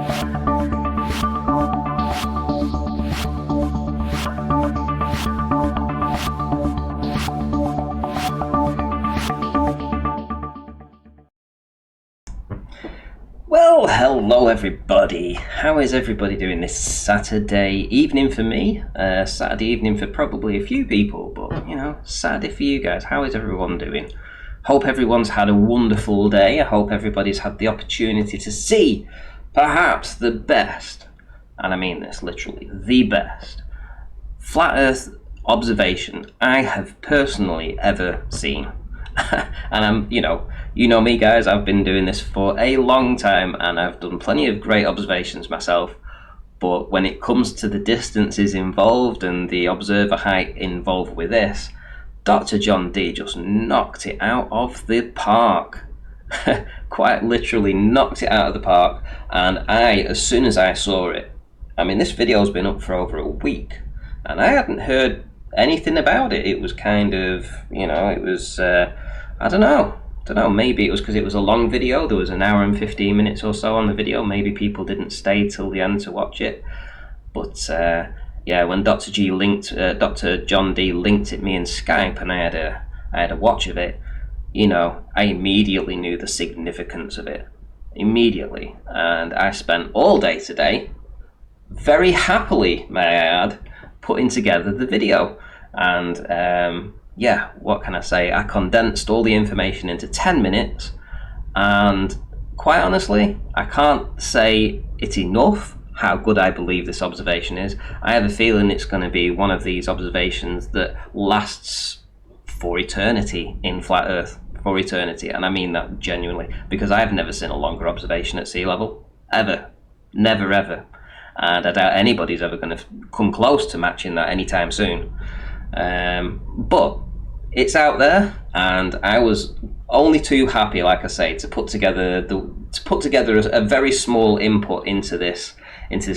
Well, hello everybody. How is everybody doing this Saturday evening for me? Saturday evening for probably a few people, but you know, Saturday for you guys. How is everyone doing? Hope everyone's had a wonderful day. I hope everybody's had the opportunity to see perhaps the best, and I mean this literally, the best flat earth observation I have personally ever seen. And I'm, you know me guys, I've been doing this for a long time and I've done plenty of great observations myself, but when it comes to the distances involved and the observer height involved with this, Dr. John D just knocked it out of the park. Quite literally knocked it out of the park. And as soon as I saw it, I mean, this video's been up for over a week and I hadn't heard anything about it. It was kind of, you know, it was I don't know, maybe it was because it was a long video. There was an hour and 15 minutes or so on the video. Maybe people didn't stay till the end to watch it. But yeah, when Dr. John D linked it me in Skype and I had a watch of it, you know, I immediately knew the significance of it. Immediately. And I spent all day today, very happily, may I add, putting together the video. And yeah, what can I say? I condensed all the information into 10 minutes, and quite honestly, I can't say it enough how good I believe this observation is. I have a feeling it's going to be one of these observations that lasts for eternity in flat Earth, for eternity, and I mean that genuinely, because I have never seen a longer observation at sea level, ever, never ever, and I doubt anybody's ever going to come close to matching that anytime soon. But it's out there, and I was only too happy, like I say, to put together a very small input into this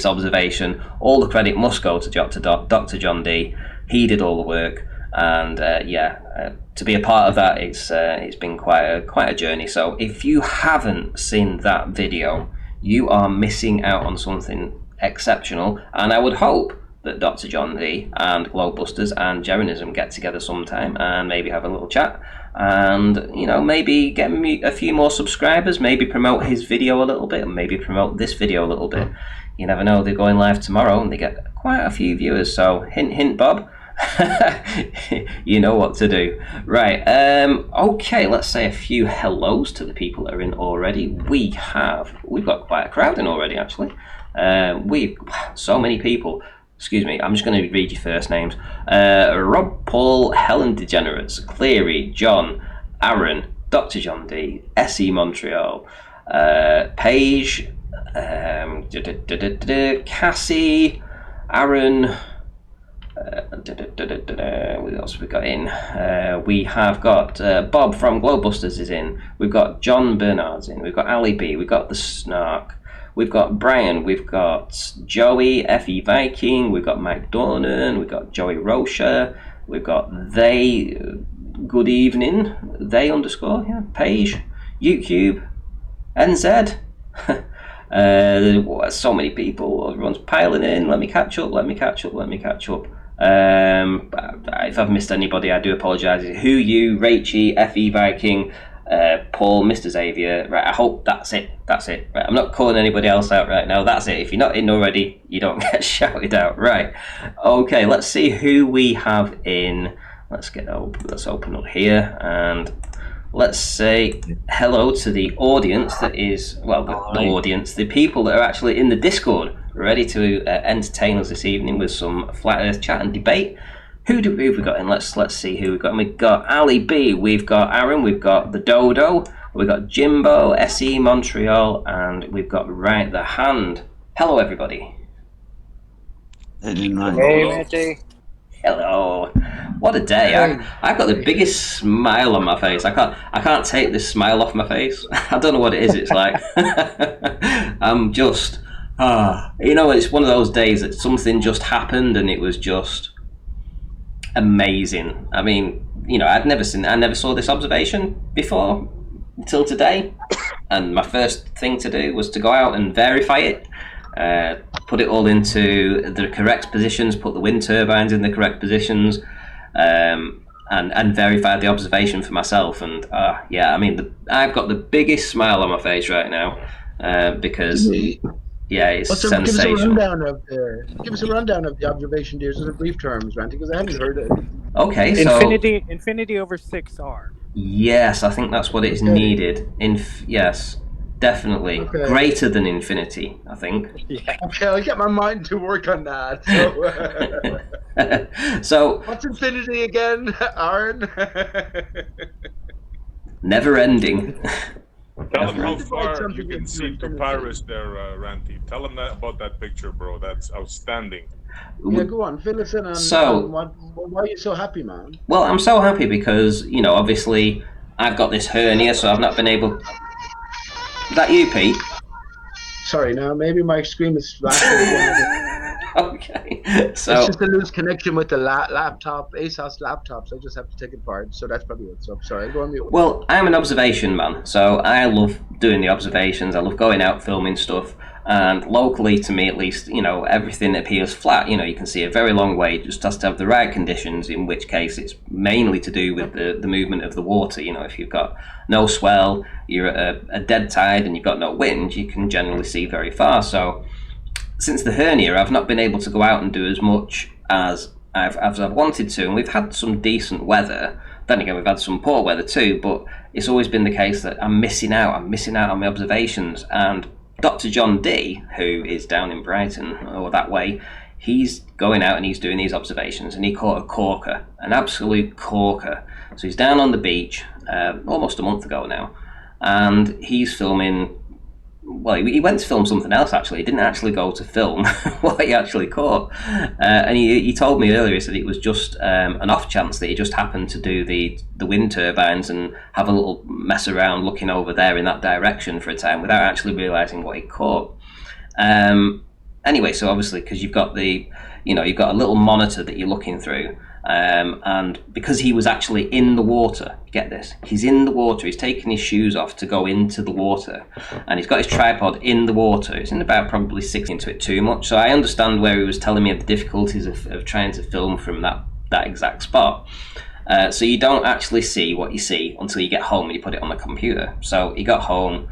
observation. All the credit must go to Dr. John D. He did all the work, and to be a part of that, it's been quite a journey. So if you haven't seen that video, you are missing out on something exceptional, and I would hope that Dr. John D and Globebusters and Jeranism get together sometime and maybe have a little chat, and you know, maybe get me a few more subscribers, maybe promote his video a little bit, and maybe promote this video a little bit. You never know, they're going live tomorrow and they get quite a few viewers, so hint hint Bob. You know what to do. Right, okay, let's say a few hellos to the people that are in already. We've got quite a crowd in already, actually. So many people. Excuse me, I'm just going to read your first names. Rob, Paul, Helen Degenerates, Cleary, John, Aaron, Dr. John D, SE Montreal, Paige, Cassie, Aaron, what else have we got in? We have got Bob from Globebusters is in. We've got John Bernard's in. We've got Ali B. We've got The Snark. We've got Brian, we've got Joey, FE Viking, we've got Mike Dornan, we've got Joey Rocha, we've got They, Good Evening, They _, yeah, Paige, YouTube, NZ. So many people, everyone's piling in. Let me catch up. If I've missed anybody, I do apologise. Who You, Rachie, FE Viking, Paul, Mr. Xavier. Right, I hope that's it. Right, I'm not calling anybody else out right now. That's it. If you're not in already, you don't get shouted out. Right. Okay, let's see who we have in. Let's open up here and let's say hello to the audience that is, well, the audience, the people that are actually in the Discord, ready to entertain us this evening with some flat Earth chat and debate. Who have we got in? Let's see who we've got. We've got Ali B, we've got Aaron, we've got the Dodo, we've got Jimbo, SE Montreal, and we've got Right the Hand. Hello, everybody. Hey, Matty. Hello. What a day. I've got the biggest smile on my face. I can't take this smile off my face. I don't know what it is. It's like I'm just you know, it's one of those days that something just happened and it was just amazing. I mean, you know, I never saw this observation before until today, and my first thing to do was to go out and verify it. put it all into the correct positions, put the wind turbines in the correct positions, and verified the observation for myself. And I've got the biggest smile on my face right now because it's sensational. Give us a rundown of the observation, dear, in brief terms, Randy, because I haven't heard it. Okay, so infinity over 6R. Yes, I think that's what it's needed. Yes, definitely greater than infinity. I think. Yeah. Okay, I'll get my mind to work on that. So, what's infinity again, Aaron? Never ending. Tell them how far you can see to Paris there, Randy. Them about that picture, bro. That's outstanding. Yeah, go on. Fill us in on why are you so happy, man? Well, I'm so happy because, obviously I've got this hernia, so I've not been able... Is that you, Pete? Sorry, now maybe my screen is flashing. Okay. So it's just a loose connection with the laptop, ASOS laptops. I just have to take it apart, so that's probably what's up. Sorry, go on mute. Well, I'm an observation man, so I love doing the observations. I love going out filming stuff, and locally, to me at least, everything appears flat. You can see a very long way. It just has to have the right conditions. In which case, it's mainly to do with the movement of the water. If you've got no swell, you're at a dead tide, and you've got no wind, you can generally see very far. So since the hernia, I've not been able to go out and do as much as I've wanted to, and we've had some decent weather. Then again, we've had some poor weather too, but it's always been the case that I'm missing out on my observations. And Dr. John D, who is down in Brighton or that way, he's going out and he's doing these observations, and he caught a corker, an absolute corker. So he's down on the beach almost a month ago now, and he's filming. Well, he went to film something else, actually. He didn't actually go to film what he actually caught. And he told me earlier, he said it was just an off chance that he just happened to do the wind turbines and have a little mess around looking over there in that direction for a time without actually realising what he caught. Anyway, so obviously, because you've got you've got a little monitor that you're looking through, and because he was actually in the water, get this, he's in the water, he's taking his shoes off to go into the water, and he's got his tripod in the water. It's in about probably 6 into it too much, so I understand where he was telling me of the difficulties of trying to film from that exact spot. So you don't actually see what you see until you get home and you put it on the computer. So he got home,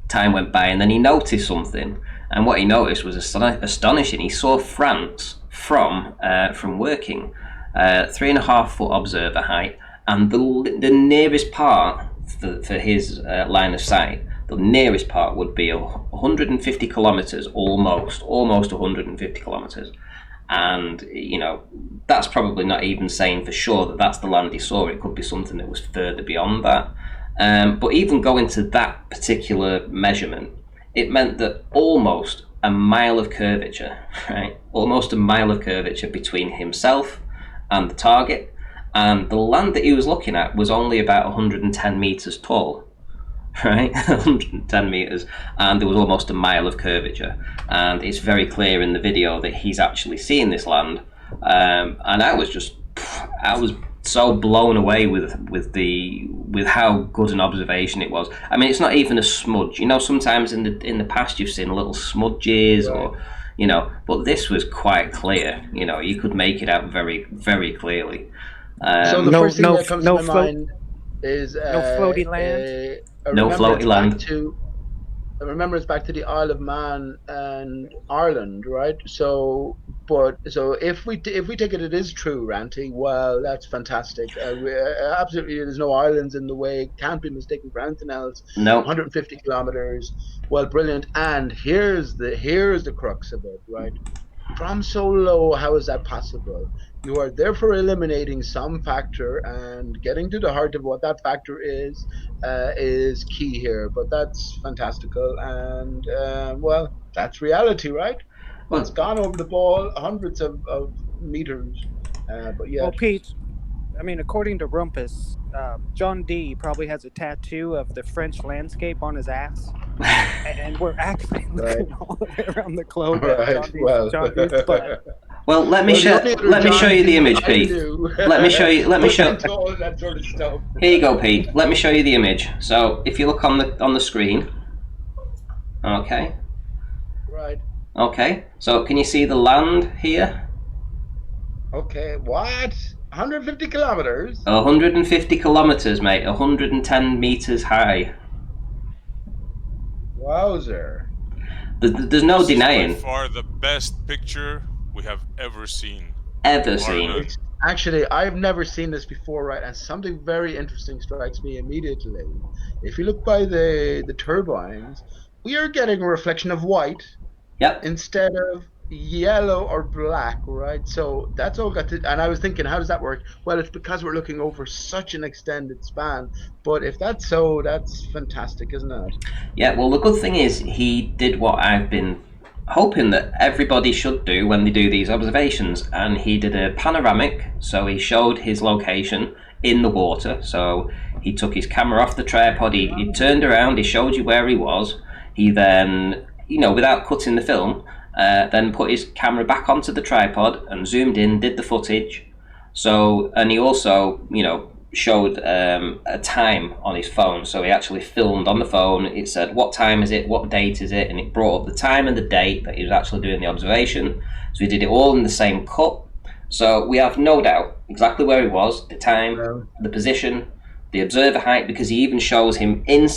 time went by, and then he noticed something, and what he noticed was astonishing. He saw France from working, 3.5 foot observer height, and the nearest part for his line of sight, the nearest part would be 150 kilometers, almost 150 kilometers. And that's probably not even saying for sure that that's the land he saw. It could be something that was further beyond that. But even going to that particular measurement, it meant that almost a mile of curvature, right? Almost a mile of curvature between himself and the target. And the land that he was looking at was only about 110 meters tall, right? 110 meters, and there was almost a mile of curvature. And it's very clear in the video that he's actually seeing this land. And I was so blown away with how good an observation it was. I mean, it's not even a smudge. Sometimes in the past you've seen little smudges, or but this was quite clear. You could make it out very, very clearly. So the first thing that comes to my mind is no floaty land. No floaty land. Remember, it's back to the Isle of Man and Ireland, right? So if we take it is true, Ranty, well, that's fantastic. Absolutely, there's no islands in the way. Can't be mistaken for anything else. No. 150 kilometers. Well, brilliant. And here's the crux of it, right? From so low, how is that possible? You are therefore eliminating some factor, and getting to the heart of what that factor is key here. But that's fantastical, and well, that's reality, right? Well, it's gone over the ball hundreds of meters, but yeah. Well, Pete, I mean, according to Rumpus, John D probably has a tattoo of the French landscape on his ass, and we're actually looking all the way around the globe at John D's butt. Well, let me show you the image, Pete. Let me show. all that sort of stuff. Here you go, Pete. Let me show you the image. So if you look on the screen, okay. Right. Okay, so can you see the land here? Okay, what? 150 kilometers? 150 kilometers, mate. 110 meters high. Wowzer. There's no This denying. is by far the best picture we have ever seen. Ever seen. It's, actually, I've never seen this before, right? And something very interesting strikes me immediately. If you look by the turbines, we are getting a reflection of white. Yep. Instead of yellow or black, right? So that's all got to, and I was thinking, how does that work? Well, it's because we're looking over such an extended span. But if that's so, that's fantastic, isn't it? Yeah, well, the good thing is he did what I've been hoping that everybody should do when they do these observations, and he did a panoramic, so he showed his location in the water. So he took his camera off the tripod, he turned around, he showed you where he was. He then, without cutting the film, then put his camera back onto the tripod and zoomed in, did the footage. So, and he also, showed a time on his phone. So he actually filmed on the phone. It said, what time is it? What date is it? And it brought up the time and the date that he was actually doing the observation. So he did it all in the same cut. So we have no doubt exactly where he was, the time, the position, the observer height, because he even shows him in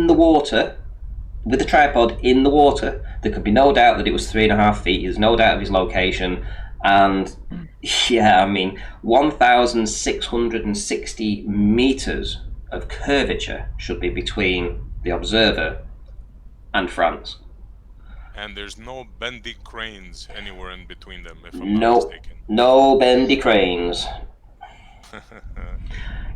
the water, with the tripod in the water. There could be no doubt that it was 3.5 feet. There's no doubt of his location. And yeah, I mean, 1,660 meters of curvature should be between the observer and France. And there's no bendy cranes anywhere in between them, if I'm not mistaken. No bendy cranes.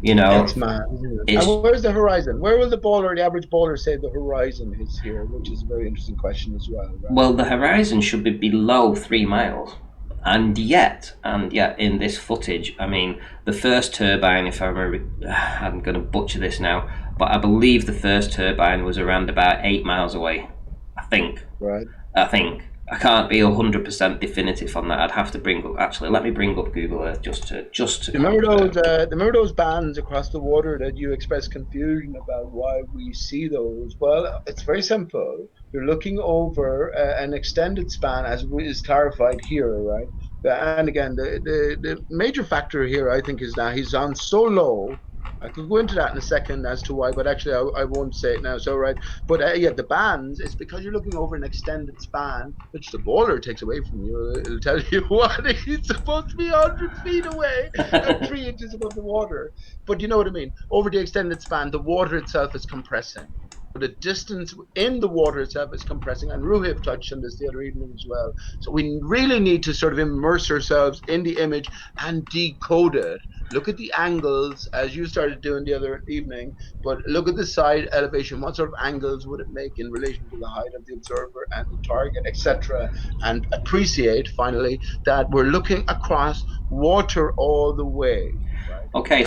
It's mad. And where's the horizon? Where will the average bowler say the horizon is here? Which is a very interesting question as well. Right? Well, the horizon should be below 3 miles. And yet, in this footage, I mean, the first turbine, if I remember, I'm going to butcher this now, but I believe the first turbine was around about 8 miles away. I think. Right. I can't be 100% definitive on that. I'd have to bring up. Actually, let me bring up Google Earth just to. Remember those bands across the water that you expressed confusion about why we see those? Well, it's very simple. You're looking over an extended span, as is clarified here, right? And again, the major factor here, I think, is that he's on so low. I could go into that in a second as to why, but actually I won't say it now. So right, but the bands, it's because you're looking over an extended span, which the bowler takes away from you. It'll tell you what, he's supposed to be 100 feet away and 3 inches above the water. But you know what I mean? Over the extended span, the water itself is compressing. The distance in the water itself is compressing, and Ruhiv touched on this the other evening as well. So we really need to sort of immerse ourselves in the image and decode it. Look at the angles, as you started doing the other evening, but look at the side elevation. What sort of angles would it make in relation to the height of the observer and the target, etc., and appreciate finally that we're looking across water all the way. Right? Okay,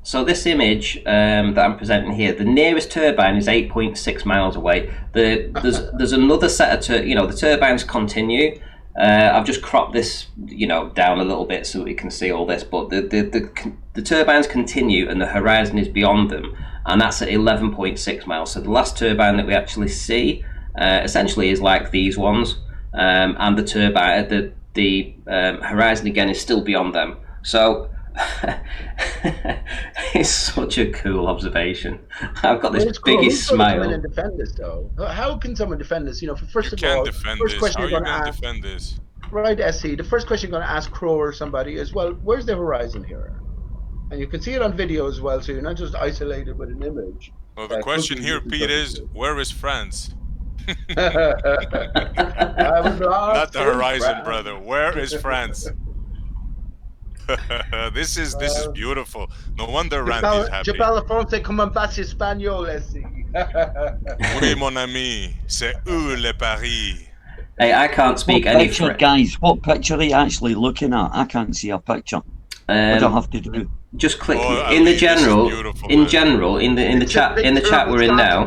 so this image that I'm presenting here, the nearest turbine is 8.6 miles away. There's another set of the turbines continue. I've just cropped this, down a little bit so we can see all this. But the turbines continue, and the horizon is beyond them, and that's at 11.6 miles. So the last turbine that we actually see, essentially, is like these ones, and the turbine, the horizon again is still beyond them. So. It's such a cool observation. I've got this biggest smile. Come in and defend this, though? How can someone defend this? First of all, first question you're going to ask. Defend this? Right, SC. The first question you're going to ask Crow or somebody is, well, where's the horizon here? And you can see it on video as well, so you're not just isolated with an image. Well, the question here, Pete, is where is France? Not the horizon, brother. Where is France? This is beautiful. No wonder Randy's happy. Je parle français comme un bas espagnol, SC. Oui, mon ami, c'est où le Paris? Hey, I can't speak any French. Guys, what picture are you actually looking at? I can't see a picture. What do I have to do? Just click in the general. In the chat we're in now.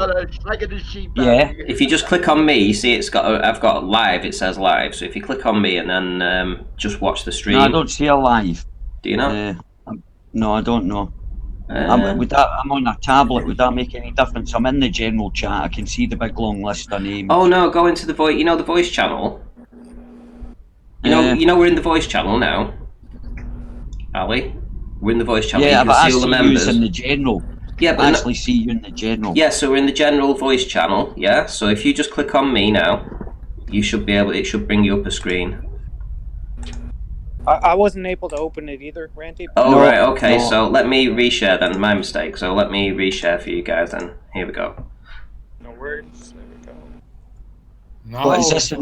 Yeah. If you just click on me, you see I've got live. It says live. So if you click on me and then just watch the stream. No, I don't see a live. Do you know? No, I don't know. I'm on a tablet. Would that make any difference? I'm in the general chat. I can see the big long list of names. Oh no, go into the voice. You know the voice channel. You know we're in the voice channel now. Ali, we're in the voice channel. Yeah, you but can I see all the see members. you in the general. Yeah, but I actually see you in the general. Yeah, so we're in the general voice channel. Yeah, so if you just click on me now, you should be able. It should bring you up a screen. I wasn't able to open it either, Randy. Oh, no, right, okay, no. So let me reshare then, my mistake. So let me reshare for you guys then. Here we go. No worries, there we go. No. But is this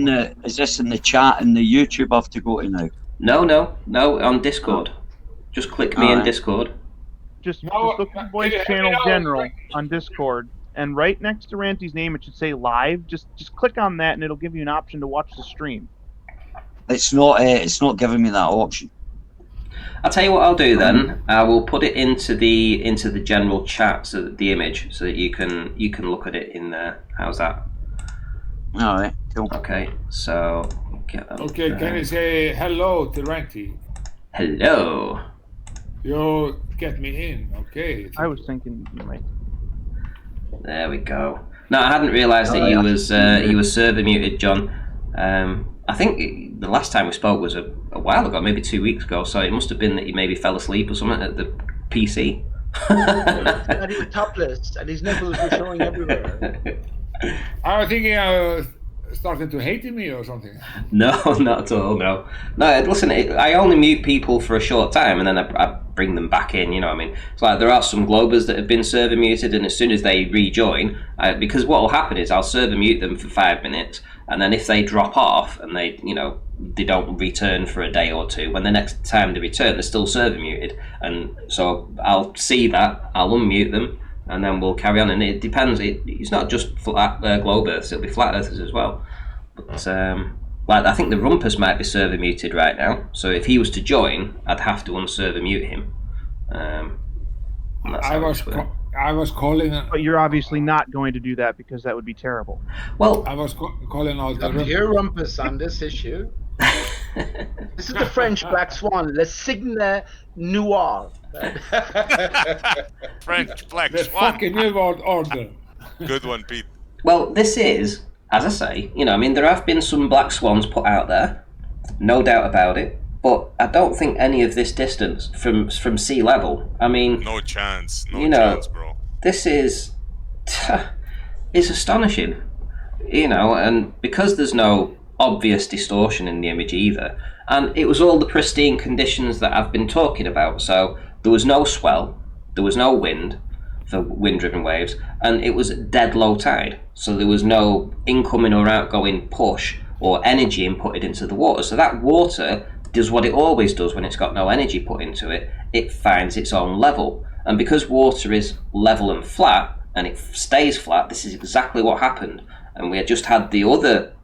in the chat in the YouTube I have to go to now? No, on Discord. Just click me in Discord. Just look at voice channel general on Discord, and right next to Ranty's name it should say live. Just click on that and it'll give you an option to watch the stream. It's not giving me that option. I'll tell you what I'll do then. I will put it into the general chat, so that the image, so that you can look at it in there. How's that? All right, cool. Okay, so get that. Okay, can you say hello to Ranty? Hello. You get me in, okay? I was thinking you might. There we go. No, I hadn't realised that you was server muted, John. I think the last time we spoke was a while ago, maybe 2 weeks ago, so it must have been that you maybe fell asleep or something at the PC. And he was topless, and his nipples were showing everywhere. I was thinking starting to hate me or something. No, not at all, no. No, listen, I only mute people for a short time, and then I bring them back in, you know what I mean? It's like there are some Globers that have been server muted, and as soon as they rejoin, because what will happen is I'll server mute them for 5 minutes, and then if they drop off and they don't return for a day or two, when the next time they return, they're still server muted. And so I'll see that, I'll unmute them, and then we'll carry on. And it depends, it's not just flat globe earthers, it'll be flat earthers as well. But like I think the Rumpus might be server muted right now, so if he was to join, I'd have to unserver mute him. I was calling. But you're obviously not going to do that because that would be terrible. Well, I was calling out the here, Rumpus, on this issue. This is the French Black Swan, Le Signe Noir. French Black the Swan. Fucking New World Order. Good one, Pete. Well, this is, as I say, I mean, there have been some Black Swans put out there, no doubt about it. But I don't think any of this distance from sea level. I mean, no chance. No chance, bro. This is it's astonishing, and because there's no obvious distortion in the image either, and it was all the pristine conditions that I've been talking about. So there was no swell, there was no wind for wind-driven waves, and it was dead low tide. So there was no incoming or outgoing push or energy inputted into the water. So that water does what it always does when it's got no energy put into it. It finds its own level. And because water is level and flat, and it stays flat, this is exactly what happened. And we had just had the other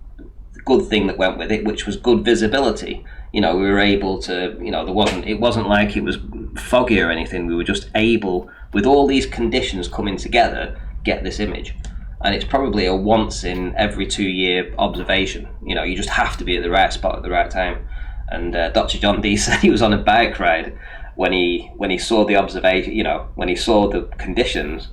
good thing that went with it, which was good visibility. We were able to, it wasn't like it was foggy or anything. We were just able, with all these conditions coming together, get this image. And it's probably a once in every 2 year observation. You just have to be at the right spot at the right time. And Dr. John D said he was on a bike ride when he saw the observation, when he saw the conditions,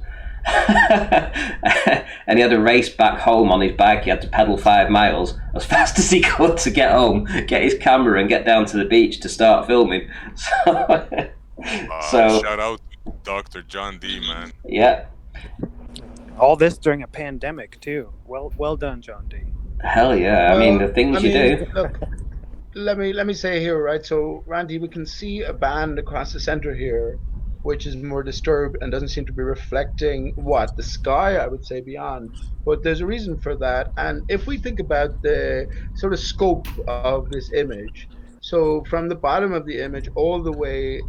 and he had to race back home on his bike. He had to pedal 5 miles as fast as he could to get home, get his camera, and get down to the beach to start filming. So shout out to Dr. John D, man. Yeah. All this during a pandemic too. Well done, John D. Hell yeah! I mean, the things you do. Look, let me say here, right? So, Randy, we can see a band across the center here, which is more disturbed and doesn't seem to be reflecting the sky, I would say, beyond. But there's a reason for that. And if we think about the sort of scope of this image, so from the bottom of the image all the way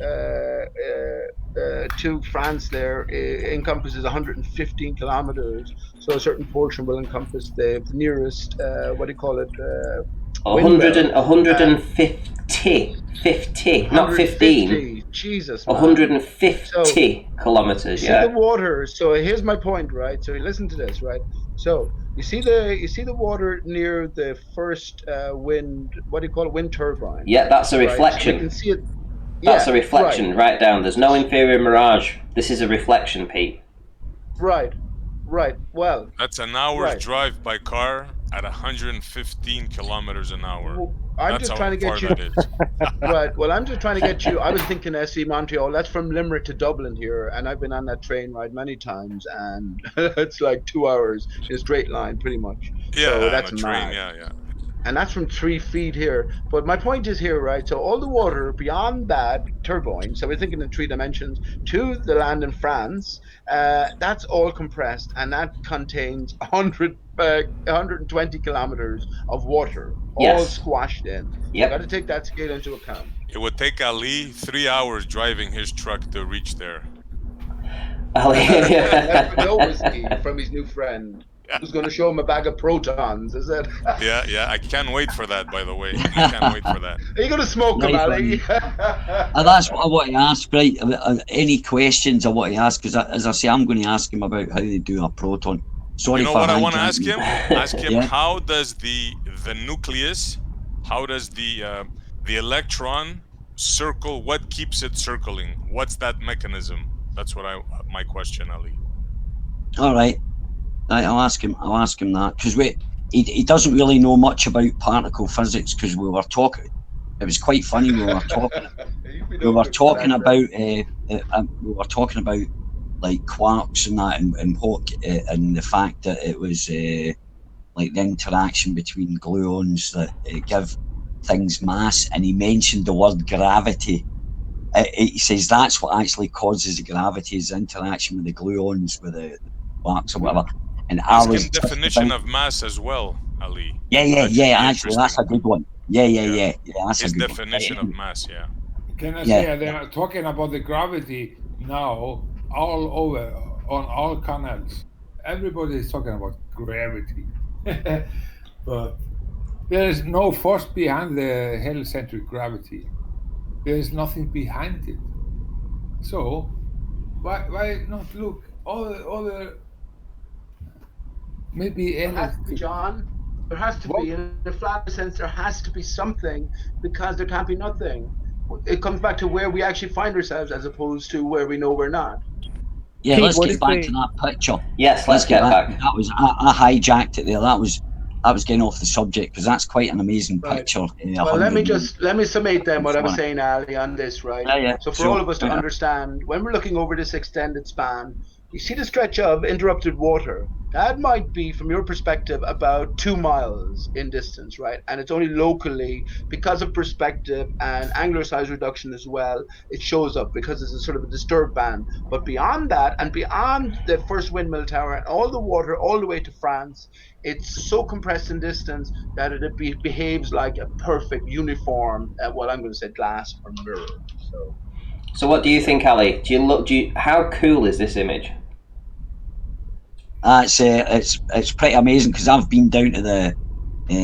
to France there, it encompasses 115 kilometers. So a certain portion will encompass the nearest, 150, not 15. Jesus, man. 150 kilometers. Yeah. See the water. So here's my point, right? So listen to this, right? So you see the water near the first wind. What do you call it? Wind turbine. Yeah, that's a reflection. Right? So you can see it. That's a reflection right down. There's no inferior mirage. This is a reflection, Pete. Right. Well, that's an hour's drive by car at 115 kilometers an hour. Well, I'm That's just how trying to get far you. that is. Right. Well, I'm just trying to get you. I was thinking SC Montreal. That's from Limerick to Dublin here, and I've been on that train ride many times, and it's like 2 hours in a straight line, pretty much. Yeah, so on that's a train. mad. Yeah. And that's from 3 feet here. But my point is here, right? So all the water beyond that turbine, so we're thinking in 3 dimensions, to the land in France, that's all compressed, and that contains 120 kilometers of water, all squashed in. You've got to take that scale into account. It would take Ali 3 hours driving his truck to reach there. That's no whiskey from his new friend. Who's going to show him a bag of protons, is it? Yeah. I can't wait for that, by the way. I can't wait for that. Are you going to smoke them, Ali? That's what I want to ask, right? Any questions I want to ask, because as I say, I'm going to ask him about how they do a proton. Sorry, you know for what I want to ask him? Ask him how does the nucleus, how does the electron circle? What keeps it circling? What's that mechanism? That's what my question, Ali. All right. I'll ask him that, because he doesn't really know much about particle physics, because we were talking. It was quite funny. We were talking. we were talking about like quarks and that, and the fact that it was like the interaction between gluons that give things mass, and he mentioned the word gravity. He says that's what actually causes the gravity, is interaction with the gluons, with the quarks or whatever. And ask him definition of mass as well, Ali. Yeah. Actually, that's a good one. Yeah. That's his a good definition one. Of mass. Yeah. Can I say they are talking about the gravity now all over on all canals. Everybody is talking about gravity, but there is no force behind the heliocentric gravity. There is nothing behind it. So why not look all the maybe John, there has to be, in the flat sense, there has to be something, because there can't be nothing. It comes back to where we actually find ourselves as opposed to where we know we're not. Yeah, Pete, let's get back to that picture. Yes, let's get back. That was I hijacked it there. That was getting off the subject, because that's quite an amazing picture. Well, let me summate then what I was saying, Ali, on this, right? Yeah. So for all of us to understand, when we're looking over this extended span, you see the stretch of interrupted water. That might be, from your perspective, about 2 miles in distance, right? And it's only locally, because of perspective and angular size reduction as well, it shows up because it's a sort of a disturbed band. But beyond that, and beyond the first windmill tower, and all the water all the way to France, it's so compressed in distance that it behaves like a perfect uniform, what I'm going to say, glass or mirror. So what do you think, Ali? How cool is this image? It's pretty amazing, because I've been down to the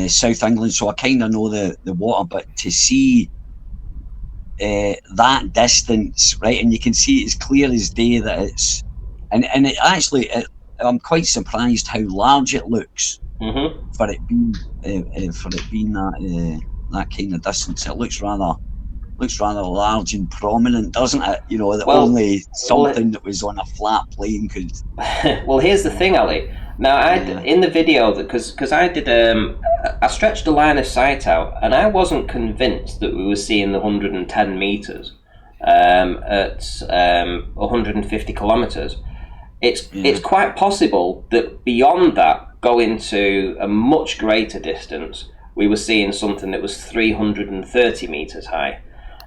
South England, so I kind of know the water. But to see that distance, right, and you can see it's clear as day that it's, and it actually, I'm quite surprised how large it looks for it being that kind of distance. It looks rather large and prominent, doesn't it? You know, that only something that was on a flat plane could. Well, here's the thing, Ali. Now, in the video, because I did, I stretched the line of sight out, and I wasn't convinced that we were seeing the 110 meters at 150 kilometers. It's quite possible that beyond that, going to a much greater distance, we were seeing something that was 330 meters high.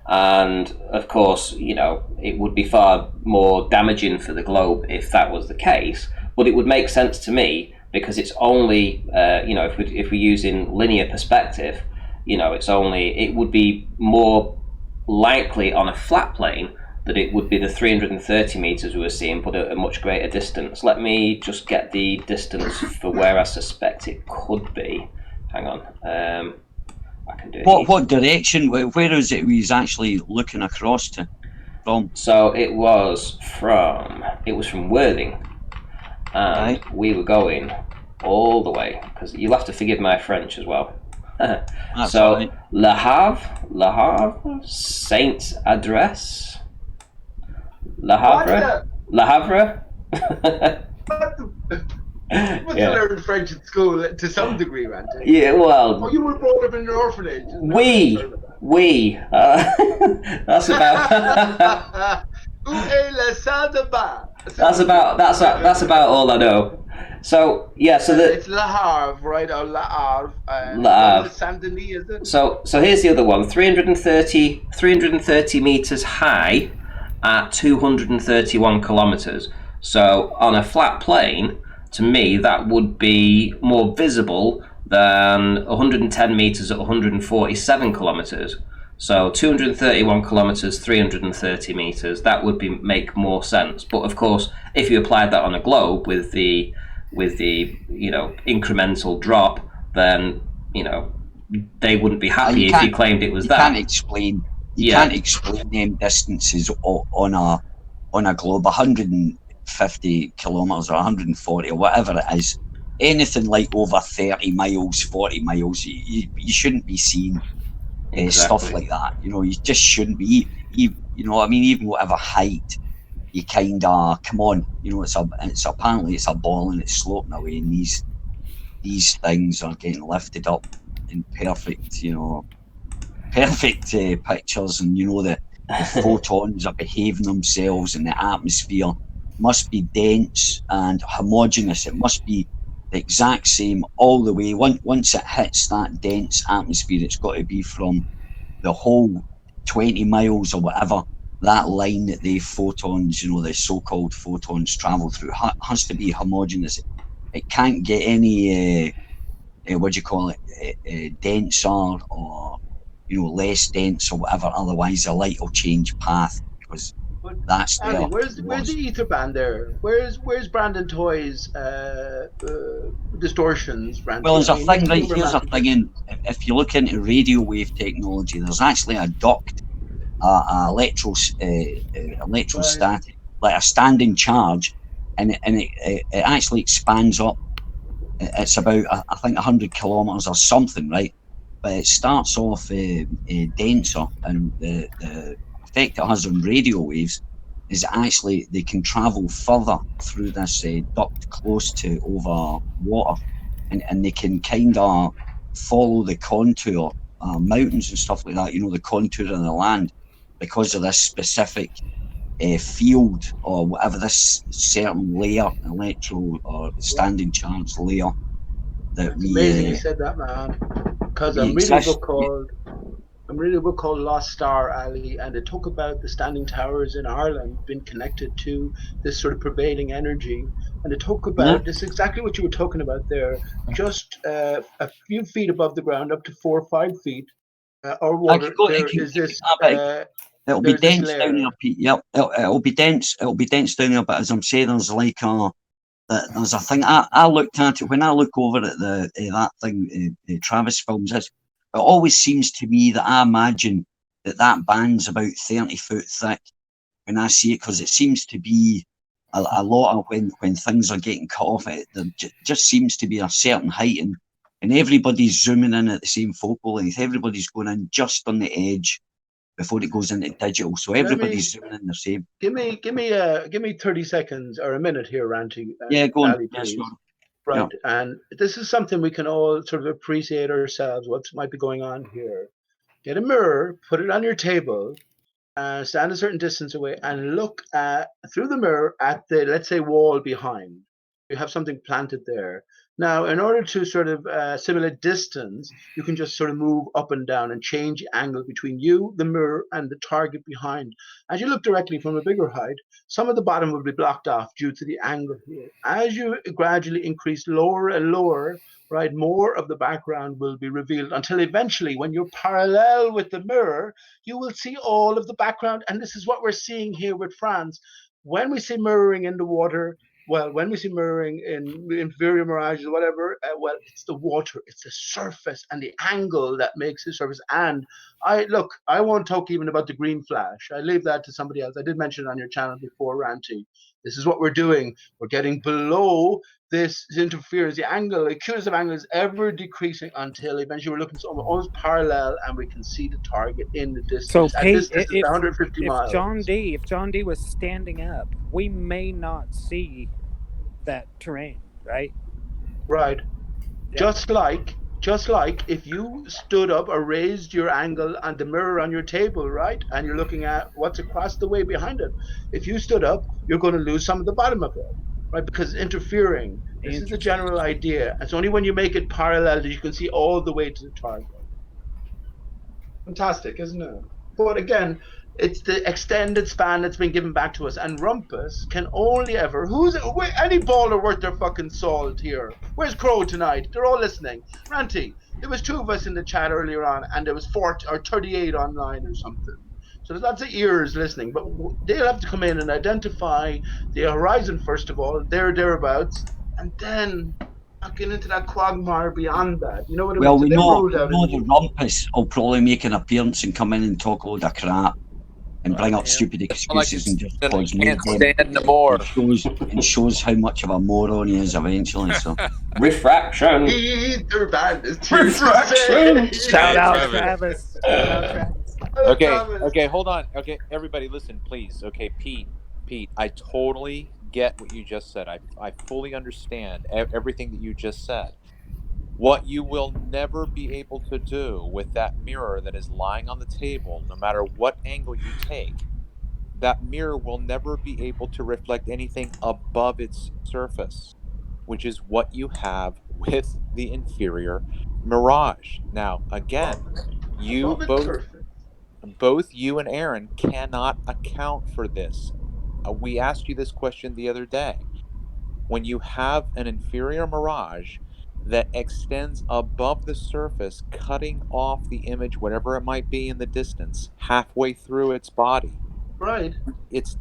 And of course, you know, it would be far more damaging for the globe if that was the case. But it would make sense to me, because it's only, you know, if we're using linear perspective, you know, it would be more likely on a flat plane that it would be the 330 meters we were seeing, but at a much greater distance. Let me just get the distance for where I suspect it could be. Hang on. I can do it. What direction? Where is it? He's actually looking across to from. So it was from Worthing, and we were going all the way, because you'll have to forgive my French as well. So right. Le Havre, Saint Adresse, Le Havre, Le Havre. You must have learned French at school to some degree, Randy. Yeah, well. Oh, you were brought up in an orphanage. That's about. Où est la salle de bain? That's about all I know. So yeah, so it's Le Havre, right? Or Le Havre. Le Havre. Saint Denis, is it? So here's the other one: 330 meters high at 231 kilometers. So on a flat plane, to me, that would be more visible than 110 meters at 147 kilometers. So 231 kilometers, 330 meters. That would make more sense. But of course, if you applied that on a globe with the incremental drop, then they wouldn't be happy if you claimed it was that. You can't explain them distances on a globe. 150 kilometers or 140 or whatever it is. Anything like over 30 miles, 40 miles, you shouldn't be seeing stuff like that. You just shouldn't be. Even whatever height, you kind of come on. It's apparently it's a ball and it's sloping away, and these things are getting lifted up in perfect pictures, and the photons are behaving themselves, and the atmosphere must be dense and homogeneous. It must be the exact same all the way. Once it hits that dense atmosphere, it's got to be from the whole 20 miles or whatever, that line that the photons, the so-called photons travel through has to be homogeneous. It can't get any, denser or, less dense or whatever. Otherwise the light will change path, because that's Andy, where's the ether band there? Where's Brandon Toy's distortions, Randy? Well, there's a thing, right? Here's a thing. If you look into radio wave technology, there's actually a duct, electrostatic, like a standing charge, and it actually expands up. It's about, I think, 100 kilometers or something, right? But it starts off denser, and the effect it has on radio waves is actually they can travel further through this duct close to over water, and they can kind of follow the contour, mountains and stuff like that, the contour of the land, because of this specific field or whatever, this certain layer, electro or standing charge layer. It's amazing you said that, man, because I'm reading a book called Lost Star, Ali, and it talk about the standing towers in Ireland being connected to this sort of prevailing energy, and it talk about this exactly what you were talking about there, just a few feet above the ground, up to 4 or 5 feet, or water. It'll be dense down there, Pete. Yep, it'll be dense. It'll be dense down there. But as I'm saying, there's a thing. I looked at it when I look over at that thing, Travis films. It always seems to me that I imagine that band's about 30 foot thick when I see it, because it seems to be a lot of when things are getting cut off. There just seems to be a certain height, and everybody's zooming in at the same focal length. Everybody's going in just on the edge before it goes into digital, so everybody's zooming in the same. Give me 30 seconds or a minute here, Ranty. Yeah, go on. Ali, please. Right, and this is something we can all sort of appreciate ourselves, what might be going on here. Get a mirror, put it on your table, stand a certain distance away, and look through the mirror at the, let's say, wall behind. You have something planted there. Now, in order to sort of simulate distance, you can just sort of move up and down and change the angle between you, the mirror, and the target behind. As you look directly from a bigger height, some of the bottom will be blocked off due to the angle here. As you gradually increase lower and lower, right, more of the background will be revealed, until eventually, when you're parallel with the mirror, you will see all of the background. And this is what we're seeing here with France. When we see mirroring in the water, well, when we see mirroring in inferior mirages or whatever, well, it's the water, it's the surface and the angle that makes the surface. And I won't talk even about the green flash. I leave that to somebody else. I did mention it on your channel before, Ranty. This is what we're doing. We're getting below this interference. The angle, the acuteness of angle is ever decreasing until eventually we're looking almost parallel, and we can see the target in the distance. So, At this distance, 150 miles. If John D was standing up, we may not see that terrain, right? Right. Yeah. Just like if you stood up or raised your angle on the mirror on your table, right, and you're looking at what's across the way behind it. If you stood up, you're going to lose some of the bottom of it, right, because it's interfering. This is the general idea. It's only when you make it parallel that you can see all the way to the target. Fantastic, isn't it? But again, it's the extended span that's been given back to us, and Rumpus can only ever. Any baller worth their fucking salt here? Where's Crow tonight? They're all listening. Ranty, there was 2 of us in the chat earlier on, and there was 40 or 38 online or something. So there's lots of ears listening, but they'll have to come in and identify the horizon first of all, thereabouts, and then get into that quagmire beyond that. You know what I mean? Well, we know the Rumpus will probably make an appearance and come in and talk a load of crap and bring up stupid excuses and just cause can't stand no more. And shows how much of a moron he is eventually. So Refraction. Refraction. Shout out Travis. Okay, hold on. Okay, everybody listen, please. Okay, Pete, I totally get what you just said. I fully understand everything that you just said. What you will never be able to do with that mirror that is lying on the table, no matter what angle you take, that mirror will never be able to reflect anything above its surface, which is what you have with the inferior Mirage. Now, again, both you and Aaron cannot account for this. We asked you this question the other day. When you have an inferior Mirage that extends above the surface, cutting off the image, whatever it might be in the distance, halfway through its body. Right.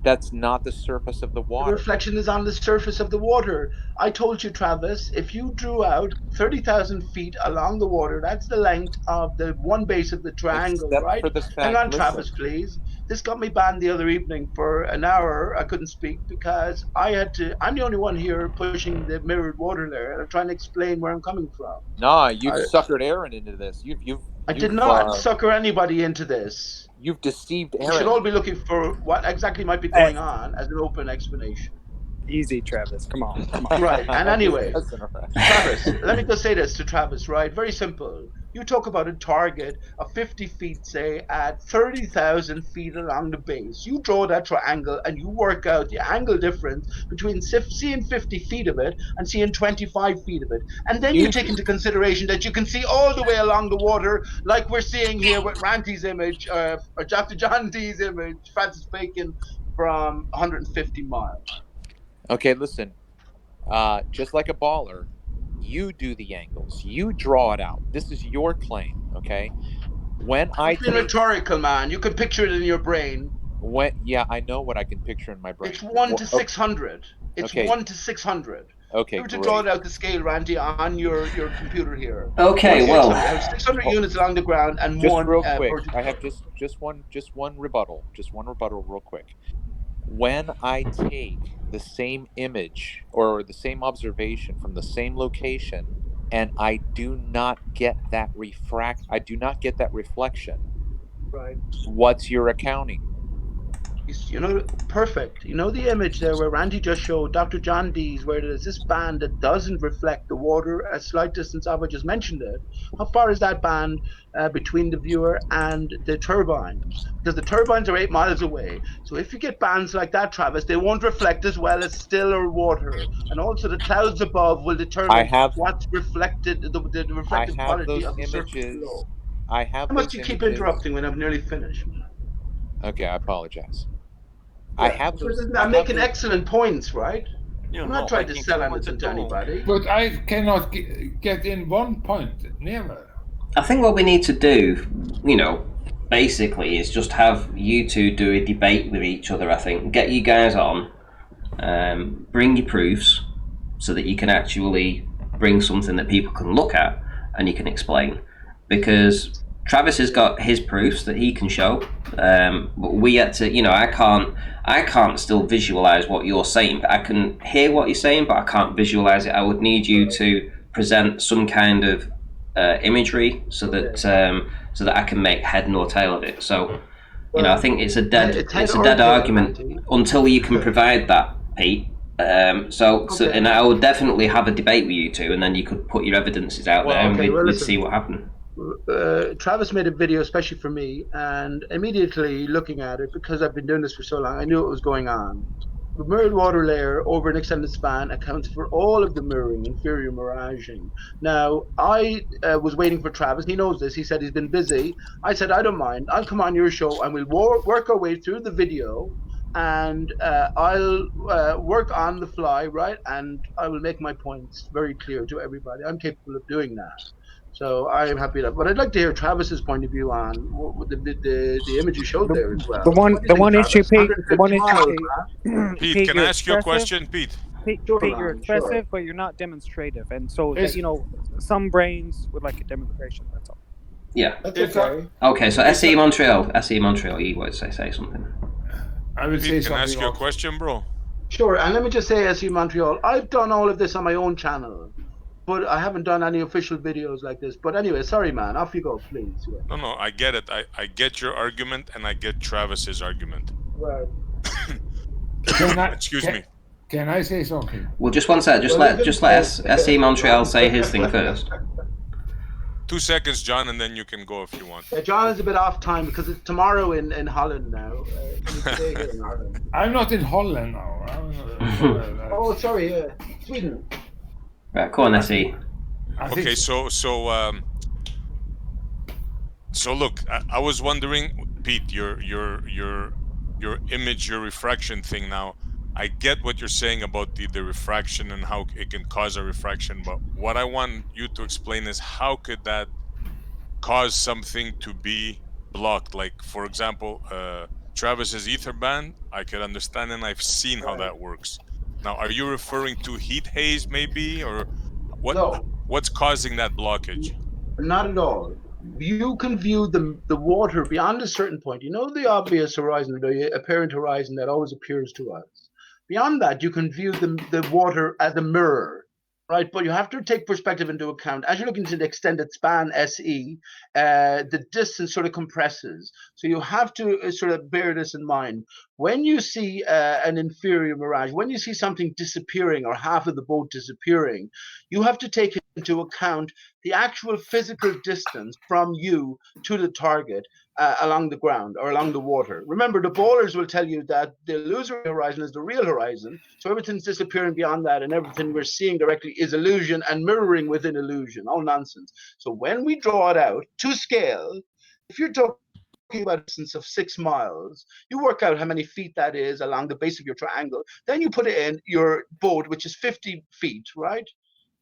That's not the surface of the water. The reflection is on the surface of the water. I told you, Travis, if you drew out 30,000 feet along the water, that's the length of the one base of the triangle, Except right? for the fact, Hang on, Travis, please. This got me banned the other evening for an hour. I couldn't speak because I'm the only one here pushing the mirrored water there, and I'm trying to explain where I'm coming from. Nah, you've suckered Aaron into this. I did not sucker anybody into this. You've deceived Aaron. We should all be looking for what exactly might be going on as an open explanation. Easy, Travis. Come on. Right. And anyway, Travis, let me just say this to Travis, right? Very simple. You talk about a target of 50 feet, say, at 30,000 feet along the base. You draw that triangle and you work out the angle difference between seeing 50 feet of it and seeing 25 feet of it. And then you take into consideration that you can see all the way along the water, like we're seeing here with Ranty's image, or Dr. John D's image, Francis Bacon, from 150 miles. Okay, listen. Just like a baller, you do the angles. You draw it out. This is your claim, okay? It's rhetorical, man. You can picture it in your brain. Yeah, I know what I can picture in my brain. It's 1 to 600. It's okay. 1 to 600. Okay, you were to draw it out the scale, Randy, on your computer here. Okay, well, 600 units along the ground and just one. Real quick, I have just one rebuttal. Just one rebuttal, real quick. When I take the same image or the same observation from the same location, and I do not get that reflection. Right. What's your accounting? Perfect. The image there where Randy just showed Dr. John D's, where there's this band that doesn't reflect the water a slight distance off. I just mentioned it. How far is that band between the viewer and the turbines? Because the turbines are 8 miles away. So if you get bands like that, Travis, they won't reflect as well as stiller water. And also the clouds above will determine what's reflected, the reflective quality of the surface below. How much do you keep interrupting when I'm nearly finished? Okay, I apologize. Yeah, I'm making excellent points, right? I'm not trying to sell anything to anybody. But I cannot get in one point, never. I think what we need to do, basically is just have you two do a debate with each other, I think. Get you guys on, bring your proofs so that you can actually bring something that people can look at and you can explain. Because Travis has got his proofs that he can show, We had to, I can't still visualize what you're saying, but I can hear what you're saying, but I can't visualize it. I would need you to present some kind of imagery so that I can make head nor tail of it. So, I think it's a dead argument until you can provide that, Pete. And I would definitely have a debate with you two, and then you could put your evidences out there, and we'd see what happened. Travis made a video especially for me, and immediately looking at it, because I've been doing this for so long, I knew what was going on. The mirrored water layer over an extended span accounts for all of the mirroring, inferior miraging. Now, I was waiting for Travis. He knows this. He said he's been busy. I said, I don't mind. I'll come on your show and we'll work our way through the video, and I'll work on the fly, right? And I will make my points very clear to everybody. I'm capable of doing that. So I am happy that. But I'd like to hear Travis's point of view on the image you showed there as well. The one issue, Pete. Pete, can I ask you a question, Pete? Pete, you're expressive, but you're not demonstrative, and so some brains would like a demonstration. That's all. Yeah. That's okay. Okay, so SE Montreal, you would say something. I would Pete, say can I ask you a question, bro? Sure, and let me just say, SE Montreal, I've done all of this on my own channel, but I haven't done any official videos like this. But anyway, sorry, man. Off you go, please. Yeah. No, I get it. I get your argument, and I get Travis's argument. Right. Excuse me. Can I say something? Well, just one sec. Just let SE Montreal say his thing first. 2 seconds, John, and then you can go if you want. John is a bit off time because it's tomorrow in Holland now. Today here in Ireland. I'm not in Holland now. Oh, sorry, Sweden. Right, go on, SE. Okay, so look, I was wondering, Pete, your image, your refraction thing now. I get what you're saying about the refraction and how it can cause a refraction, but what I want you to explain is how could that cause something to be blocked? Like, for example, Travis's ether band, I could understand, and I've seen how that works. Now, are you referring to heat haze, maybe, or what? No. What's causing that blockage? Not at all. You can view the water beyond a certain point. You know the obvious horizon, the apparent horizon that always appears to us. Beyond that, you can view the water as a mirror, right? But you have to take perspective into account. As you're looking into the extended span SE, the distance sort of compresses. So you have to sort of bear this in mind. When you see an inferior mirage, when you see something disappearing or half of the boat disappearing, you have to take into account the actual physical distance from you to the target along the ground or along the water. Remember, the bowlers will tell you that the illusory horizon is the real horizon, so everything's disappearing beyond that, and everything we're seeing directly is illusion and mirroring within illusion. All nonsense. So when we draw it out to scale, if you're talking about a distance of 6 miles, you work out how many feet that is along the base of your triangle. Then you put it in your boat, which is 50 feet, right?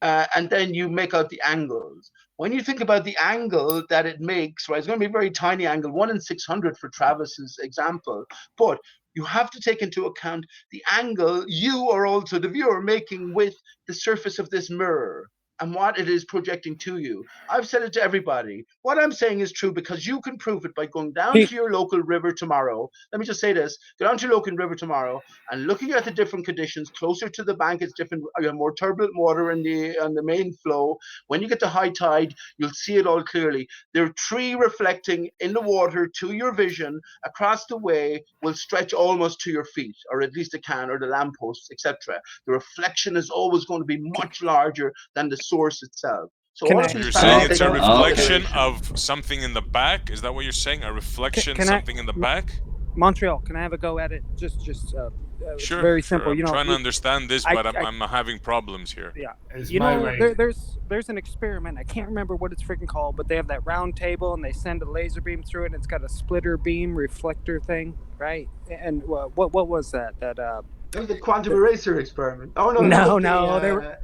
And then you make out the angles. When you think about the angle that it makes, right, it's going to be a very tiny angle, 1 in 600 for Travis's example, but you have to take into account the angle you are also the viewer making with the surface of this mirror and what it is projecting to you. I've said it to everybody. What I'm saying is true because you can prove it by going down to your local river tomorrow. Let me just say this. Go down to your local river tomorrow and looking at the different conditions. Closer to the bank, it's different. You have more turbulent water on the main flow. When you get to high tide, you'll see it all clearly. The tree reflecting in the water to your vision across the way will stretch almost to your feet, or at least it can, or the lampposts, etc. The reflection is always going to be much larger than the source itself. So you're saying it's a reflection of something in the back? Is that what you're saying? A reflection, something in the back? Montreal, can I have a go at it? Just sure, very simple. I'm trying to understand this, but I'm having problems here. Yeah, there's an experiment. I can't remember what it's freaking called, but they have that round table and they send a laser beam through it, and it's got a splitter beam reflector thing, right? And what was that? That was the quantum eraser experiment. Oh no! They were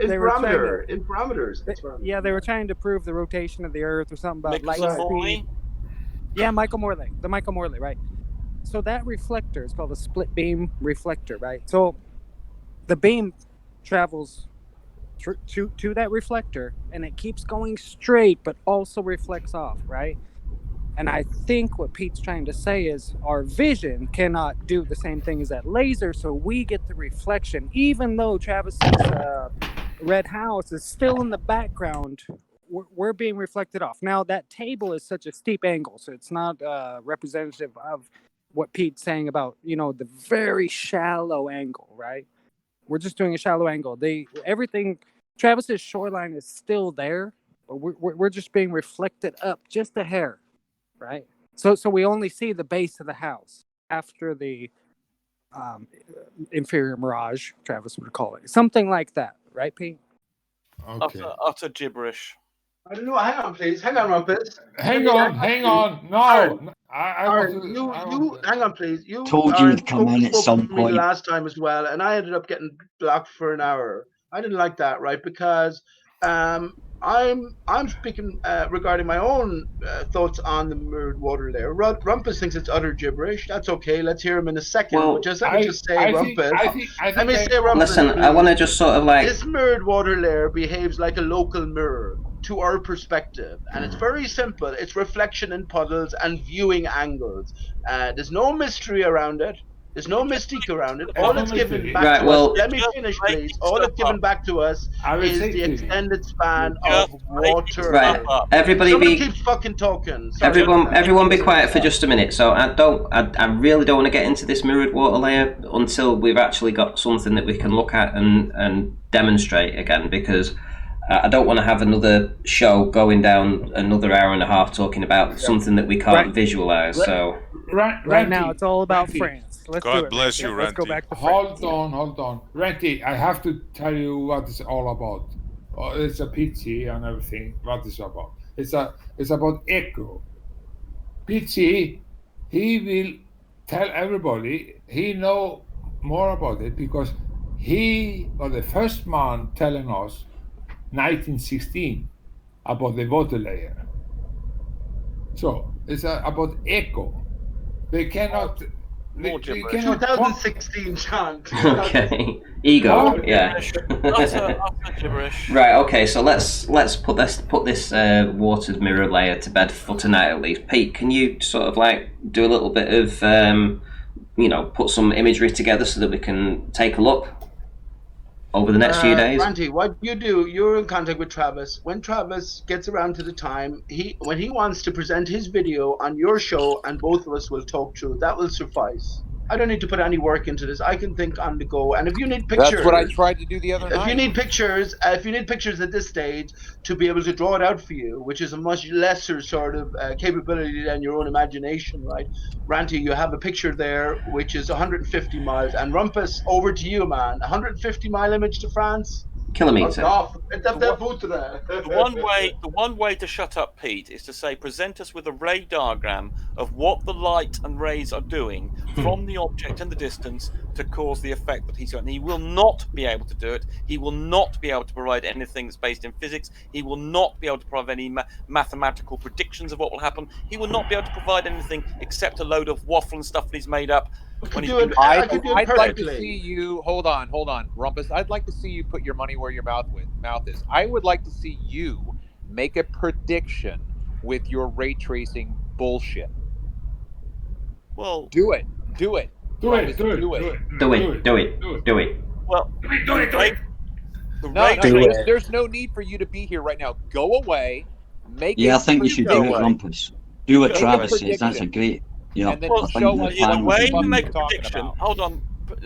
parameters. Yeah, they were trying to prove the rotation of the Earth or something about light speed. Yeah, Michael Morley, right? So that reflector is called a split beam reflector, right? So the beam travels to that reflector, and it keeps going straight, but also reflects off, right? And I think what Pete's trying to say is our vision cannot do the same thing as that laser, so we get the reflection, even though Travis's red house is still in the background. We're being reflected off. Now, that table is such a steep angle, so it's not representative of what Pete's saying about, the very shallow angle, right? We're just doing a shallow angle. Everything, Travis's shoreline is still there, but we're just being reflected up just a hair. Right, so we only see the base of the house after the inferior mirage, Travis would call it, something like that, right, Pete? Okay. Utter gibberish. I don't know. Hang on, please. Hang on, Rumpus. Hang on. No, you hang on, please. You told you to come in at some point last time as well, and I ended up getting blocked for an hour. I didn't like that, right? Because I'm speaking regarding my own thoughts on the mirrored water layer. Rumpus thinks it's utter gibberish. That's okay. Let's hear him in a second. Well, let me just say, Rumpus. Let me say, Rumpus. Listen, I want to just sort of like... This mirrored water layer behaves like a local mirror to our perspective, and it's very simple. It's reflection in puddles and viewing angles. There's no mystery around it. There's no mystique around it. All it's given back to us, let me finish, please. All it's given back to us is the extended span of water. Right, everybody Somebody keeps fucking talking. Sorry. Everyone be quiet for just a minute. So I really don't want to get into this mirrored water layer until we've actually got something that we can look at and demonstrate again, because I don't want to have another show going down another hour and a half talking about something that we can't visualize. So right now it's all about France. God bless you, Ranty. Let's go back to France. Hold on. Ranty, I have to tell you what it's all about. It's a pity and everything. What it's about? It's about echo. Pizzi, he will tell everybody he know more about it because he was the first man telling us 1916 about the water layer. So it's about echo. They cannot. They cannot 2016, John. Okay. Ego. Yeah. Utter gibberish. Right. Okay. So let's put this water mirror layer to bed for tonight at least. Pete, can you sort of like do a little bit of put some imagery together so that we can take a look over the next few days? Ranty, what you do, you're in contact with Travis. When Travis gets around to the time, when he wants to present his video on your show and both of us will talk through, that will suffice. I don't need to put any work into this. I can think on the go. And if you need pictures, that's what I tried to do the other night. If you need pictures at this stage to be able to draw it out for you, which is a much lesser sort of capability than your own imagination, right? Ranty, you have a picture there which is 150 miles. And Rumpus, over to you, man. 150 mile image to France. Kilometer. The one way to shut up Pete is to say, present us with a ray diagram of what the light and rays are doing from the object in the distance to cause the effect that he's got. And he will not be able to do it. He will not be able to provide anything that's based in physics. He will not be able to provide any mathematical predictions of what will happen. He will not be able to provide anything except a load of waffle and stuff that he's made up. I'd like to see you. Hold on, Rumpus. I'd like to see you put your money where your mouth is. I would like to see you make a prediction with your ray tracing bullshit. Well, do it. Well, do it. There's no need for you to be here right now. Go away. I think you should do it, Rumpus. Do what Travis says. That's a great. Yeah, and then show us the way to make a prediction. Hold on,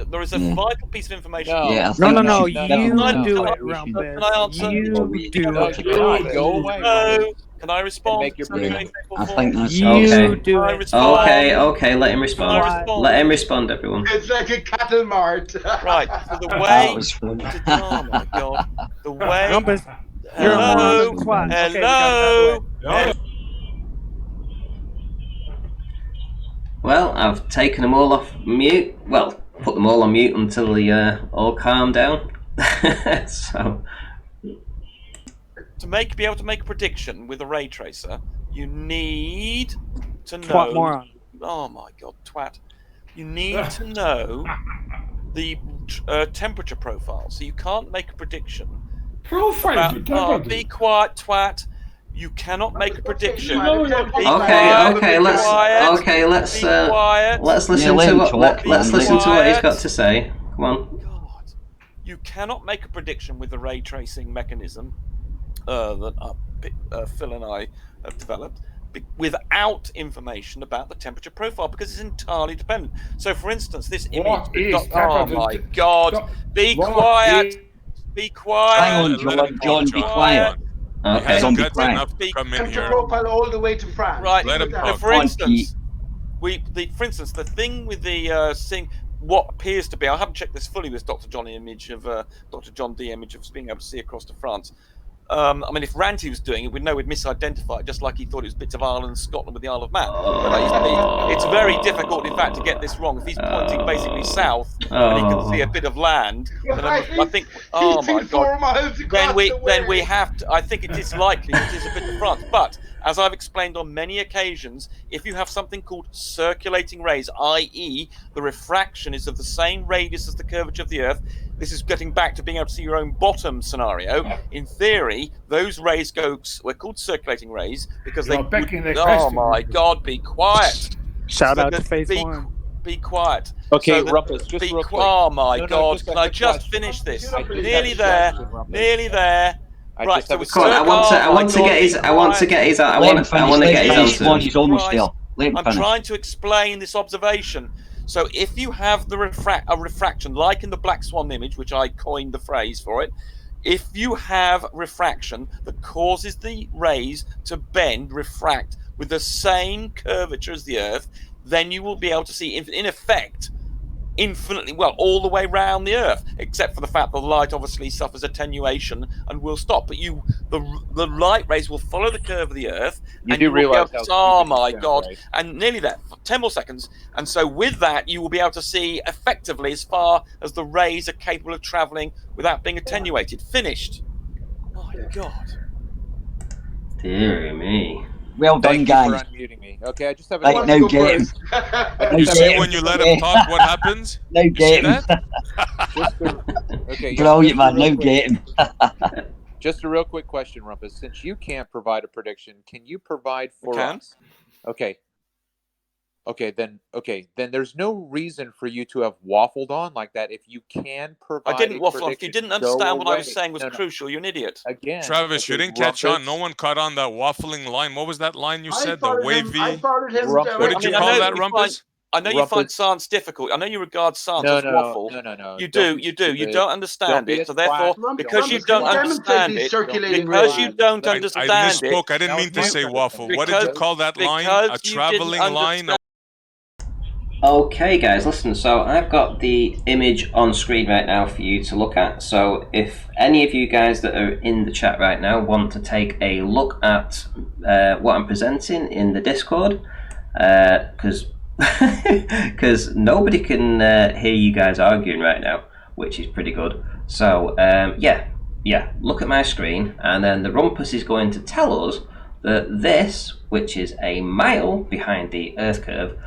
there is a vital piece of information. No, you do it, Rumpus. Can I answer? You do it. Go away. No. Can I respond? I think that's okay. Do it. Okay. Let him respond. Let him respond, everyone. It's like a cattle mart. Right. So the way. Oh my god. The way. Rumpus. Hello. Well, I've taken them all off mute. Well, put them all on mute until they all calm down. So, to be able to make a prediction with a ray tracer, you need to know. Twat moron. Oh my god, twat! You need to know the temperature profile, so you can't make a prediction. Profile. Be quiet, twat. You cannot make a prediction. Okay, let's listen to what he's got to say. Come on. God, you cannot make a prediction with the ray tracing mechanism that Phil and I have developed without information about the temperature profile, because it's entirely dependent. So, for instance, this image. Oh my God! Be quiet. Be quiet. Hang on, John. Be quiet. Okay. John, be quiet. Temperature profile all the way to France. Right. Let him talk. For instance, the thing with the what appears to be, I haven't checked this fully with Dr. John D image of being able to see across to France. I mean, if Ranty was doing it, we'd know we'd misidentify it, just like he thought it was bits of Ireland and Scotland with the Isle of Man. But it's very difficult, in fact, to get this wrong. If he's pointing basically south and he can see a bit of land, then I think, oh my God, then we have to. I think it is likely it is a bit of France. But as I've explained on many occasions, if you have something called circulating rays, i.e., the refraction is of the same radius as the curvature of the Earth. This is getting back to being able to see your own bottom scenario. In theory, those rays we're called circulating rays because oh my God, be quiet. Shout out to Phase 1. Be quiet. Okay, Rumpus, just real quick. Oh my God, can I just finish this? Nearly there. Right, so I want to get his answer. He's almost there. I'm trying to explain this observation. So if you have a refraction, like in the Black Swan image, which I coined the phrase for it, if you have refraction that causes the rays to refract with the same curvature as the Earth, then you will be able to see, in effect, infinitely, well, all the way around the Earth, except for the fact that the light obviously suffers attenuation and will stop. But the light rays will follow the curve of the Earth. You do realize oh my God, right? And nearly there, 10 more seconds. And so with that, you will be able to see effectively as far as the rays are capable of traveling without being attenuated. Finished. My God. Dear me. Well done, guys. Thank you for unmuting me. Okay, I just have a right, now get him. You see when you let him talk, what happens? Now get him. Okay. Brilliant, man. Now get him. Just a real quick question, Rumpus. Since you can't provide a prediction, can you provide for us? Okay. Then there's no reason for you to have waffled on like that if you can provide. I didn't waffle on. If you didn't understand what I was saying was crucial, you're an idiot. Again, Travis, you didn't catch on. No one caught on that waffling line. What was that line you said? The wavy. What did you call that, Rumpus? I know you find science difficult. I know you regard science as waffle. No. You do. You don't understand it. So therefore, because you don't understand it, I misspoke. I didn't mean to say waffle. What did you call that line? A traveling line? Okay, guys, listen. So I've got the image on screen right now for you to look at. So if any of you guys that are in the chat right now want to take a look at what I'm presenting in the Discord, because nobody can hear you guys arguing right now, which is pretty good. So yeah, look at my screen, and then the Rumpus is going to tell us that this, which is a mile behind the Earth curve,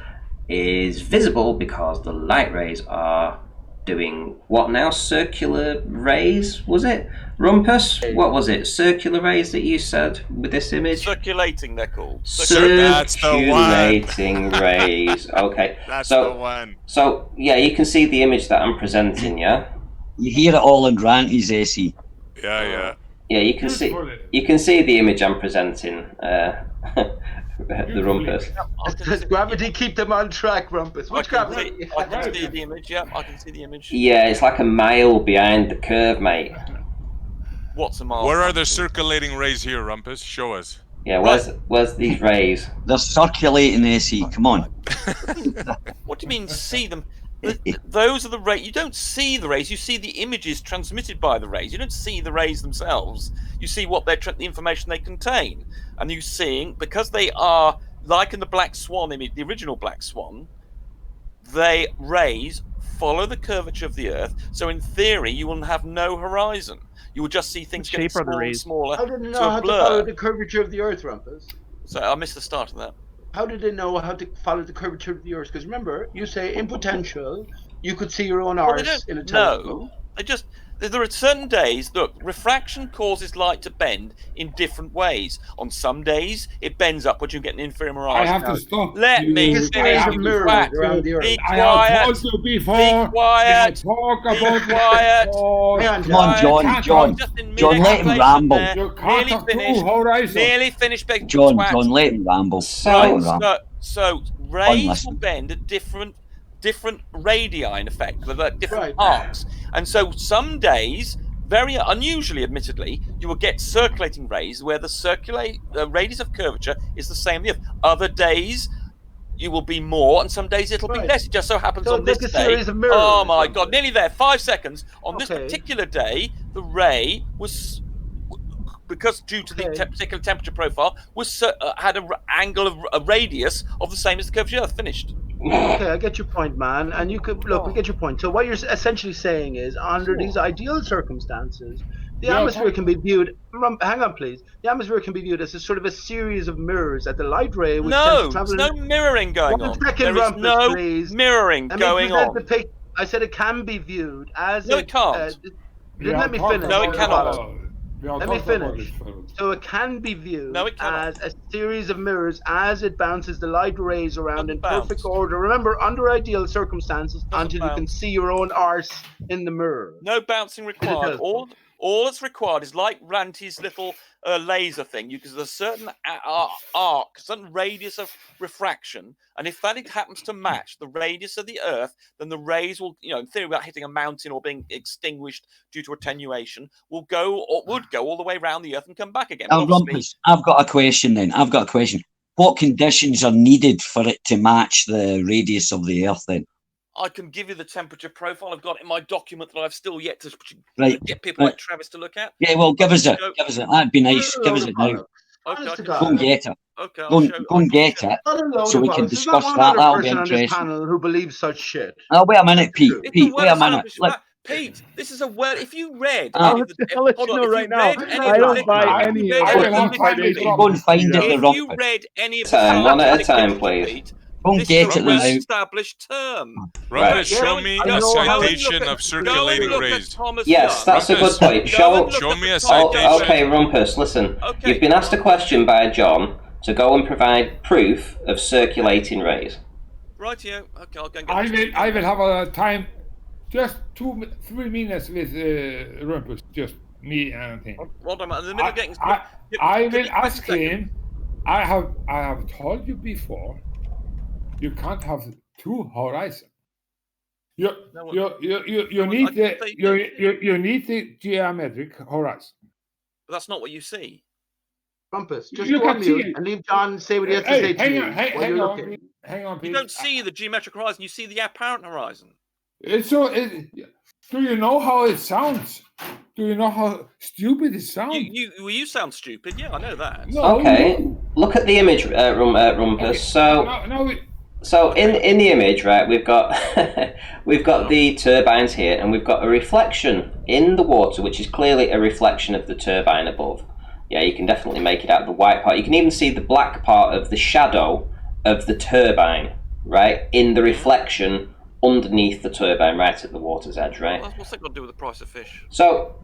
is visible because the light rays are doing what now? Circular rays, was it? Rumpus, what was it? Circular rays that you said with this image? Circulating, they're called. Circulating rays. Okay. That's the one. So yeah, you can see the image that I'm presenting. Yeah. You hear it all in Ranty's AC. Yeah. Yeah, you can see the image I'm presenting. The Rumpus. Does gravity keep them on track, Rumpus? Which gravity? I can see the image. Yeah, I can see the image. Yeah, it's like a mile behind the curve, mate. What's a mile? Where are the circulating rays here, Rumpus? Show us. Yeah, where's these rays? They're circulating, AC. Come on. What do you mean see them? Those are the rays. You don't see the rays. You see the images transmitted by the rays. You don't see the rays themselves. You see what the information they contain. And you're seeing, because they are, like in the Black Swan image, the original Black Swan, they rays follow the curvature of the Earth. So in theory, you will have no horizon. You will just see things getting smaller and smaller. How did they know how to follow the curvature of the Earth, Rumpus? So I missed the start of that. How did they know how to follow the curvature of the Earth? Because remember, you say in potential, you could see your own arse in a telescope. No, there are certain days, look, refraction causes light to bend in different ways. On some days, it bends upwards, you get an inferior mirage. I have to stop. Let me Biggest finish. series of mirrors around the Earth. Be I have quiet. told you before. Be quiet. Talk Be about quiet. Come on, John, let him ramble. Nearly finished. Nearly finished. John, let him ramble. So rays will bend at different radii, in effect, with different arcs. And so some days, very unusually, admittedly, you will get circulating rays where the radius of curvature is the same as the Earth. Other days, you will be more, and some days it'll be less. It just so happens on this day. Oh my God, nearly there. 5 seconds. On this particular day, the ray was, because due to the particular temperature profile, had an angle of a radius of the same as the curvature of the Earth. Finished. Okay, I get your point, man. And you could look, we get your point. So what you're essentially saying is, under these ideal circumstances, the atmosphere can be viewed. Hang on, please. The atmosphere can be viewed as a sort of a series of mirrors at the light ray. Which there's no mirroring going on. There is no mirroring going on. I said it can be viewed as. No, it can't. Let me finish. No, it cannot. Let me finish. So it can be viewed as a series of mirrors as it bounces the light rays around in perfect order. Remember, under ideal circumstances, until you can see your own arse in the mirror. No bouncing required. All that's required is like Ranty's little laser thing. Because there's a certain arc, certain radius of refraction, and if that happens to match the radius of the Earth, then the rays will, in theory, without hitting a mountain or being extinguished due to attenuation, would go all the way around the Earth and come back again. Rumpus, I've got a question then. What conditions are needed for it to match the radius of the Earth then? I can give you the temperature profile. I've got it in my document that I've still yet to get people like Travis to look at. Yeah, well, give us it. That'd be nice. Give us it now. Okay, go and get it. Okay, go and get it, so we can discuss that. That'll be interesting. Panel who believes such shit. Oh, wait a minute, Pete. Wait a minute. Pete, this is a word. If you read, I'll let you know right now. I don't buy any of it. Go and find it. If you read any of the one at a time, please. Go and get it now. Established term. Rumpus, show me a citation of circulating rays. Yes, that's a good point. Show me a citation. Okay, Rumpus, listen. You've been asked a question by John to go and provide proof of circulating rays. Rightio. Okay, I'll go and get I will have a time, just 2-3 minutes with Rumpus, just me and him. Well done, man. In the middle of getting. I will ask him. I have told you before. You can't have two horizons. You need the geometric horizon. But that's not what you see. Rumpus, just go on mute and leave John say what he has to say to you. Hang on, please. You don't see the geometric horizon. You see the apparent horizon. Do you know how it sounds? Do you know how stupid it sounds? You sound stupid. Yeah, I know that. No, okay, look at the image, Rumpus. Okay. So in the image, right, we've got the turbines here, and we've got a reflection in the water, which is clearly a reflection of the turbine above. Yeah, you can definitely make it out of the white part. You can even see the black part of the shadow of the turbine, right, in the reflection underneath the turbine, right at the water's edge, right? What's that got to do with the price of fish? So,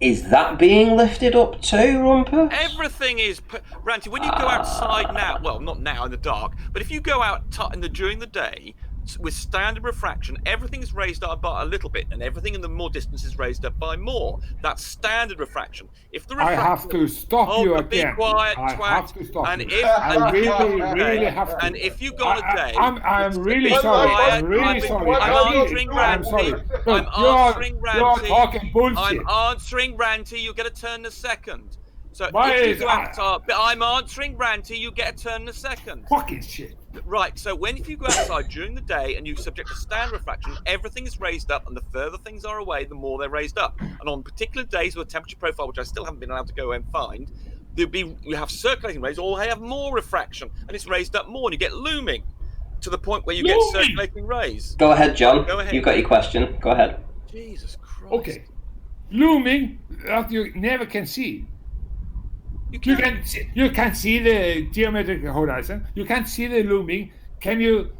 is that being lifted up too, Rumpus? Everything is, Ranty. When you go outside now, well, not now in the dark, but if you go out during the day with standard refraction, everything is raised up by a little bit, and everything in the more distance is raised up by more. That's standard refraction. If the refraction, I have to stop you again. Be quiet, I twat. have to stop and you. If I really have to. And if you go on a day, I'm really sorry. I'm really sorry. I'm answering Ranty. I'm answering Ranty. You are talking bullshit. I'm answering Ranty. You get a turn in a second. So Why if you go outside, but I'm answering Ranty, you get a turn in a second. Fucking shit. Right, so if you go outside during the day and you subject to standard refraction, everything is raised up, and the further things are away, the more they're raised up. And on particular days with a temperature profile, which I still haven't been allowed to go and find, you have circulating rays, or they have more refraction, and it's raised up more, and you get looming to the point where you get circulating rays. Go ahead, John. Go ahead. You've got your question. Go ahead. Jesus Christ. Okay. Looming that you never can see. You can see the geometric horizon. You can see the looming. Can you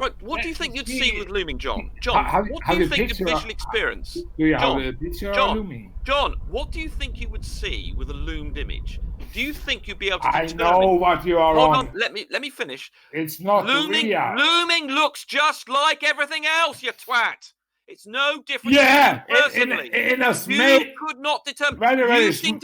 Right, what do you think you'd see with looming, John? Have What do you think you'd picture of- visually experience? Do you John, have a picture of John, looming? John, what do you think you would see with a loomed image? Do you think you'd be able to I determine? know what you are Hold on. on, let me finish. It's not Looming, real. looming looks just like everything else, you twat. It's no different. Yeah, to you personally. in a You smell. could not determine. Very You seem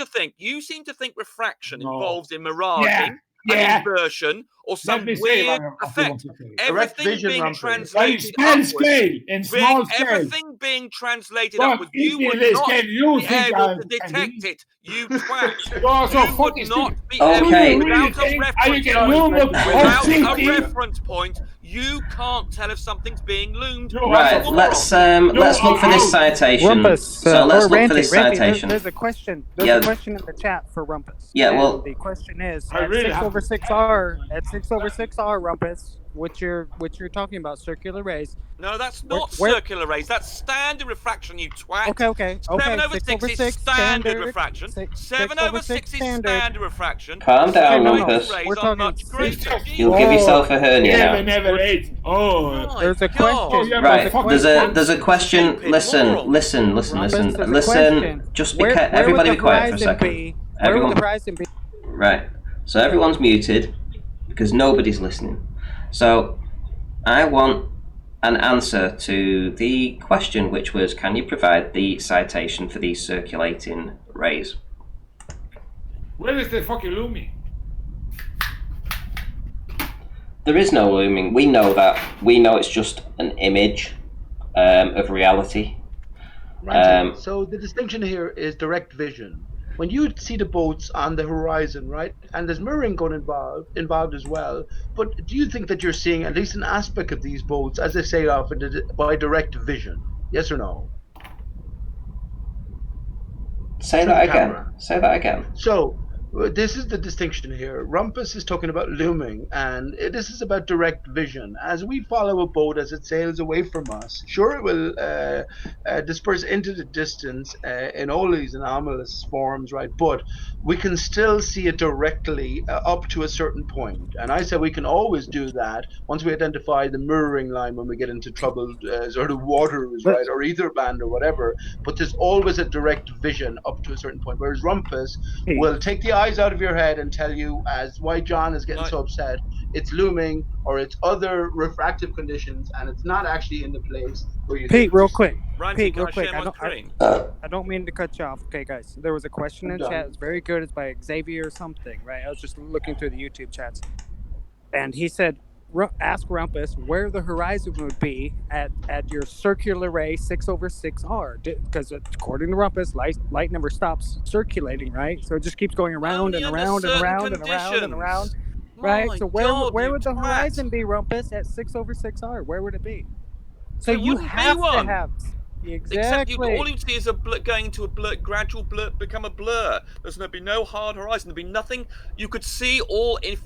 to think refraction No. involves in miraging, Yeah. an inversion, or some Let me say weird what I effect. want to say. Everything vision, being Rumpus. But translated in small upwards, scale, in small scale. everything being translated But upwards, if you in would this not game you be think able I to can detect be- it. You twat. You are so You would fucking not stupid. be Okay. able, Do you really without a think I reference can point. loom a Without a city? reference point, you can't tell if something's being loomed. You are Right, so let's wrong. let's look for this out. citation. Rumpus, So let's or look Ranty, for this Ranty, citation. there's a question. There's Yeah. a question in the chat for Rumpus. Yeah, And well- the question is I at really 6 have over to- 6R at 6 over 6R, Rumpus. What you're talking about, circular rays. No, that's not Where- circular rays. That's standard refraction, you twat. Okay. 7 over 6 6 over is 6 standard refraction. 6 7 over over 6 6 is standard. standard refraction. Calm down, no, Rumpus. Rays We're are talking much six- greater. You'll give yourself a hernia Never, now. never ate. Oh. My There's a God. question. Yeah, Right, but there's a question. Stupid Listen, moron. listen. Rumpus, there's a Listen. question. Just be Where everybody would be the quiet for a horizon second. be? Where Everyone. would the horizon be? Right. So everyone's muted because nobody's listening. So I want an answer to the question, which was, can you provide the citation for these circulating rays? Where is the fucking looming? There is no looming. We know that. We know it's just an image of reality. Right. So the distinction here is direct vision. When you see the boats on the horizon, right, and there's mirroring going involved as well. But do you think that you're seeing at least an aspect of these boats as they sail off by direct vision? Yes or no? Say Through that the again. camera. Say that again. So this is the distinction here. Rumpus is talking about looming, and this is about direct vision. As we follow a boat as it sails away from us, sure, it will disperse into the distance in all these anomalous forms, right? But we can still see it directly up to a certain point. And I said we can always do that once we identify the mirroring line when we get into troubled sort of waters, right, or ether band or whatever. But there's always a direct vision up to a certain point. Whereas Rumpus will take the eyes out of your head and tell you, as why John is getting so upset, it's looming or it's other refractive conditions, and it's not actually in the place where you. Pete, real quick. Randy, Pete, can real I quick. share my screen? I don't mean to cut you off. Okay, guys. There was a question in I'm chat. done. It's very good. It's by Xavier or something, right? I was just looking through the YouTube chats, and he said, "Ask Rumpus where the horizon would be at your circular ray 6 over 6R, because according to Rumpus, light never stops circulating, right? So it just keeps going around Only and under around and certain around and around and around." conditions. Right, My so God, where you would the twat. horizon be, Rumpus, at 6 over 6R? Where would it be? So There you wouldn't be have to one. have Except exactly. all you'd see is a going into a blur, gradual blur, become a blur. There's going to be no hard horizon. There'd be nothing. You could see all if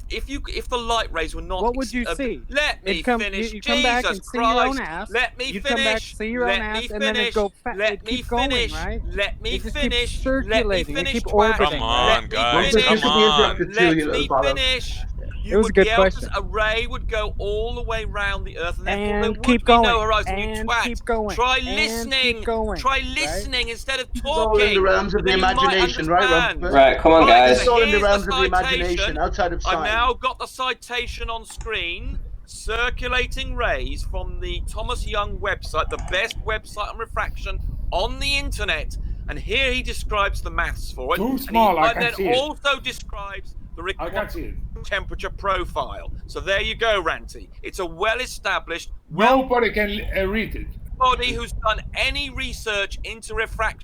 the light rays were not. What would you see? Let me You'd come, finish. you come back Jesus and see your own Christ. ass. Let me You'd finish. come back, see your own Let ass, me and then finish. it'd go. Let It'd me keep going, finish. right? Let me It just finish. keeps Let me circulating. It finish. keep twat. orbiting. Come on, Let me guys, finish. come on. Let me finish. It was a good question. A ray would go all the way round the Earth, and therefore there And would keep be no going. horizon. You And twat. keep going. Try And listening. keep going. Try Right? listening instead of It's all in talking. the realms of and the then you might imagination, right, understand. Rumpus? Right, come on, Right, guys. It's all in the here's realms of the citation. imagination, outside of I've science. now got the citation on screen. Circulating rays from the Thomas Young website, the best website on refraction on the internet. And here he describes the maths for it. Too And small, I and can then see it. also describes the I can see it. temperature profile. So there you go, Ranty. It's a well-established, Nobody can read it. body who's done any research into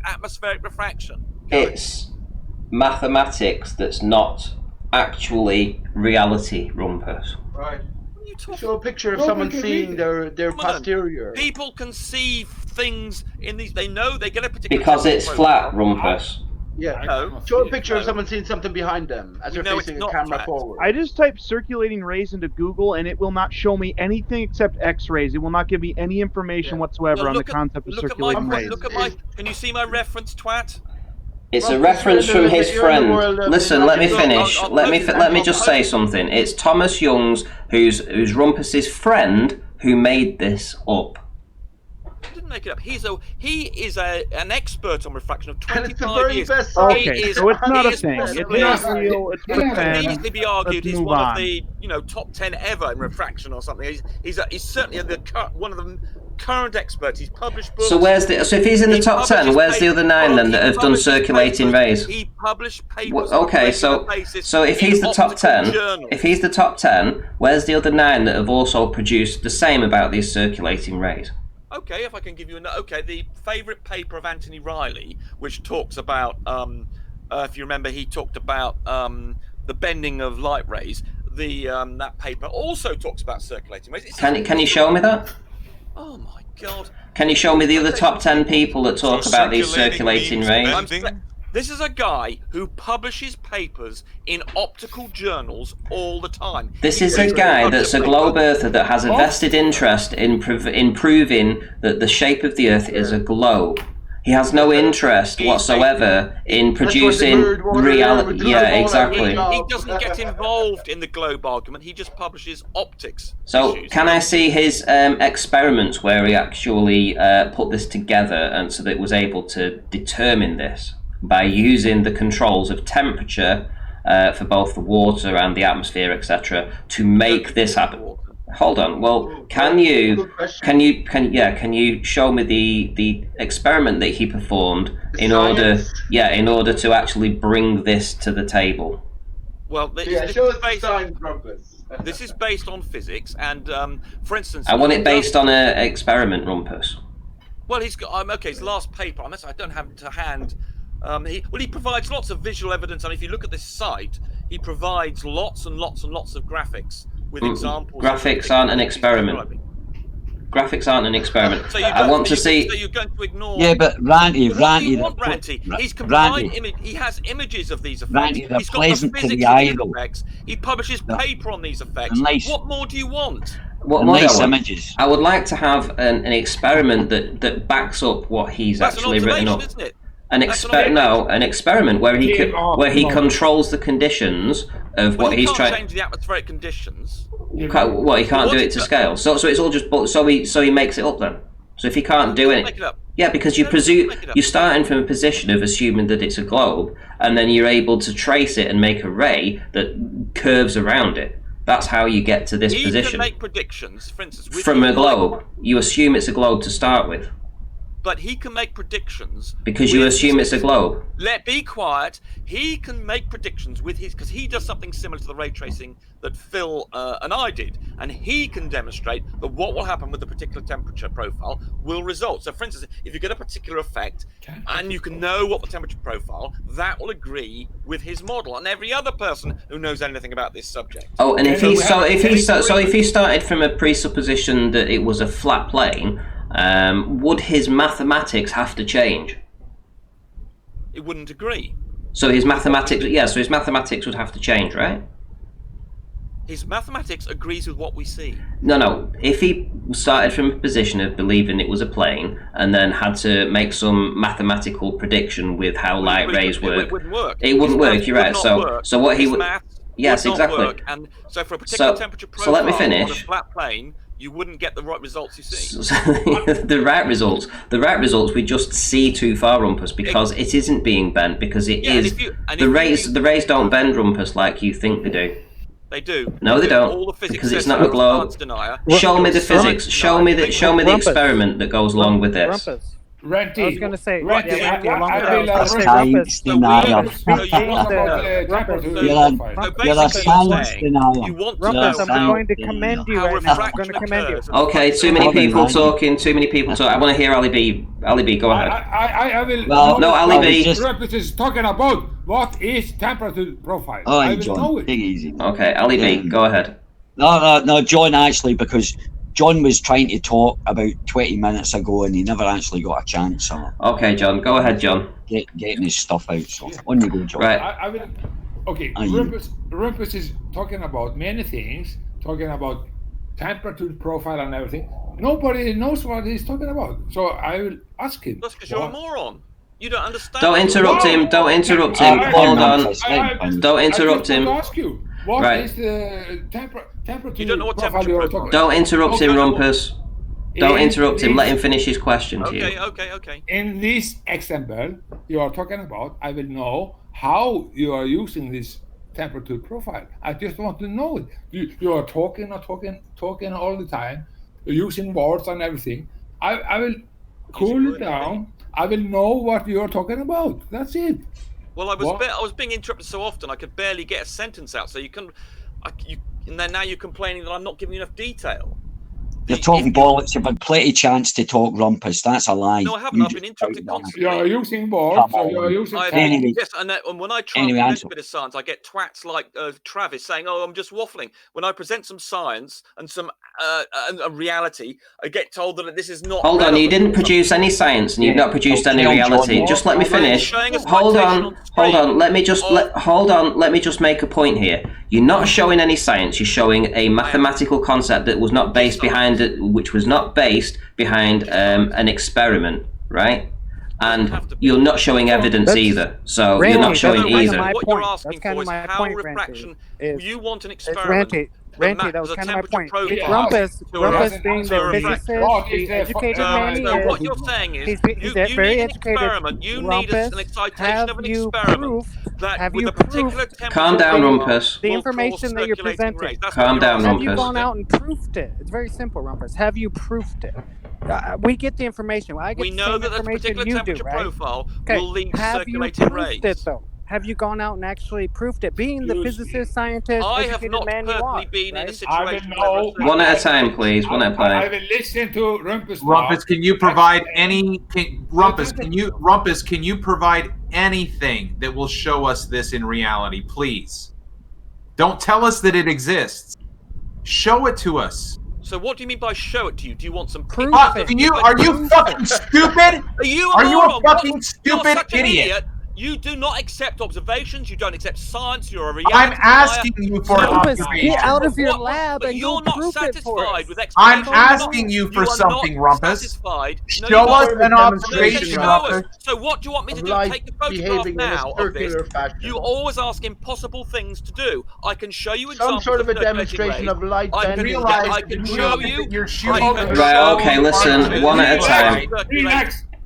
atmospheric refraction. It's mathematics that's not actually reality, Rumpus. Right. What are you talking Show a picture of Nobody someone can seeing read their Come on. posterior. People can see things in these. They know they get a particular. Because it's temperature flat, profile. Rumpus. Yeah. No. Show a picture of someone seeing something behind them as We they're know it's facing a not camera flat. forward. I just typed circulating rays into Google and it will not show me anything except X-rays. It will not give me any information Yeah. whatsoever No, on the look at- concept of Look at circulating my. rays. Look at my. Can you see my reference, twat? It's a Rumpus, reference you're in from the- his you're in the friend. world of Listen, let me imagination. finish. I'll Let me post it. let me I'll just post say it. something. It's Thomas Young's, who's Rumpus's friend, who made this up? He didn't make it up. He is an expert on refraction of And it's the 25 very years. best Okay, so it's not a thing. It's not real. It's It could pretend. easily be argued Let's he's move one on. of the top 10 ever in refraction or something. He's certainly one of the current experts. He's published books. So if he's in the top 10, where's the other 9 then that have done circulating rays? He published papers. Okay, so if he's the top 10, where's the other 9 that have also produced the same about these circulating rays? Okay, if I can give you the favourite paper of Anthony Riley, which talks about, if you remember, he talked about the bending of light rays. That paper also talks about circulating rays. Can you show me that? Oh my God! Can you show me the other top 10 people that talk about these circulating rays? This is a guy who publishes papers in optical journals all the time. This is a guy that's a globe earther that has a vested interest in proving that the shape of the Earth is a globe. He has no interest whatsoever in producing reality. Yeah, exactly. He doesn't get involved in the globe argument. He just publishes optics. So, can I see his experiments where he actually put this together and so that it was able to determine this by using the controls of temperature for both the water and the atmosphere, etc., to make this happen? Hold on. Well, can you show me the experiment that he performed in order to actually bring this to the table? Well, this is based on physics, and for instance, I want it based on an experiment, Rumpus. Well, he's got his last paper. I don't have it to hand. He provides lots of visual evidence, and if you look at this site, he provides lots and lots and lots of graphics with examples. Graphics aren't an experiment. Graphics aren't an experiment. So I want to see. So you're going to ignore. Yeah, but Ranty. He's combined he has images of these effects. Ranty, they're He's got pleasant the to physics the of eye, these though. effects. He publishes paper on these effects. Nice. What more do you want? What more nice do I want? images. I would like to have an experiment that backs up what he's actually written up. Isn't it? An experiment where he controls the conditions of what he's trying. He can't change the atmospheric conditions. He can't do it to scale. So it's all just so he makes it up then. So if he can't do it, yeah, because you're starting from a position of assuming that it's a globe, and then you're able to trace it and make a ray that curves around it. That's how you get to this position. He can make predictions, for instance, from a globe. You assume it's a globe to start with. But he can make predictions because you assume it's a globe. Be quiet. He can make predictions with because he does something similar to the ray tracing that Phil and I did, and he can demonstrate that what will happen with the particular temperature profile will result. So, for instance, if you get a particular effect and you can know what the temperature profile, that will agree with his model and every other person who knows anything about this subject. Oh, and if he started from a presupposition that it was a flat plane. Would his mathematics have to change? It wouldn't agree. So his mathematics would have to change, right? His mathematics agrees with what we see. No. If he started from a position of believing it was a plane and then had to make some mathematical prediction with how light rays work, it wouldn't work. It wouldn't work. You're right. So what he would? Yes, exactly. Work. And so for a particular temperature profile, so let me finish. On a flat plane, you wouldn't get the right results you see. The right results we just see too far, Rumpus, because it isn't being bent, because it is. The rays don't bend, Rumpus, like you think they do. They do. No, they don't. All the physics because it's not a globe. Show me the physics. Show me the experiment that goes along with this. Rumpus. Ranty. I was going to say, Ranty, I'm going to commend you. I'm going to commend you. Okay, too many people talking. I want to hear Ali B. Ali B, go ahead. I will. Well, no, Ali B. Rumpus is talking about what is temperature profile. Oh, John, big easy. Okay, Ali B, go ahead. No, John, actually, because John was trying to talk about 20 minutes ago and he never actually got a chance. So okay, John, go ahead, John. Getting his stuff out. So on you go, John. Right. I will. Okay, Rumpus is talking about many things, talking about temperature profile and everything. Nobody knows what he's talking about. So I will ask him. That's because you're a moron. You don't understand. Don't interrupt him. Don't interrupt him. Hold on. Don't interrupt him. What is the temperature? You don't know what temperature profile is. Don't interrupt him, Rumpus. Don't interrupt him. Let him finish his question to you. Okay. In this example you are talking about, I will know how you are using this temperature profile. I just want to know it. You are talking all the time, using words and everything. I will cool it down. I will know what you are talking about. That's it. Well, I was being interrupted so often I could barely get a sentence out. So and then now you're complaining that I'm not giving you enough detail. You're talking bollocks. You've had plenty of chance to talk, Rumpus. That's a lie. No, I haven't. I've been interrupted constantly. You're using words. You're using. Anyway, yes, and when I try and present a bit of science, I get twats like Travis saying, "Oh, I'm just waffling." When I present some science and some a reality, I get told that this is not. Hold on, you didn't produce any science, and you've not produced any reality. Just let me finish. Hold on. Let me just make a point here. You're not showing any science. You're showing a mathematical concept that was not based behind it, which was not based behind an experiment, right? And you're not showing evidence either. So you're not showing either. What you're asking for is how refraction. You want an experiment. Ranty, that was kind of my point. Rumpus being the physicist, the educated man he is. What you're saying is, he's very educated. You need an excitation of an experiment that with a particular temperature. Calm down, Rumpus. The information that you're presenting. Calm down, Have you Rumpus. gone out and proofed it? It's very simple, Rumpus. Have you proofed it? We get the information. We know that a particular temperature profile will lead to circulating rays. Have you proofed it, though? Have you gone out and actually proofed it? Being the physicist, scientist, I have not man you are, been in a right? situation. One at a time, please. One at a time. I will listen to Rumpus. Rumpus, can you provide Rumpus, can you provide anything that will show us this in reality, please? Don't tell us that it exists. Show it to us. So what do you mean by show it to you? Do you want some proof? Are you fucking stupid? Are you a fucking stupid idiot? You do not accept observations. You don't accept science. You're a reality. I'm asking you for an observation. Get out of your lab and you're not satisfied with explanations. I'm asking you for something, Rumpus. Show us an observation, Rumpus. So what do you want me to do? Take the photograph now of this. You always ask impossible things to do. I can show you examples. Some sort of a demonstration of light bending. I can show you. Right, okay, listen, one at a time.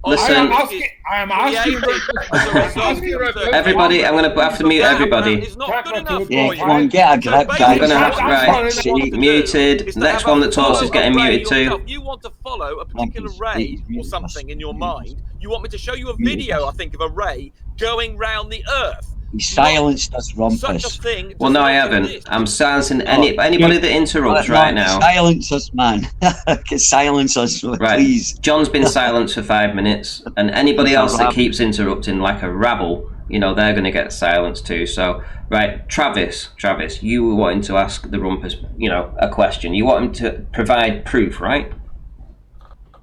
Listen, I am asking everybody, I'm going to have to mute everybody. Yeah, come on, get a grip, guys. I'm going to have to, right, muted. Next one that talks is getting muted too. You want to follow a particular ray or something in your mind. You want me to show you a video, I think, of a ray going round the Earth. He silenced us, Rumpus. Such a thing. Well, no, I haven't. I'm silencing anybody that interrupts right now. Silence us, man. Silence us, right. Please. John's been silenced for 5 minutes, and anybody else that keeps interrupting like a rabble, they're going to get silenced too. So, right, Travis, you were wanting to ask the Rumpus, a question. You want him to provide proof, right?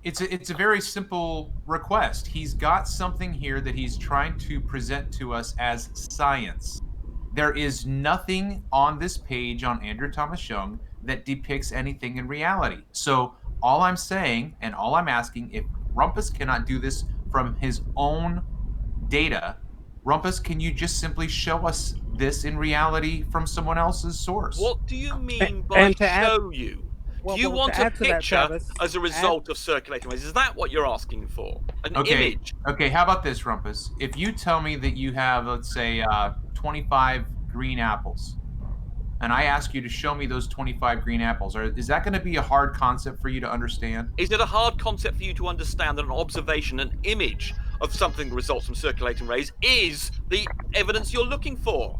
It's a very simple request. He's got something here that he's trying to present to us as science. There is nothing on this page on Andrew Thomas Young that depicts anything in reality. So all I'm saying and all I'm asking, if Rumpus cannot do this from his own data, Rumpus, can you just simply show us this in reality from someone else's source? What do you mean by show you? Well, you want a picture that, as a result of circulating rays? Is that what you're asking for? An image? Okay, how about this, Rumpus? If you tell me that you have, let's say, 25 green apples, and I ask you to show me those 25 green apples, is that going to be a hard concept for you to understand? Is it a hard concept for you to understand that an observation, an image of something that results from circulating rays is the evidence you're looking for?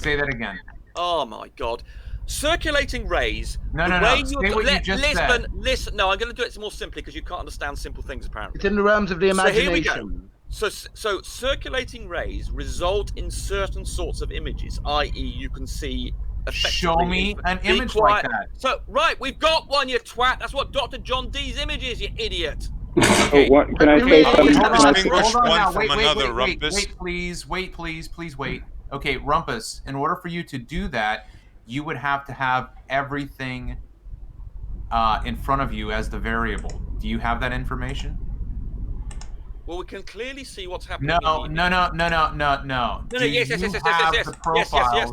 Say that again. Oh, my God. Circulating rays. No. Say what you just said. Listen. No, I'm going to do it more simply because you can't understand simple things apparently. It's in the realms of the imagination. So here we go. So circulating rays result in certain sorts of images, i.e., you can see. Show me an image like that. So we've got one, you twat. That's what Dr. John Dee's image is, you idiot. Okay. What can I say something? Wait, please wait. Okay, Rumpus. In order for you to do that, you would have to have everything in front of you as the variable. Do you have that information? Well, we can clearly see what's happening. No. Yes.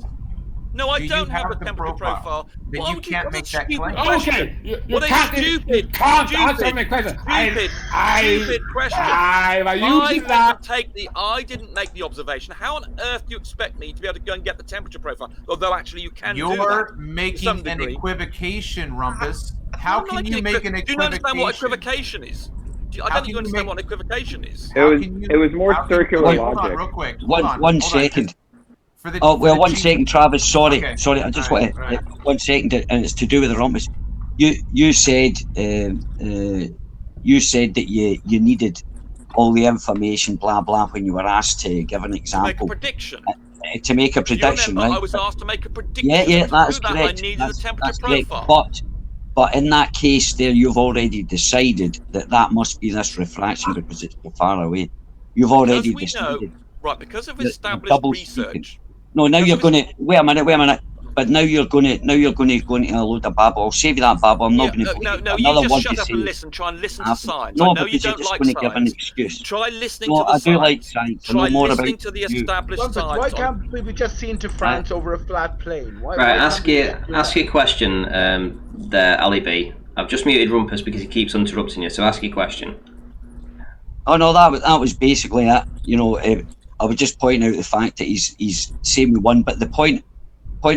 No, I Do don't you have the the temperature profile. Then Why you would can't what a make that stupid claim. question. Okay, you What a can't, stupid, you can't answer stupid, my question. stupid question. I didn't make the observation. How on earth do you expect me to be able to go and get the temperature profile? Although actually you can do that. You're making an equivocation, Rumpus. How can you make an equivocation? Do you understand what equivocation is? I don't think you understand what equivocation is. It was more circular logic. Hold on, real quick. One second. One second, Travis. Sorry, Okay. I just want to 1 second, and it's to do with the rumpus. You said that you needed all the information, blah blah, when you were asked to give an example. To make a prediction. To make a prediction, right? I was asked to make a prediction. Yeah, that's that, correct. I needed the temperature profile. Correct. But in that case, there you've already decided that must be this refraction because it's so far away. You've already decided. Right, because of established research. No, now you're going to wait a minute. But now you're going to go into a load of babble. I'll save you that babble. I'm not going to. No, you just shut up and listen. Try and listen to science. No, I know because you you're don't just like going to give an science. excuse. Try listening to the I science. do like science. Try more listening about to the established science. Why can't we be just seen to France over a flat plane? Why ask you a question there, Ali B. I've just muted Rumpus because he keeps interrupting you. So ask your question. Oh no, that was basically it. You know, I was just pointing out the fact that he's saying we won, but the point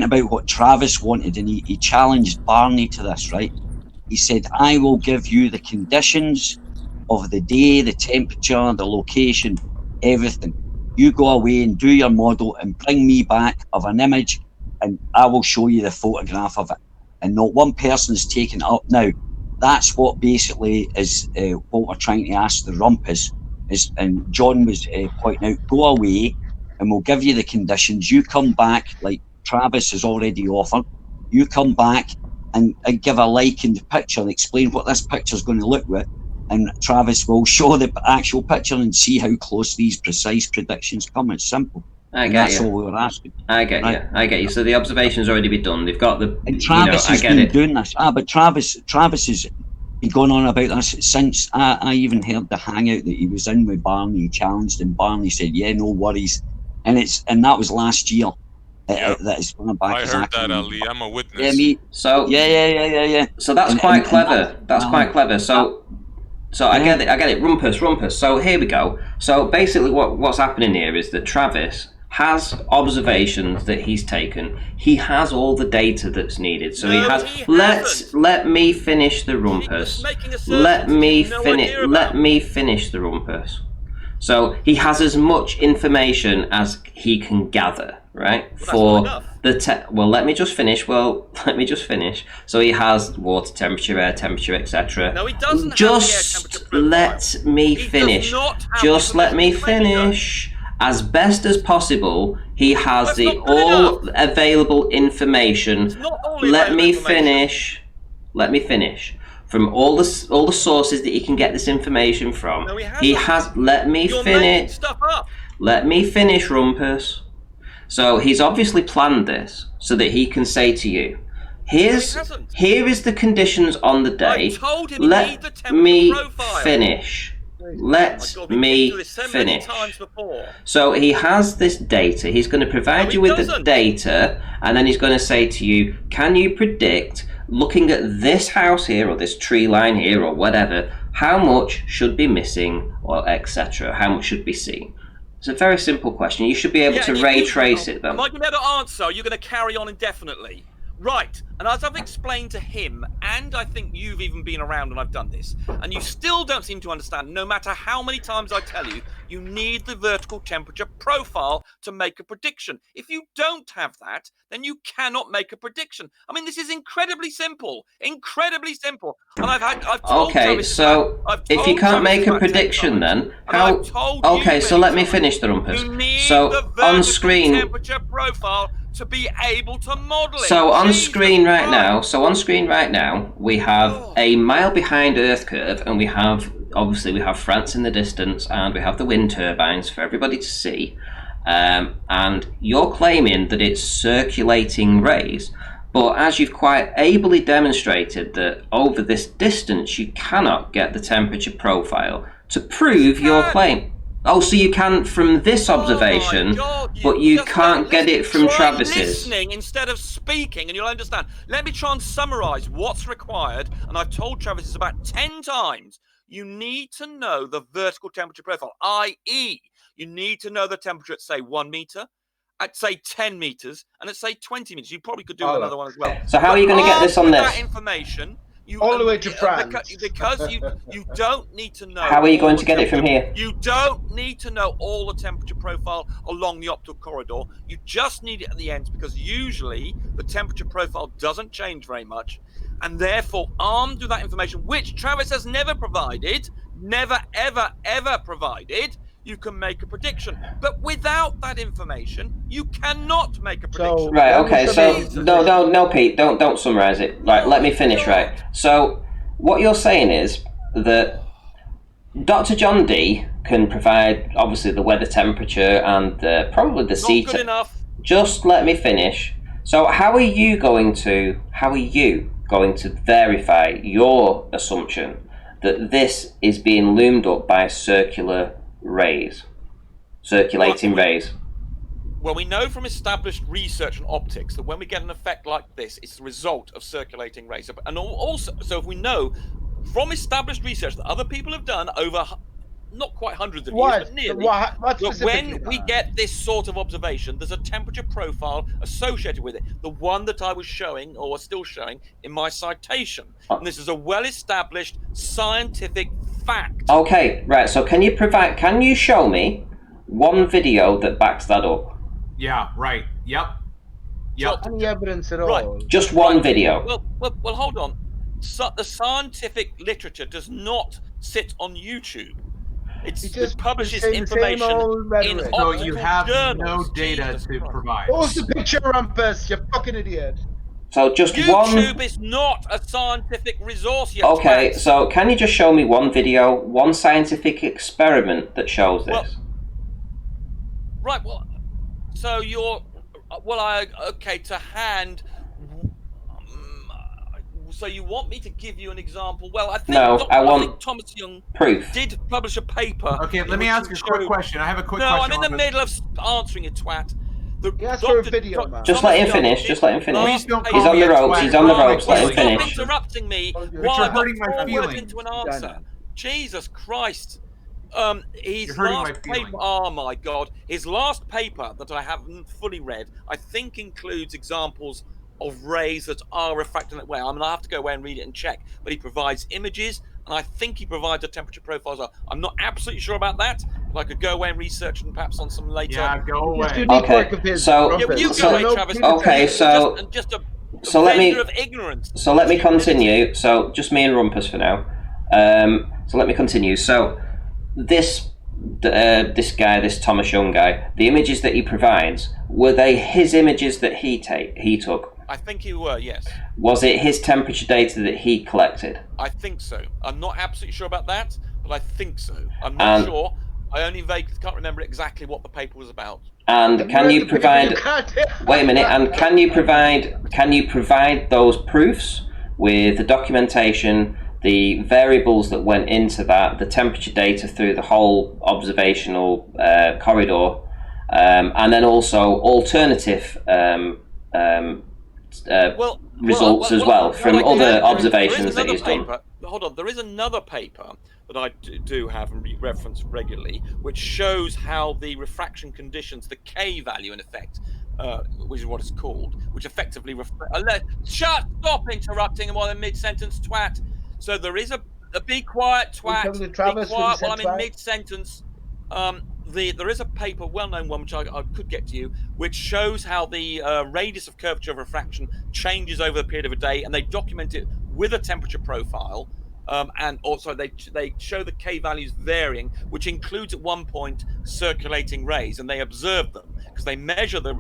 about what Travis wanted, and he challenged Barney to this, right? He said, I will give you the conditions of the day, the temperature, the location, everything. You go away and do your model and bring me back of an image, and I will show you the photograph of it. And not one person's taken it up. Now, that's what basically is what we're trying to ask the rumpus is, and John was pointing out, go away and we'll give you the conditions. You come back, like Travis has already offered, you come back and give a likened picture and explain what this picture is going to look like, and Travis will show the actual picture and see how close these precise predictions come. It's simple. That's all we were asking. I get you. So the observation's already been done. They've got the. And Travis has been doing this. But Travis has been going on about this since I even heard the hangout that he was in with Barney. He challenged him. Barney said, "Yeah, no worries," and that was last year. That is going back. I heard that, Ali. I'm a witness. Yeah, me. So yeah. So that's quite clever. That's quite clever. So I get it. Rumpus. So here we go. So basically, what's happening here is that Travis has observations that he's taken. He has all the data that's needed. So let me finish the Rumpus. Let me finish the Rumpus. So he has as much information as he can gather, right? Let me just finish. So he has water temperature, air temperature, etc. No, he doesn't. Just let me finish. Just let me finish. As best as possible, he has the all available information. Let me finish. From all the sources that he can get this information from. No, he has. Let me finish. Let me finish, Rumpus. So he's obviously planned this so that he can say to you, here is the conditions on the day. Let me finish. Let me finish. So he has this data. He's going to provide you with the data, and then he's going to say to you, can you predict, looking at this house here or this tree line here or whatever, how much should be missing or etc. How much should be seen? It's a very simple question. You should be able to ray trace it then. Am I going to be able to answer? You're going to carry on indefinitely. Right, and as I've explained to him, and I think you've even been around when I've done this, and you still don't seem to understand, no matter how many times I tell you, you need the vertical temperature profile to make a prediction. If you don't have that, then you cannot make a prediction. I mean, this is incredibly simple. And I've told Travis so if you can't make a prediction then, how... Okay, so let me finish the Rumpus. So on screen... temperature profile to be able to model it. So on screen right now, we have a mile behind Earth curve, and we have France in the distance, and we have the wind turbines for everybody to see. And you're claiming that it's circulating rays, but as you've quite ably demonstrated that over this distance you cannot get the temperature profile to prove your claim. Oh, so you can from this observation, but you can't get it from Travis's. Listening instead of speaking, and you'll understand. Let me try and summarise what's required, and I've told Travis this about 10 times. You need to know the vertical temperature profile, i.e., you need to know the temperature at, say, 1 meter, at, say, 10 meters, and at, say, 20 meters. You probably could do another one as well. So how are you going to get this on this? That information, all the way to France. Because you don't need to know. How are you going to get it from here? You don't need to know all the temperature profile along the optical corridor. You just need it at the ends, because usually the temperature profile doesn't change very much. And therefore, armed with that information, which Travis has never provided, never, ever, ever provided, you can make a prediction. But without that information, you cannot make a prediction. Right, okay, so no, Pete, don't summarize it. Right, let me finish, right? So what you're saying is that Dr. John D can provide obviously the weather temperature and probably the sea. Not good enough. Just let me finish. So how are you going to verify your assumption that this is being loomed up by circulating rays? Well, we know from established research on optics that when we get an effect like this, it's the result of circulating rays. And also, so if we know from established research that other people have done over not quite hundreds of years, but nearly, that when we get this sort of observation, there's a temperature profile associated with it, the one that I was showing, or was still showing, in my citation. And this is a well-established scientific fact. Okay, right, so can you show me one video that backs that up? Yeah, right, yep. Not any evidence at all. Right. Just one video. Well, hold on. So the scientific literature does not sit on YouTube. It publishes information in optical so you have journals. no data to provide. Post the picture, Rumpus, you fucking idiot. So just YouTube is not a scientific resource yet. Okay, so can you just show me one video, one scientific experiment that shows this? Right, well, so you're, to hand. So you want me to give you an example? Well, I think, I think Thomas Young proof. Did publish a paper. Okay, let me ask you a quick question. I have a quick question. No, I'm in the middle of answering it, twat. For a video, man. Just let him finish. Just let him finish. He's on the ropes. He's on the ropes. Let him finish. Stop interrupting me while I'm hurting my into an answer. Jesus Christ. His last paper. Oh my God. His last paper that I haven't fully read, I think includes examples of rays that are refracted that way. I mean, I have to go away and read it and check. But he provides images, and I think he provides a temperature profile as well. I'm not absolutely sure about that, but I could go away and research and perhaps on some later. Yeah, go away. Okay, so let me continue. So just me and Rumpus for now. So let me continue. So this guy, this Thomas Young guy, the images that he provides, were they his images that he took? I think he were, yes. Was it his temperature data that he collected? I think so. I'm not absolutely sure about that, but I think so. I'm not sure. I only vaguely can't remember exactly what the paper was about. And can you provide? Wait a minute. And can you provide those proofs with the documentation, the variables that went into that, the temperature data through the whole observational corridor, and then also alternative results as well from other observations that he's done? Hold on, there is another paper that I do have and reference regularly, which shows how the refraction conditions, the K value in effect, which is what it's called, which effectively stop interrupting while in mid-sentence, twat. So there is a be quiet, twat. Be quiet while I'm in mid-sentence. There is a paper, well-known one, which I could get to you, which shows how the radius of curvature of refraction changes over the period of a day, and they document it with a temperature profile, and also they show the K values varying, which includes at one point circulating rays, and they observe them because they measure the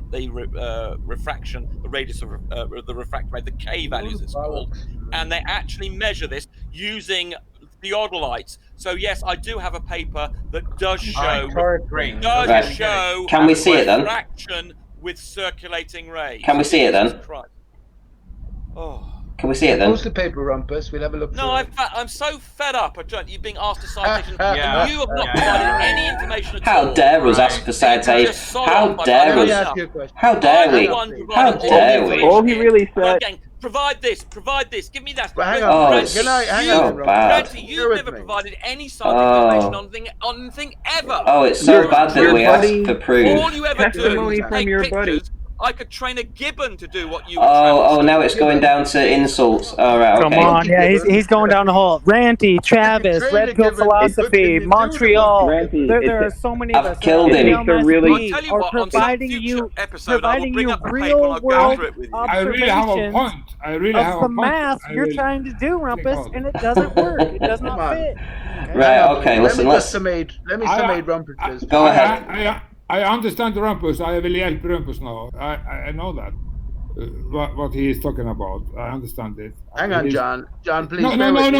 refraction, the radius of the refracted ray, the K values it's called, and they actually measure this using theodolites. So yes, I do have a paper that does show show Can we see it then? Refraction with circulating rays. Can we see it then? Oh. Can we see it then? Post the paper, Rumpus. We'll have a look. No, I'm so fed up at you being asked a citation, Yeah. and you have not provided any information at How all. dare us ask for citation? How dare Let me us? ask you a question. How dare we? How dare we? All he really said. Provide this, give me that. Well, hang Oh, on. it's Can I hang so on, bad. Rumpus? You've never provided any scientific information on anything ever. Oh, it's so bad that we ask for proof. All you ever do Testimony is from take your pictures. buddy. I could train a gibbon to do what you. Oh, now it's going down to insults. All right, okay. Come on, yeah, he's going down the hole. Ranty, Travis, Red Pill Philosophy, Montreal. There are so many of us. I've killed him. Are providing you real world observations of the math you're trying to do, Rumpus, and it doesn't work. It does not fit. Right, okay, listen, let's... Let me summate Rumpus. Go ahead. I understand Rumpus. I will help Rumpus now. I know that. What he is talking about. I understand it. Hang on, John. John, please. No. Let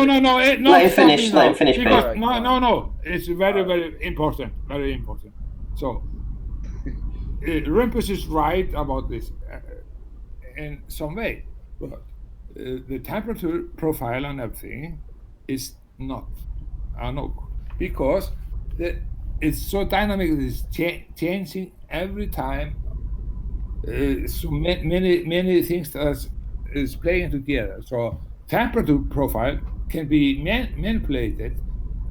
him finish, because, no. It's very important. Very important. So, Rumpus is right about this in some way. But the temperature profile and everything is not. Because it's so dynamic, it's changing every time. So many things that is playing together. So temperature profile can be manipulated,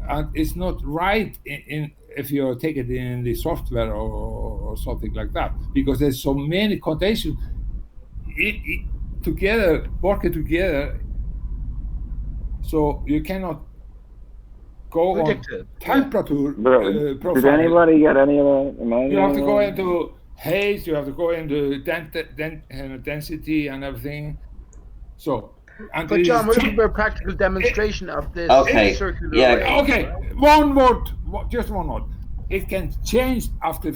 and it's not right in if you take it in the software or something like that, because there's so many conditions together, working together. So you cannot go on temperature profile. Did anybody get any of that? You have to go into haze, you have to go into density and everything. So, but John, we're looking for a practical demonstration of this. Circular way. Okay, one word, just one word. It can change after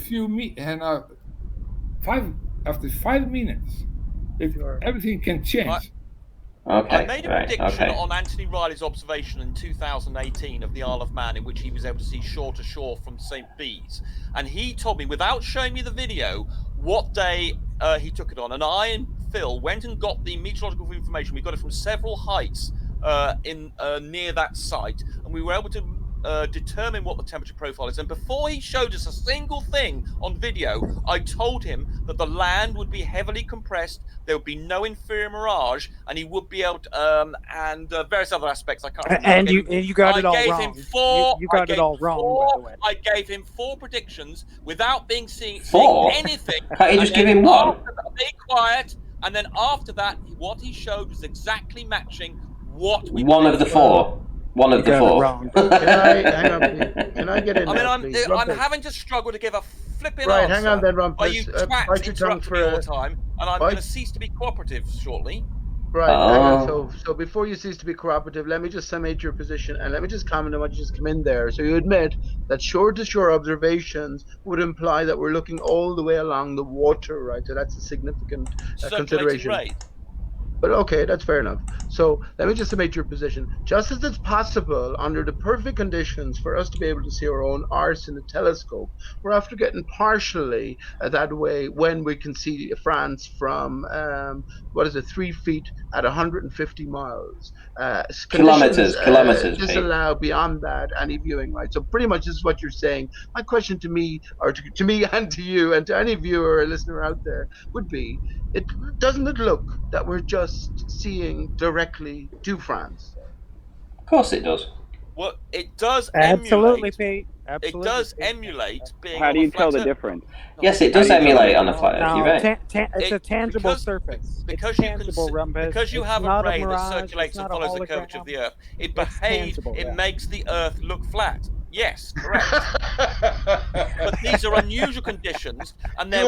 after 5 minutes. Everything can change. I made a prediction on Anthony Riley's observation in 2018 of the Isle of Man, in which he was able to see shore to shore from St. Bees. And he told me, without showing me the video, what day he took it on. And I and Phil went and got the meteorological information. We got it from several heights near that site. And we were able to determine what the temperature profile is. And before he showed us a single thing on video, I told him that the land would be heavily compressed, there would be no inferior mirage, and he would be able to, and various other aspects I can't remember. And you got it all wrong. You got it all wrong, by the way. I gave him 4 predictions without seeing anything. Can't you just give him one? Be quiet, and then after that, what he showed was exactly matching what we One of the 4. One of the 4. Can I get in? I'm having to struggle to give a flipping answer. Right, hang on then, Rumpus. You twats interrupt me all the time, and I'm going to cease to be cooperative shortly. Right, hang on. So before you cease to be cooperative, let me just summate your position, and let me just comment on what you just come in there. So you admit that shore-to-shore observations would imply that we're looking all the way along the water, right? So that's a significant consideration. Rate. But okay, that's fair enough. So let me just summate your position. Just as it's possible under the perfect conditions for us to be able to see our own arse in a telescope, we're after getting partially that way when we can see France from 3 feet at 150 miles. Kilometers. Disallow beyond that any viewing, right? So pretty much this is what you're saying. My question to me, or to me and to you and to any viewer or listener out there would be, doesn't it look that we're just seeing directly to France? Of course it does. Well, it does absolutely, emulate. Pete. Absolutely. It does emulate being. How do you tell the difference? Yes, it does emulate on a flat Earth. You're right. It's a tangible surface. Because you have a ray that circulates and follows the curvature of the Earth. It behaves. It makes the Earth look flat. Yes, correct. But these are unusual conditions, and they're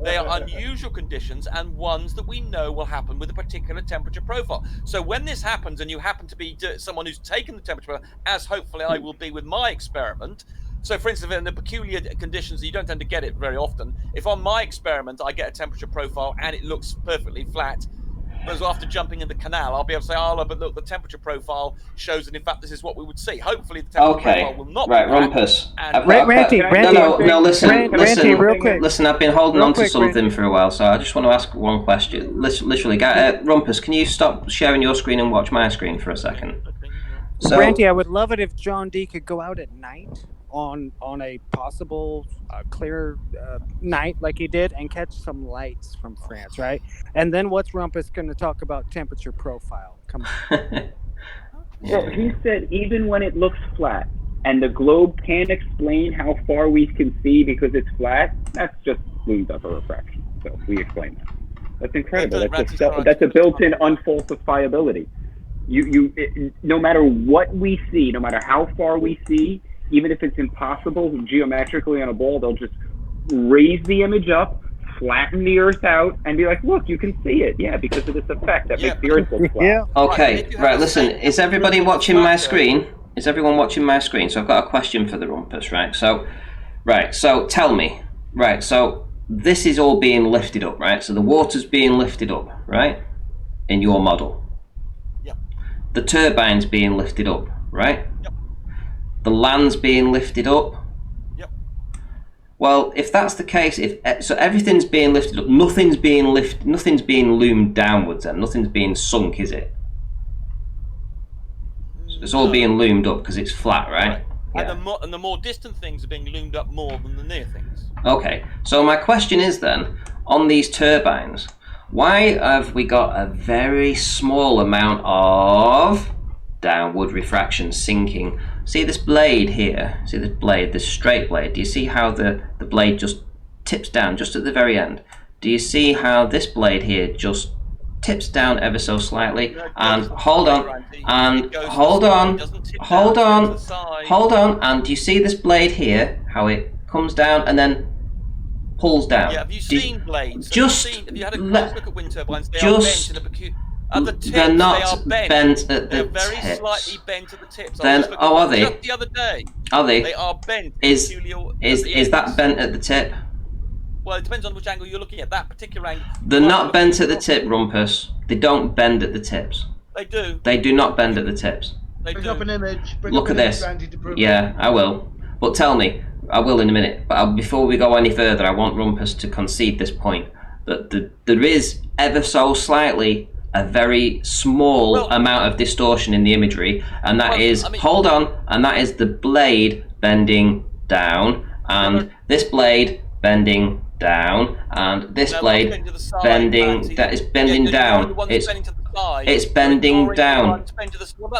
they are unusual conditions and ones that we know will happen with a particular temperature profile. So when this happens, and you happen to be someone who's taken the temperature profile, as hopefully I will be with my experiment. So, for instance, in the peculiar conditions, you don't tend to get it very often. If on my experiment I get a temperature profile and it looks perfectly flat, Whereas after jumping in the canal, I'll be able to say, oh, but look, the temperature profile shows that in fact this is what we would see. Hopefully the temperature profile will not right, be that. Rumpus. And Ranty, no, listen, real quick. Listen, I've been holding Real on to quick, something Ranty. for a while, so I just want to ask one question. Literally, Rumpus, can you stop sharing your screen and watch my screen for a second? So, Ranty, I would love it if John D could go out at night on a possible clear night like he did and catch some lights from France, right? And then what's Rumpus going to talk about temperature profile? Come on. Well, he said even when it looks flat and the globe can't explain how far we can see because it's flat, that's just loomed up a refraction. So we explain that. That's incredible. That's a built-in unfalsifiability. No matter what we see, no matter how far we see, even if it's impossible geometrically on a ball, they'll just raise the image up, flatten the Earth out, and be like, look, you can see it. Yeah, because of this effect that makes the Earth look flat. Yeah. Okay, right, listen, is everybody watching my screen? Is everyone watching my screen? So I've got a question for the Rumpus, right? So tell me, right, so this is all being lifted up, right? So the water's being lifted up, right? In your model. Yep. The turbine's being lifted up, right? Yep. The land's being lifted up. Yep. Well, if that's the case, so everything's being lifted up, nothing's being loomed downwards, and nothing's being sunk, is it? So it's all being loomed up because it's flat, right? Yeah. And the more distant things are being loomed up more than the near things. Okay. So my question is then, on these turbines, why have we got a very small amount of downward refraction sinking? See this blade here? See this blade, this straight blade? Do you see how the blade just tips down just at the very end? Do you see how this blade here just tips down ever so slightly? And hold on, and hold on, and do you see this blade here? How it comes down and then pulls down? Yeah, have you seen blades? Have you had a close look at wind turbines? They are bent in a peculiar... At the tips, they're not they are bent. At the They're very tips. slightly bent at the tips. Are they? Just the other day. Are they? They are bent. Is that bent at the tip? Well, it depends on which angle you're looking at. That particular angle. They're not bent at the tip, Rumpus. They don't bend at the tips. They do. They do not bend at the tips. Bring up an image. Look at this. Yeah, I will. But tell me, I will in a minute. But before we go any further, I want Rumpus to concede this point that there is ever so slightly a very small amount of distortion in the imagery, and that hold on, and that is the blade bending down, and this blade bending down, and this blade bending, that is bending down. It's bending down.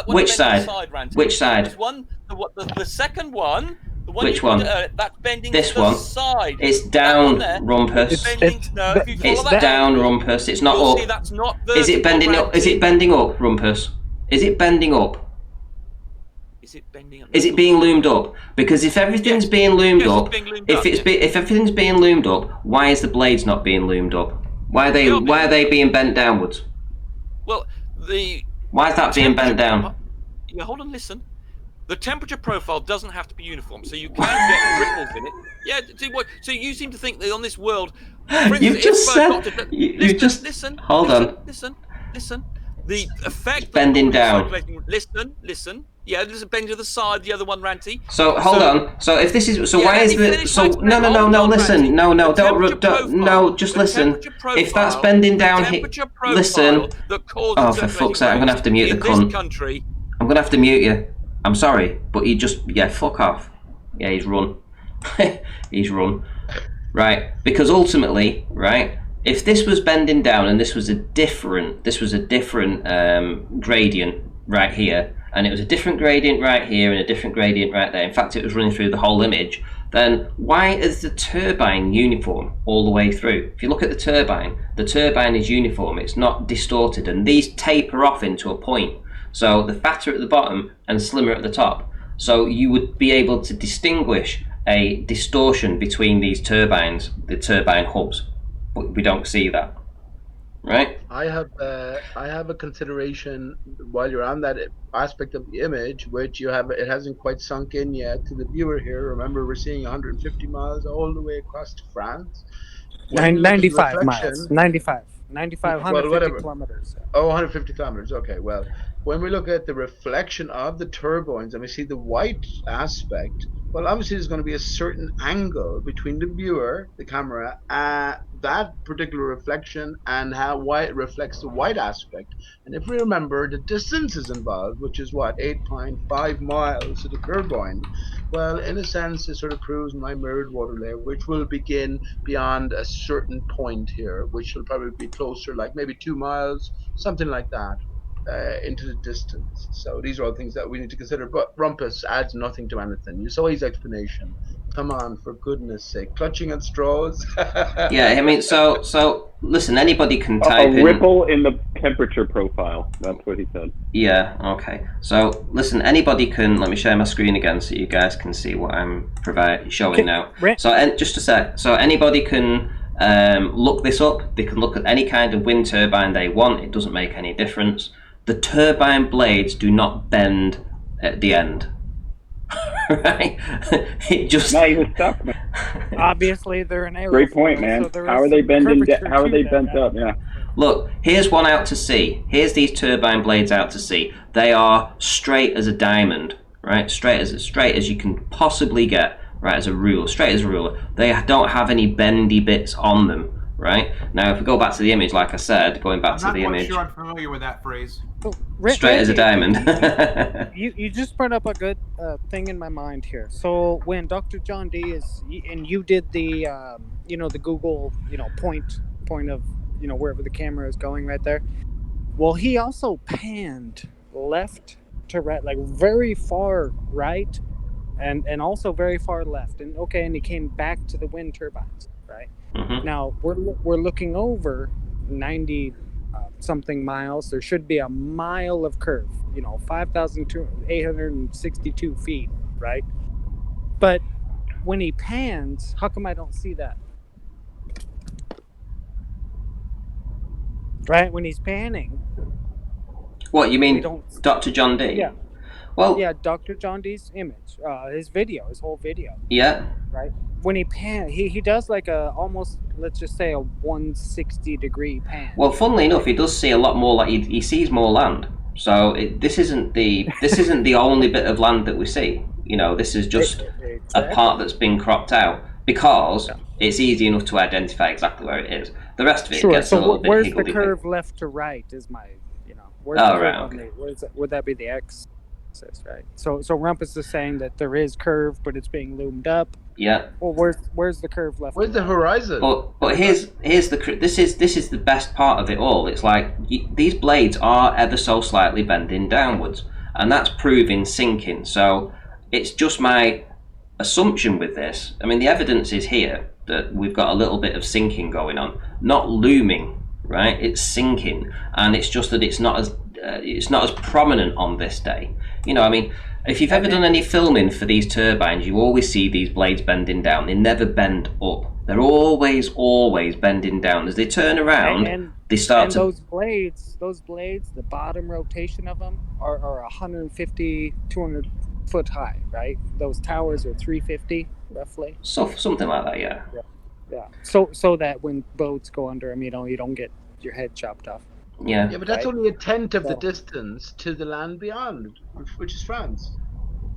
Which side? Which side? The second one. Which one? That's bending this to the one. Side. It's down, Rumpus. It's down, Rumpus. It's not up. That's not is it bending up? Is it bending up, Rumpus? Is it bending up? Is it bending up? Is it being loomed up? Because if everything's being loomed up, if everything's being loomed up, why is the blades not being loomed up? Why are they being bent downwards? Well, why is that being bent down? Yeah, hold on, listen. The temperature profile doesn't have to be uniform, so you can get ripples in it. Yeah, see what? So you seem to think that on this world, you've just said. Listen. Hold on. Listen. The effect. Bending down. Listen. Yeah, there's a bend to the side. The other one, Ranty. So hold on. So if this is why is the no? Listen. No. Just listen. If that's bending down here, listen. Oh, for fuck's sake! I'm gonna have to mute the cunt. I'm gonna have to mute you. I'm sorry, but he just, fuck off. Yeah, he's run. He's run. Right, because ultimately, right, if this was bending down and this was a different gradient right here, and it was a different gradient right here and a different gradient right there, in fact it was running through the whole image, then why is the turbine uniform all the way through? If you look at the turbine is uniform, it's not distorted, and these taper off into a point. So the fatter at the bottom and slimmer at the top. So you would be able to distinguish a distortion between these turbines, the turbine hubs. But we don't see that, right? I have a consideration while you're on that aspect of the image, which it hasn't quite sunk in yet to the viewer here. Remember, we're seeing 150 miles all the way across to France. 95 miles. 95. 150 kilometers. Oh, 150 kilometers. Okay, well, when we look at the reflection of the turbines and we see the white aspect, well, obviously there's going to be a certain angle between the viewer, the camera, that particular reflection and how it reflects the white aspect. And if we remember, the distance is involved, which is what, 8.5 miles to the turbine. Well, in a sense, it sort of proves my mirrored water layer, which will begin beyond a certain point here, which will probably be closer, like maybe 2 miles, something like that. Into the distance. So these are all things that we need to consider. But Rumpus adds nothing to anything. You saw his explanation. Come on, for goodness sake. Clutching at straws. Yeah, I mean, so listen, anybody can type a ripple in the temperature profile. That's what he said. Yeah, okay. So listen, anybody can, let me share my screen again so you guys can see what I'm showing now. So just a sec. So anybody can look this up. They can look at any kind of wind turbine they want. It doesn't make any difference. The turbine blades do not bend at the end. Right? It just. No, he was stuck, man. Obviously, they're an aerofoil. Great point, man. So how are they bending? How are they bent up? Yeah. Look, here's one out to sea. Here's these turbine blades out to sea. They are straight as a diamond, right? Straight as you can possibly get, right? As a ruler, straight as a ruler. They don't have any bendy bits on them. Right now, if we go back to the image, like I said, going back to the image. I'm not sure I'm familiar with that phrase. Straight as a diamond. you just brought up a good thing in my mind here. So when Dr. John D is, and you did the, the Google, point of, wherever the camera is going right there. Well, he also panned left to right, like very far right, and also very far left, and he came back to the wind turbines, right? Mm-hmm. Now we're looking over 90 something miles. There should be a mile of curve, 5,862 feet, right? But when he pans, how come I don't see that? Right, when he's panning. What you mean, Dr. John D? Yeah. Well, yeah, Dr. John D's image, his whole video. Yeah. Right. When he pan, he does like a almost, let's just say, a 160 degree pan. Well, funnily enough, he does see a lot more. Like he sees more land. So this isn't the only bit of land that we see. This is just a part that's been cropped out because it's easy enough to identify exactly where it is. The rest of it gets a little bit where's higgledy. The curve left to right is my, where's the curve right, on the, would that be the X? Right. So Rumpus is saying that there is curve, but it's being loomed up. Yeah. Well, where's the curve left? Where's the horizon? But here's this is the best part of it all. It's like these blades are ever so slightly bending downwards, and that's proving sinking. So it's just my assumption with this. I mean, the evidence is here that we've got a little bit of sinking going on, not looming, right? It's sinking, and it's just that it's not as prominent on this day. I mean, if you've ever done any filming for these turbines, you always see these blades bending down. They never bend up. They're always bending down. As they turn around, they start to... those blades, the bottom rotation of them are 150, 200 foot high, right? Those towers are 350, roughly. So something like that, yeah. Yeah. So that when boats go under them, you don't get your head chopped off. Yeah. Yeah, but that's only a tenth of the distance to the land beyond, which is France.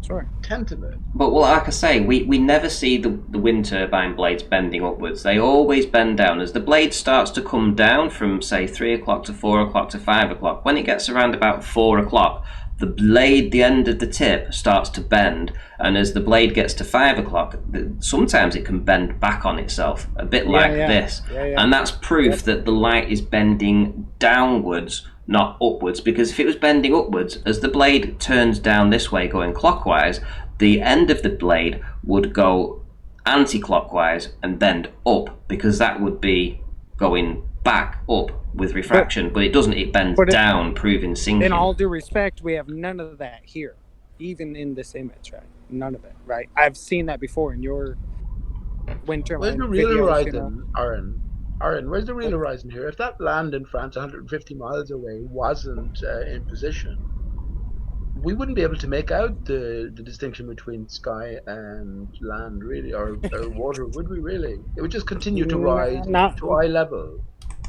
Sure. Tenth of it. But like I say, we never see the wind turbine blades bending upwards. They always bend down. As the blade starts to come down from, say, 3 o'clock to 4 o'clock to 5 o'clock, when it gets around about 4 o'clock, the blade, the end of the tip, starts to bend, and as the blade gets to 5 o'clock, sometimes it can bend back on itself, a bit like this. And that's proof that the light is bending downwards, not upwards, because if it was bending upwards, as the blade turns down this way going clockwise, the end of the blade would go anti-clockwise and bend up, because that would be going back up with refraction, but it doesn't. It bends down, proving sinking. In all due respect, we have none of that here, even in this image, right? None of it, right? I've seen that before in your wind turbine. Where's the real horizon, Aaron? Where's the real horizon here? If that land in France, 150 miles away, wasn't in position, we wouldn't be able to make out the distinction between sky and land, really, or water, would we really? It would just continue to rise to eye level.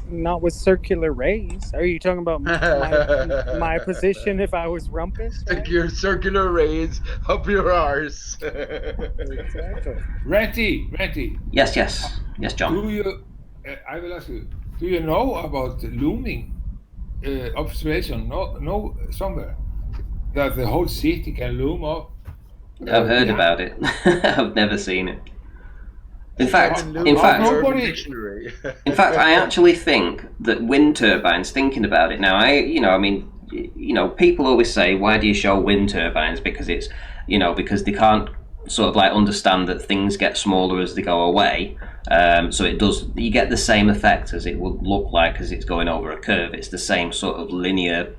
Not with circular rays. Are you talking about my position if I was Rumpus? Stick your circular rays up your arse. Exactly. Renty. Yes, John. Do you? I will ask you. Do you know about looming observation? No, somewhere that the whole city can loom up. I've heard about it. I've never seen it. In fact, I actually think that wind turbines. Thinking about it now, people always say, "Why do you show wind turbines?" Because it's, because they can't sort of like understand that things get smaller as they go away. So you get the same effect as it would look like as it's going over a curve. It's the same sort of linear,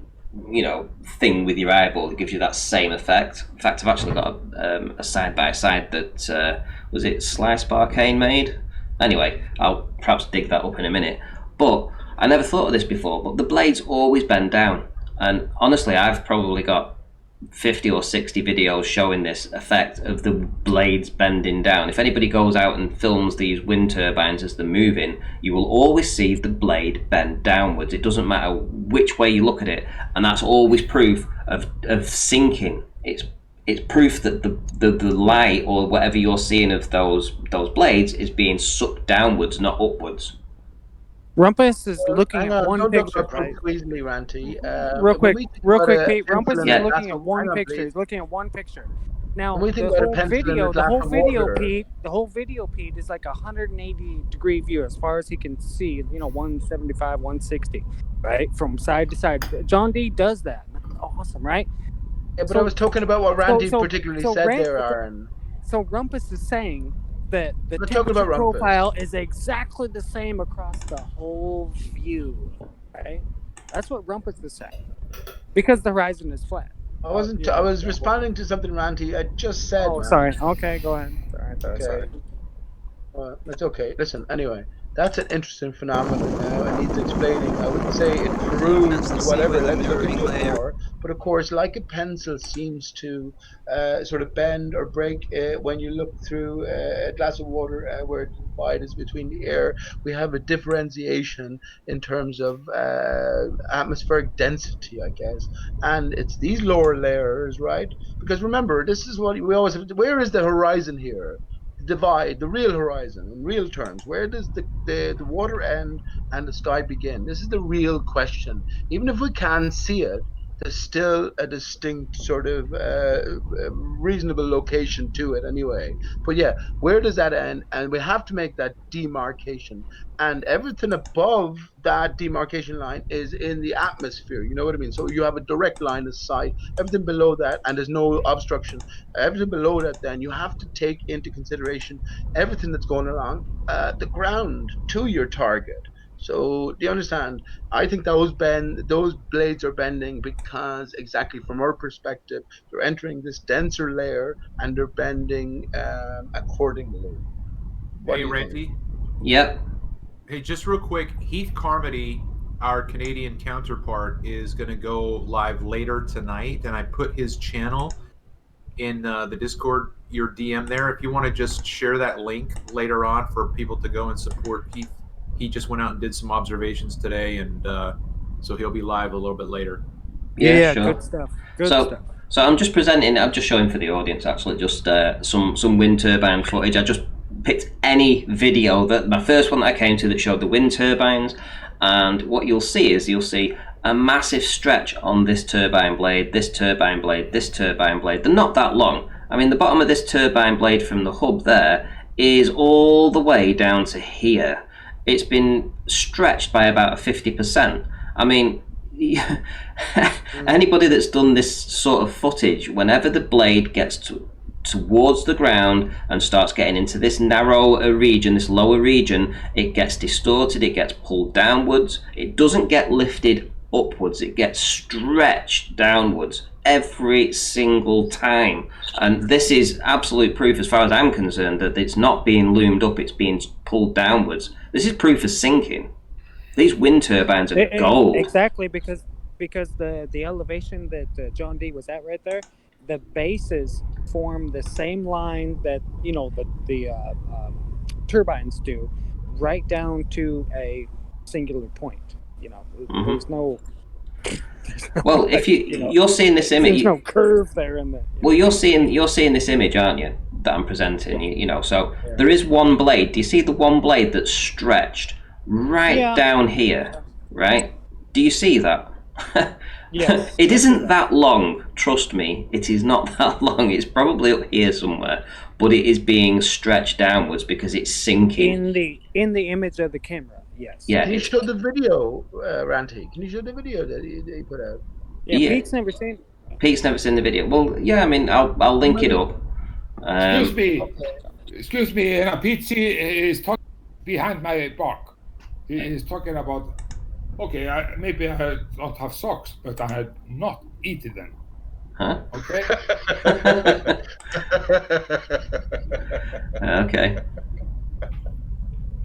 thing with your eyeball that gives you that same effect. In fact, I've actually got a side-by-side that was it Slice Barcane made. Anyway, I'll perhaps dig that up in a minute. But I never thought of this before, but the blades always bend down. And honestly, I've probably got 50 or 60 videos showing this effect of the blades bending down. If anybody goes out and films these wind turbines as they're moving, you will always see the blade bend downwards. It doesn't matter which way you look at it, and that's always proof of sinking. It's proof that the light or whatever you're seeing of those blades is being sucked downwards, not upwards. Rumpus is looking at one picture, right? Squeeze me, Ranty. Real quick, Pete. Rumpus is looking at one picture. He's looking at one picture. Now, the whole video, Pete, is like a 180-degree view as far as he can see. 175, 160, right, from side to side. John D does that. Awesome, right? Yeah, but I was talking about what Randy particularly said there, Aaron. So Rumpus is saying that the temperature profile is exactly the same across the whole view, right? That's what Rumpus is saying, because the horizon is flat. I wasn't. I was responding to something Ranty I just said. Oh, sorry. Okay, go ahead. Sorry. It's okay. Listen, anyway, that's an interesting phenomenon. It needs explaining. I wouldn't say it proves whatever. Let's look into it more. But of course, like a pencil seems to sort of bend or break when you look through a glass of water where the divide is between the air. We have a differentiation in terms of atmospheric density, I guess. And it's these lower layers, right? Because remember, this is what we always have to, where is the horizon here? Divide, the real horizon in real terms. Where does the water end and the sky begin? This is the real question. Even if we can see it, there's still a distinct sort of reasonable location to it anyway. But yeah, where does that end? And we have to make that demarcation. And everything above that demarcation line is in the atmosphere. You know what I mean? So you have a direct line of sight. Everything below that, and there's no obstruction. Everything below that, then you have to take into consideration everything that's going along the ground to your target. So do you understand? I think those blades are bending because exactly from our perspective, they're entering this denser layer and they're bending accordingly. Hey, Ranty. Yep. Hey, just real quick, Heath Carmody, our Canadian counterpart, is going to go live later tonight, and I put his channel in the Discord, your DM there. If you want to just share that link later on for people to go and support Heath. He just went out and did some observations today, and so he'll be live a little bit later. Yeah, sure. Good stuff. Good stuff. So I'm just showing for the audience actually just some wind turbine footage. I just picked any video my first one that I came to that showed the wind turbines, and what you'll see a massive stretch on this turbine blade, this turbine blade, this turbine blade. They're not that long. I mean, the bottom of this turbine blade from the hub there is all the way down to here. It's been stretched by about 50%. I mean, anybody that's done this sort of footage, whenever the blade gets towards the ground and starts getting into this narrower region, this lower region, it gets distorted, it gets pulled downwards. It doesn't get lifted upwards, it gets stretched downwards every single time. And this is absolute proof, as far as I'm concerned, that it's not being loomed up, it's being pulled downwards. This is proof of sinking. These wind turbines are gold. Exactly, because the elevation that John D was at right there, the bases form the same line that the turbines do, right down to a singular point. There's no. Well, if you're seeing this image, there's no curve there in there. Well, you're seeing this image, aren't you? That I'm presenting. So there is one blade. Do you see the one blade that's stretched right down here? Right? Do you see that? Yes. It isn't that long. Trust me, it is not that long. It's probably up here somewhere, but it is being stretched downwards because it's sinking. In the image of the camera. Yes. Yeah. Can you show the video, Ranty? Can you show the video that he put out? Yeah, Pete's never seen it. Pete's never seen the video. Well, yeah, I mean, I'll link it up. Excuse me. Pete is talking behind my back. He is talking about. Okay, maybe I don't have socks, but I had not eaten them. Huh? Okay. Okay.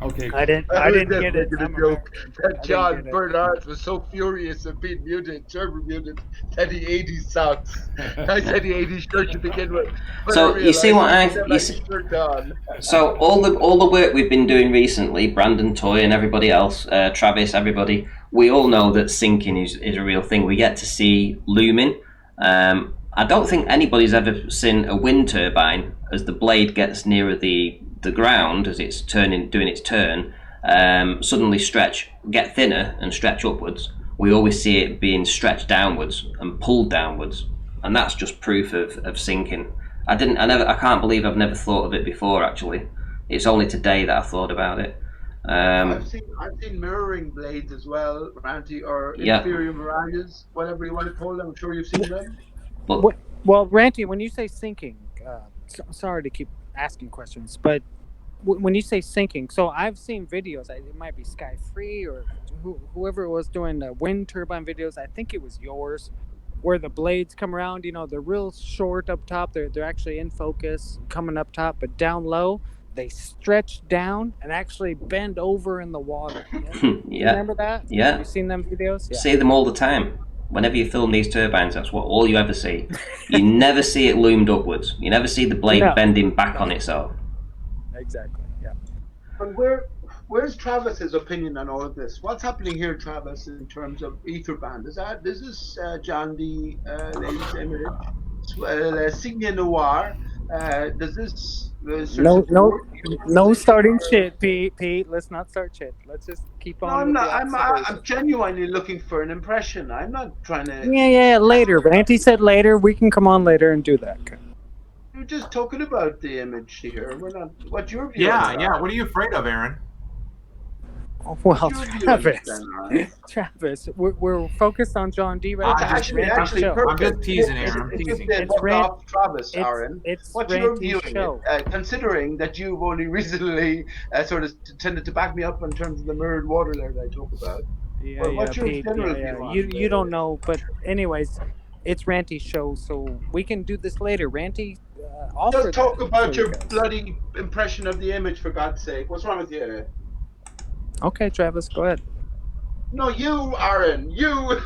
Okay. I didn't get it. A joke that John Bernard was so furious of being muted, turbo muted, that he ate his socks. I said he ate his shirt to begin with. So you see what So all the work we've been doing recently, Brandon, Toy, and everybody else, Travis, everybody, we all know that sinking is a real thing. We get to see looming. I don't think anybody's ever seen a wind turbine as the blade gets nearer the ground as it's doing its turn, suddenly get thinner and stretch upwards. We always see it being stretched downwards and pulled downwards, and that's just proof of sinking. I can't believe I've never thought of it before. Actually, it's only today that I thought about it. I've seen mirroring blades as well, Ranty, or inferior mirages, whatever you want to call them. I'm sure you've seen them. Well, Ranty, when you say sinking, sorry to keep asking questions, but when you say sinking, so I've seen videos. It might be Sky Free or whoever was doing the wind turbine videos. I think it was yours, where the blades come around. They're real short up top. They're actually in focus, coming up top, but down low, they stretch down and actually bend over in the water. Yeah. Remember that? Yeah. Have you seen them videos? Yeah. See them all the time. Whenever you film these turbines, that's all you ever see. You never see it loomed upwards. You never see the blade bending back on itself. Exactly. Yeah. And where's Travis's opinion on all of this? What's happening here, Travis, in terms of Etherband? This is John D. Lady's image, Signia Noir. Does this no starting shit, Pete. Let's not start shit. Let's just keep on. No, I'm genuinely looking for an impression. I'm not trying to. Yeah. Later, Ranty said later. We can come on later and do that. We're just talking about the image here. We're not. What's your view? Yeah. What are you afraid of, Aaron? Well, Travis, we're focused on John D. Right now. Actually, I'm just teasing, Aaron. I'm teasing. It's Travis, Aaron. What's your view show? Considering that you've only recently sort of tended to back me up in terms of the mirrored water there that I talk about. Pete, you don't know, but anyways, it's Ranty's show, so we can do this later. Ranty, just talk about your bloody impression of the image, for God's sake. What's wrong with you? Okay, Travis, go ahead. No, you, Aaron, you.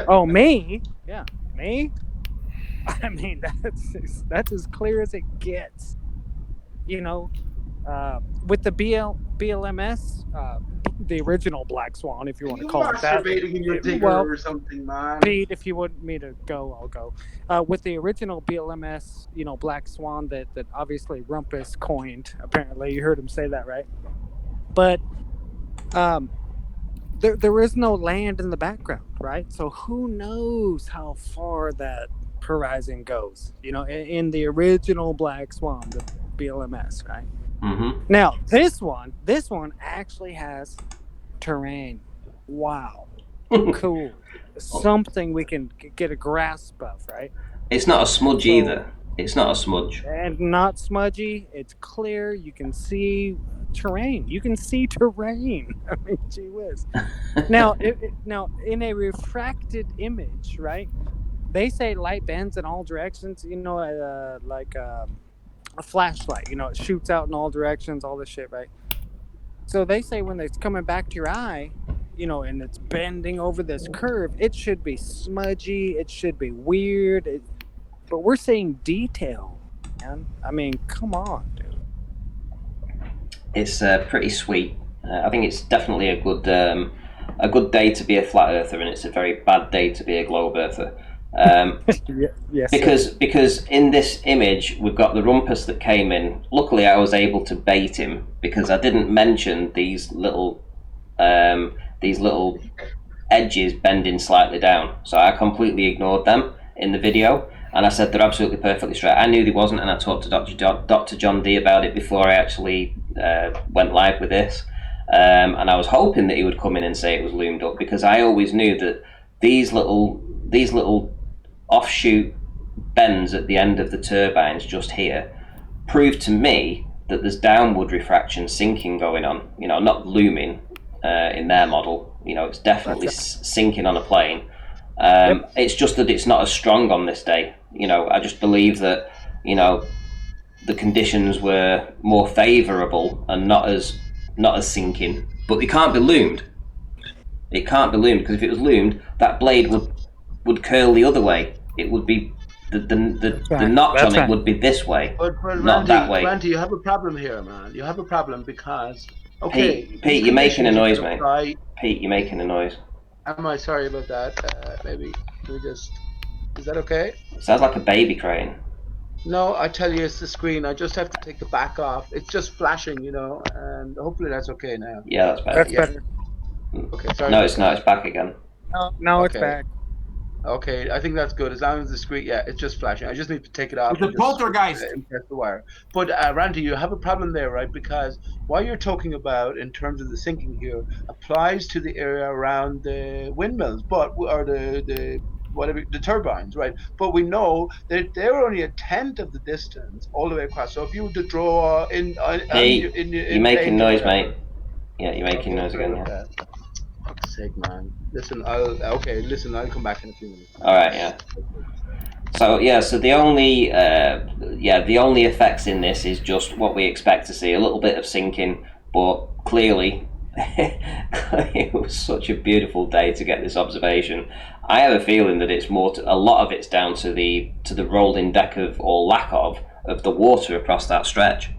Oh, me? Yeah, me? I mean, that's as clear as it gets. With the BLMS, the original Black Swan, if you want to call it that. In your digger or something, man. Pete, if you want me to go, I'll go. With the original BLMS, Black Swan that obviously Rumpus coined. Apparently, you heard him say that, right? But there is no land in the background, right? So who knows how far that horizon goes? In the original Black Swan, the BLMS, right? Mm-hmm. Now this one actually has terrain. Wow, cool. Something we can get a grasp of, right? It's not a smudge either. It's not a smudge. And not smudgy. It's clear. You can see terrain. I mean, gee whiz. Now, in a refracted image, right? They say light bends in all directions. Like a flashlight. It shoots out in all directions. All this shit, right? So they say when it's coming back to your eye, and it's bending over this curve, it should be smudgy. It should be weird. But we're seeing detail, man. I mean, come on, dude. It's pretty sweet. I think it's definitely a good day to be a flat earther, and it's a very bad day to be a globe earther. Yes, because in this image we've got the rumpus that came in. Luckily, I was able to bait him because I didn't mention these little edges bending slightly down, so I completely ignored them in the video, and I said they're absolutely perfectly straight. I knew they wasn't, and I talked to Dr. John D about it before I actually went live with this, and I was hoping that he would come in and say it was loomed up, because I always knew that these little offshoot bends at the end of the turbines just here prove to me that there's downward refraction sinking going on, not looming in their model. It's definitely sinking on a plane. It's just that it's not as strong on this day. I just believe that the conditions were more favourable and not as sinking. But they can't be loomed. It can't be loomed, because if it was loomed, that blade would curl the other way. It would be the notch on it would be this way, but not that way. Randy, you have a problem here, man. You have a problem because Pete, you're making a noise, mate. Pete, you're making a noise. Am I sorry about that? Maybe we just. Is that okay? Sounds like a baby crying. No, I tell you, it's the screen. I just have to take the back off. It's just flashing, and hopefully that's okay now. Yeah, that's better. That's better. Okay, sorry. No, it's not. It's back again. No, it's back. Okay, I think that's good. As long as the screen, it's just flashing. I just need to take it off. It's a poltergeist. Press the wire. But Randy, you have a problem there, right? Because what you're talking about in terms of the sinking here applies to the area around the windmills, or the turbines, right? But we know that they're only a tenth of the distance all the way across. So if you were to draw you're making noise, mate. Yeah, you're making noise again. Yeah. Fuck's sake, man. Listen, I'll come back in a few minutes. All right, yeah. So the only effects in this is just what we expect to see, a little bit of sinking, but clearly it was such a beautiful day to get this observation. I have a feeling that it's a lot of it's down to the rolling deck or lack of the water across that stretch.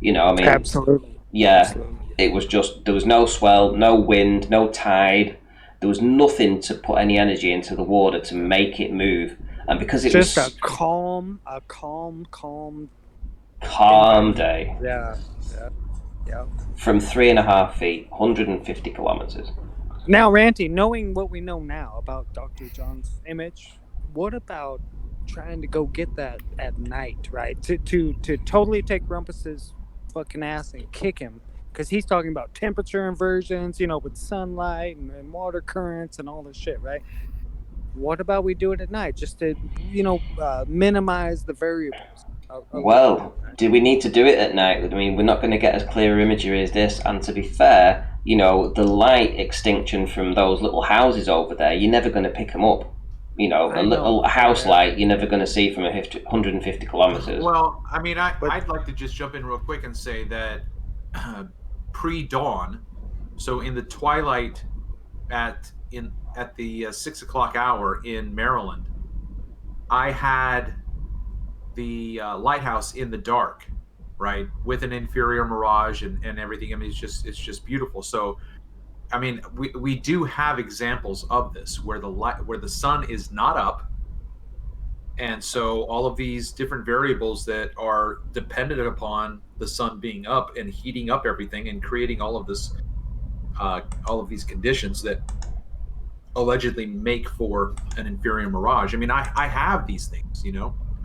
Absolutely. Yeah. Absolutely. It was just, there was no swell, no wind, no tide. There was nothing to put any energy into the water to make it move. And because it was just a calm day. Yeah. From 3.5 feet, 150 kilometers. Now, Randy, knowing what we know now about Dr. John's image, what about trying to go get that at night, right? To totally take Rumpus's fucking ass and kick him. Because he's talking about temperature inversions, with sunlight and water currents and all this shit, right? What about we do it at night, just to, minimize the variables? Well, do we need to do it at night? I mean, we're not going to get as clear imagery as this. And to be fair, the light extinction from those little houses over there, you're never going to pick them up. A little house light you're never going to see from 150 kilometers. Well, I mean, I'd like to just jump in real quick and say that pre-dawn, so in the twilight at the 6 o'clock hour in Maryland, I had the lighthouse in the dark, right, with an inferior mirage and everything. I mean, it's just beautiful. So, I mean, we do have examples of this where the sun is not up, and so all of these different variables that are dependent upon the sun being up and heating up everything and creating all of these conditions that allegedly make for an inferior mirage. I mean, I have these things,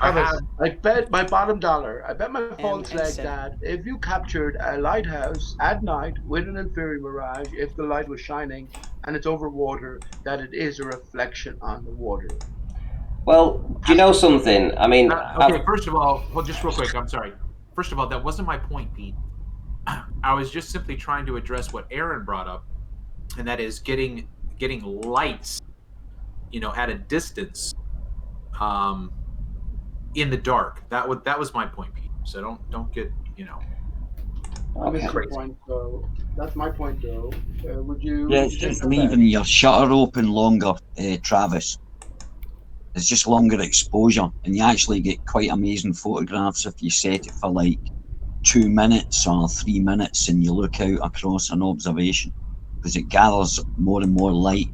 I bet my bottom dollar, I bet my false leg that if you captured a lighthouse at night with an inferior mirage, if the light was shining and it's over water, that it is a reflection on the water. Well, do you know something? I mean, okay. First of all, just real quick. I'm sorry. First of all, that wasn't my point, Pete. I was just simply trying to address what Aaron brought up, and that is getting lights, at a distance, in the dark. That was my point, Pete. So don't get crazy. That's my point, though. Would you? Yeah, it's just leaving your shutter open longer, Travis. It's just longer exposure, and you actually get quite amazing photographs if you set it for like 2 minutes or 3 minutes and you look out across an observation, because it gathers more and more light.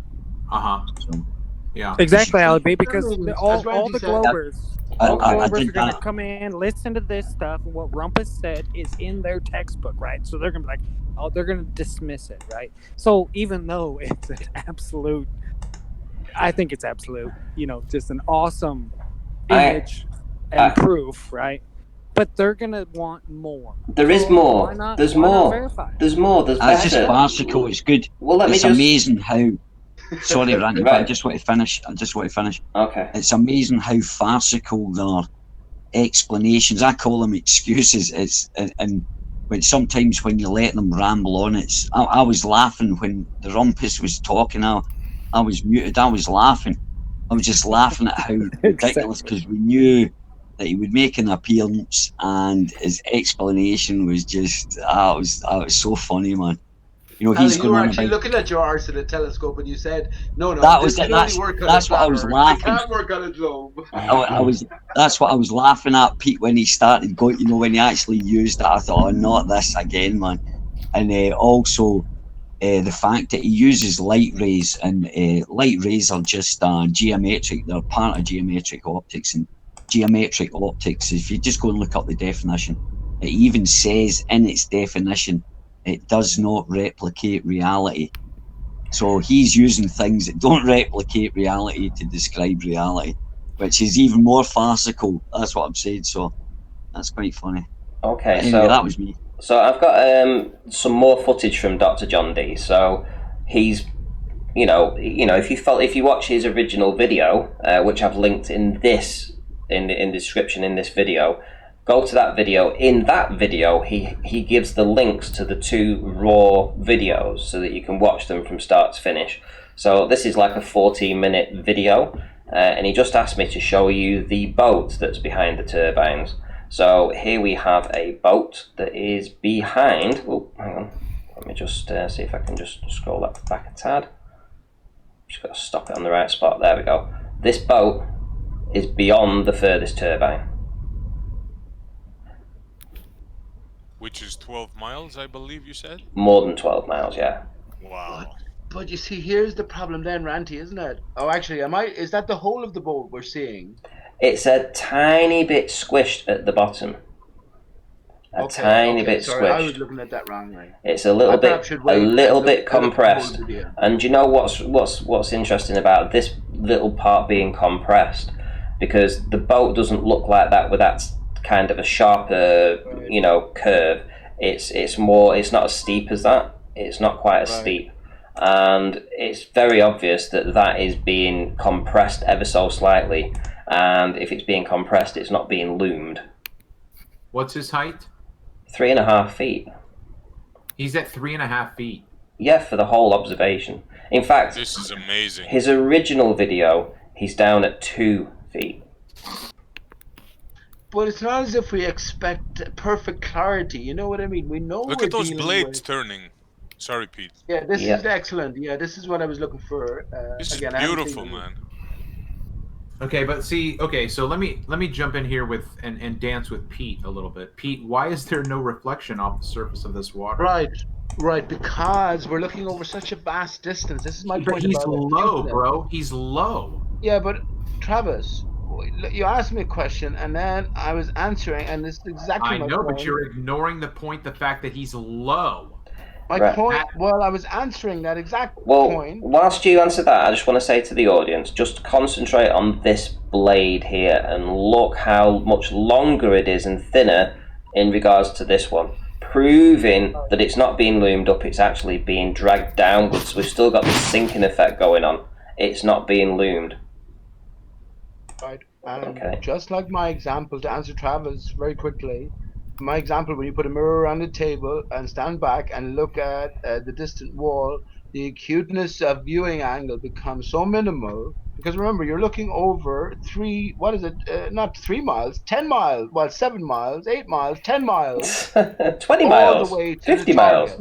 So, yeah. Exactly, Ali, because all the said. Globers, I are did going to that. come in, listen to this stuff, and what Rumpus said is in their textbook, right? So they're going to be like, oh, they're going to dismiss it, right? So even though it's an absolute, I think it's absolute, just an awesome image and proof, right? But they're going to want more. There is more. There's more. There's more. There's better. It's just farcical. It's good. Well, it's amazing how. Sorry, Randy, but I just want to finish. Okay. It's amazing how farcical their explanations. I call them excuses. And sometimes when you let them ramble on, I was laughing when the Rumpus was talking. I was muted. I was laughing. I was just laughing at how ridiculous, because we knew that he would make an appearance, and his explanation was just, it was so funny, man. He's you were actually looking at your arse in a telescope, and you said, "No, that's what I was laughing. I can't work on a globe." That's what I was laughing at, Pete, when he started going. When he actually used it, I thought, "Oh, not this again, man!" And also the fact that he uses light rays, and light rays are just geometric. They're part of geometric optics, and geometric optics, if you just go and look up the definition, it even says in its definition it does not replicate reality. So he's using things that don't replicate reality to describe reality, which is even more farcical. That's what I'm saying. So that's quite funny. Okay, anyway, so that was me. So I've got some more footage from Dr. John Dee. So he's, if you watch his original video, which I've linked in this in the description in this video, go to that video. In that video, he gives the links to the 2 raw videos so that you can watch them from start to finish. So this is like a 14-minute video, and he just asked me to show you the boat that's behind the turbines. So here we have a boat that is behind. Oh, hang on. Let me just see if I can just scroll that back a tad. Just got to stop it on the right spot. There we go. This boat is beyond the furthest turbine. Which is 12 miles, I believe you said? More than 12 miles, yeah. Wow. But you see, here's the problem then, Ranty, isn't it? Oh, actually, is that the whole of the boat we're seeing? It's a tiny bit squished at the bottom. A tiny bit squished. Sorry, I was looking at that wrongly. It's a little bit compressed. And do you know what's interesting about this little part being compressed? Because the boat doesn't look like that with that kind of a sharper, curve. It's not as steep as that. It's not quite as steep. And it's very obvious that is being compressed ever so slightly. And if it's being compressed, it's not being loomed. What's his height? 3.5 feet. He's at 3.5 feet. Yeah, for the whole observation. In fact, this is amazing. His original video, he's down at 2 feet. But it's not as if we expect perfect clarity. You know what I mean? We know. Look at those blades turning. Sorry, Pete. Yeah, this is excellent. Yeah, this is what I was looking for. This is beautiful, man. Okay, but so let me jump in here with and dance with Pete a little bit. Pete, why is there no reflection off the surface of this water? Right, because we're looking over such a vast distance. This is my point. He's low, bro. He's low. Yeah, but Travis, you asked me a question, and then I was answering, and this is exactly my point. But you're ignoring the fact that he's low. My point, I was answering that exact point. Whilst you answer that, I just want to say to the audience, just concentrate on this blade here and look how much longer it is and thinner in regards to this one, proving that it's not being loomed up, it's actually being dragged downwards. We've still got the sinking effect going on. It's not being loomed. Right. Okay. Just like my example, to answer Travis very quickly, my example, when you put a mirror around the table and stand back and look at the distant wall, the acuteness of viewing angle becomes so minimal, because remember, you're looking over not 3 miles, 10 miles, 7 miles, 8 miles, 10 miles, 20 miles, all the way to 50 miles.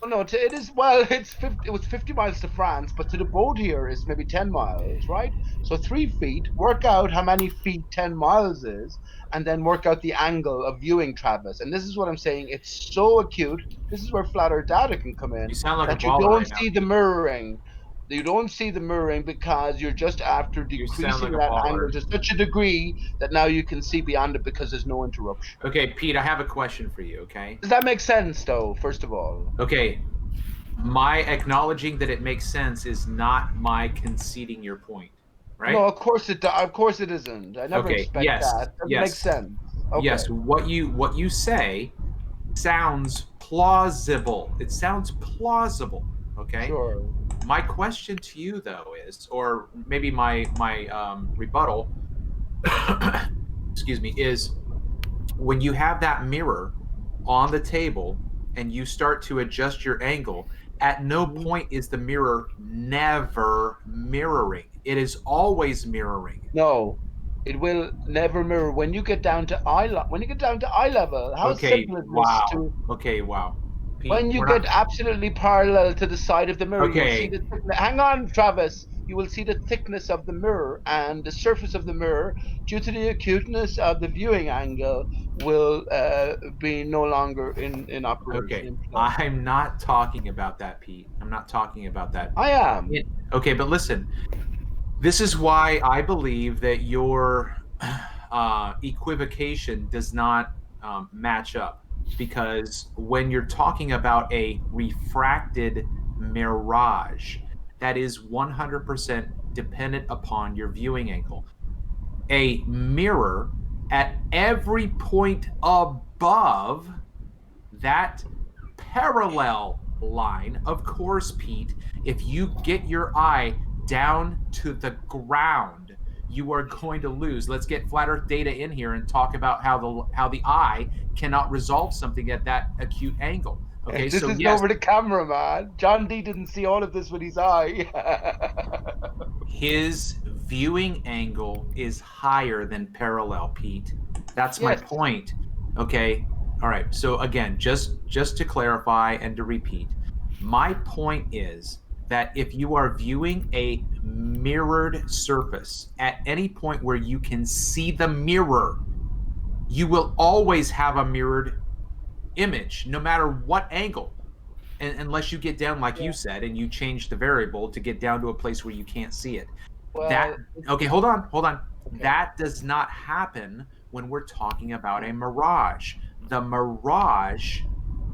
No, it is, well, it was 50 miles to France, but to the boat here is maybe 10 miles, right? So 3 feet, work out how many feet 10 miles is, and then work out the angle of viewing, Travis. And this is what I'm saying, it's so acute. This is where flat Earth data can come in. You sound like that a you baller don't right now. see the mirroring. You don't see the mirroring because you're just after You sound decreasing like a that angle baller. to such a degree that now you can see beyond it because there's no interruption. Okay, Pete, I have a question for you, okay? Does that make sense, though, first of all? Okay, my acknowledging that it makes sense is not my conceding your point, right? No, of course it isn't. I never expect that. It makes sense. Okay. Yes, what you say sounds plausible. It sounds plausible, okay? Sure. My question to you, though, is, or maybe my rebuttal, excuse me, is when you have that mirror on the table and you start to adjust your angle, at no point is the mirror never mirroring. It is always mirroring. No, it will never mirror. When you get down to eye level, how simple is this to? Okay, wow. Pete, when you get absolutely parallel to the side of the mirror, you'll see the thickness. Hang on, Travis. You will see the thickness of the mirror, and the surface of the mirror, due to the acuteness of the viewing angle, will be no longer in operation. Okay, I'm not talking about that, Pete. I'm not talking about that. I am. Okay, but listen. This is why I believe that your equivocation does not match up. Because when you're talking about a refracted mirage, that is 100% dependent upon your viewing angle. A mirror at every point above that parallel line, of course, Pete, if you get your eye down to the ground, you are going to lose. Let's get flat Earth data in here and talk about how the eye cannot resolve something at that acute angle. Okay, this is over the camera, man. John D didn't see all of this with his eye. His viewing angle is higher than parallel, Pete. That's my point. Okay. All right. So again, just to clarify and to repeat, my point is that if you are viewing a mirrored surface at any point where you can see the mirror, you will always have a mirrored image, no matter what angle, unless you get down, like you said, and you change the variable to get down to a place where you can't see it. Well, hold on. Okay. That does not happen when we're talking about a mirage. The mirage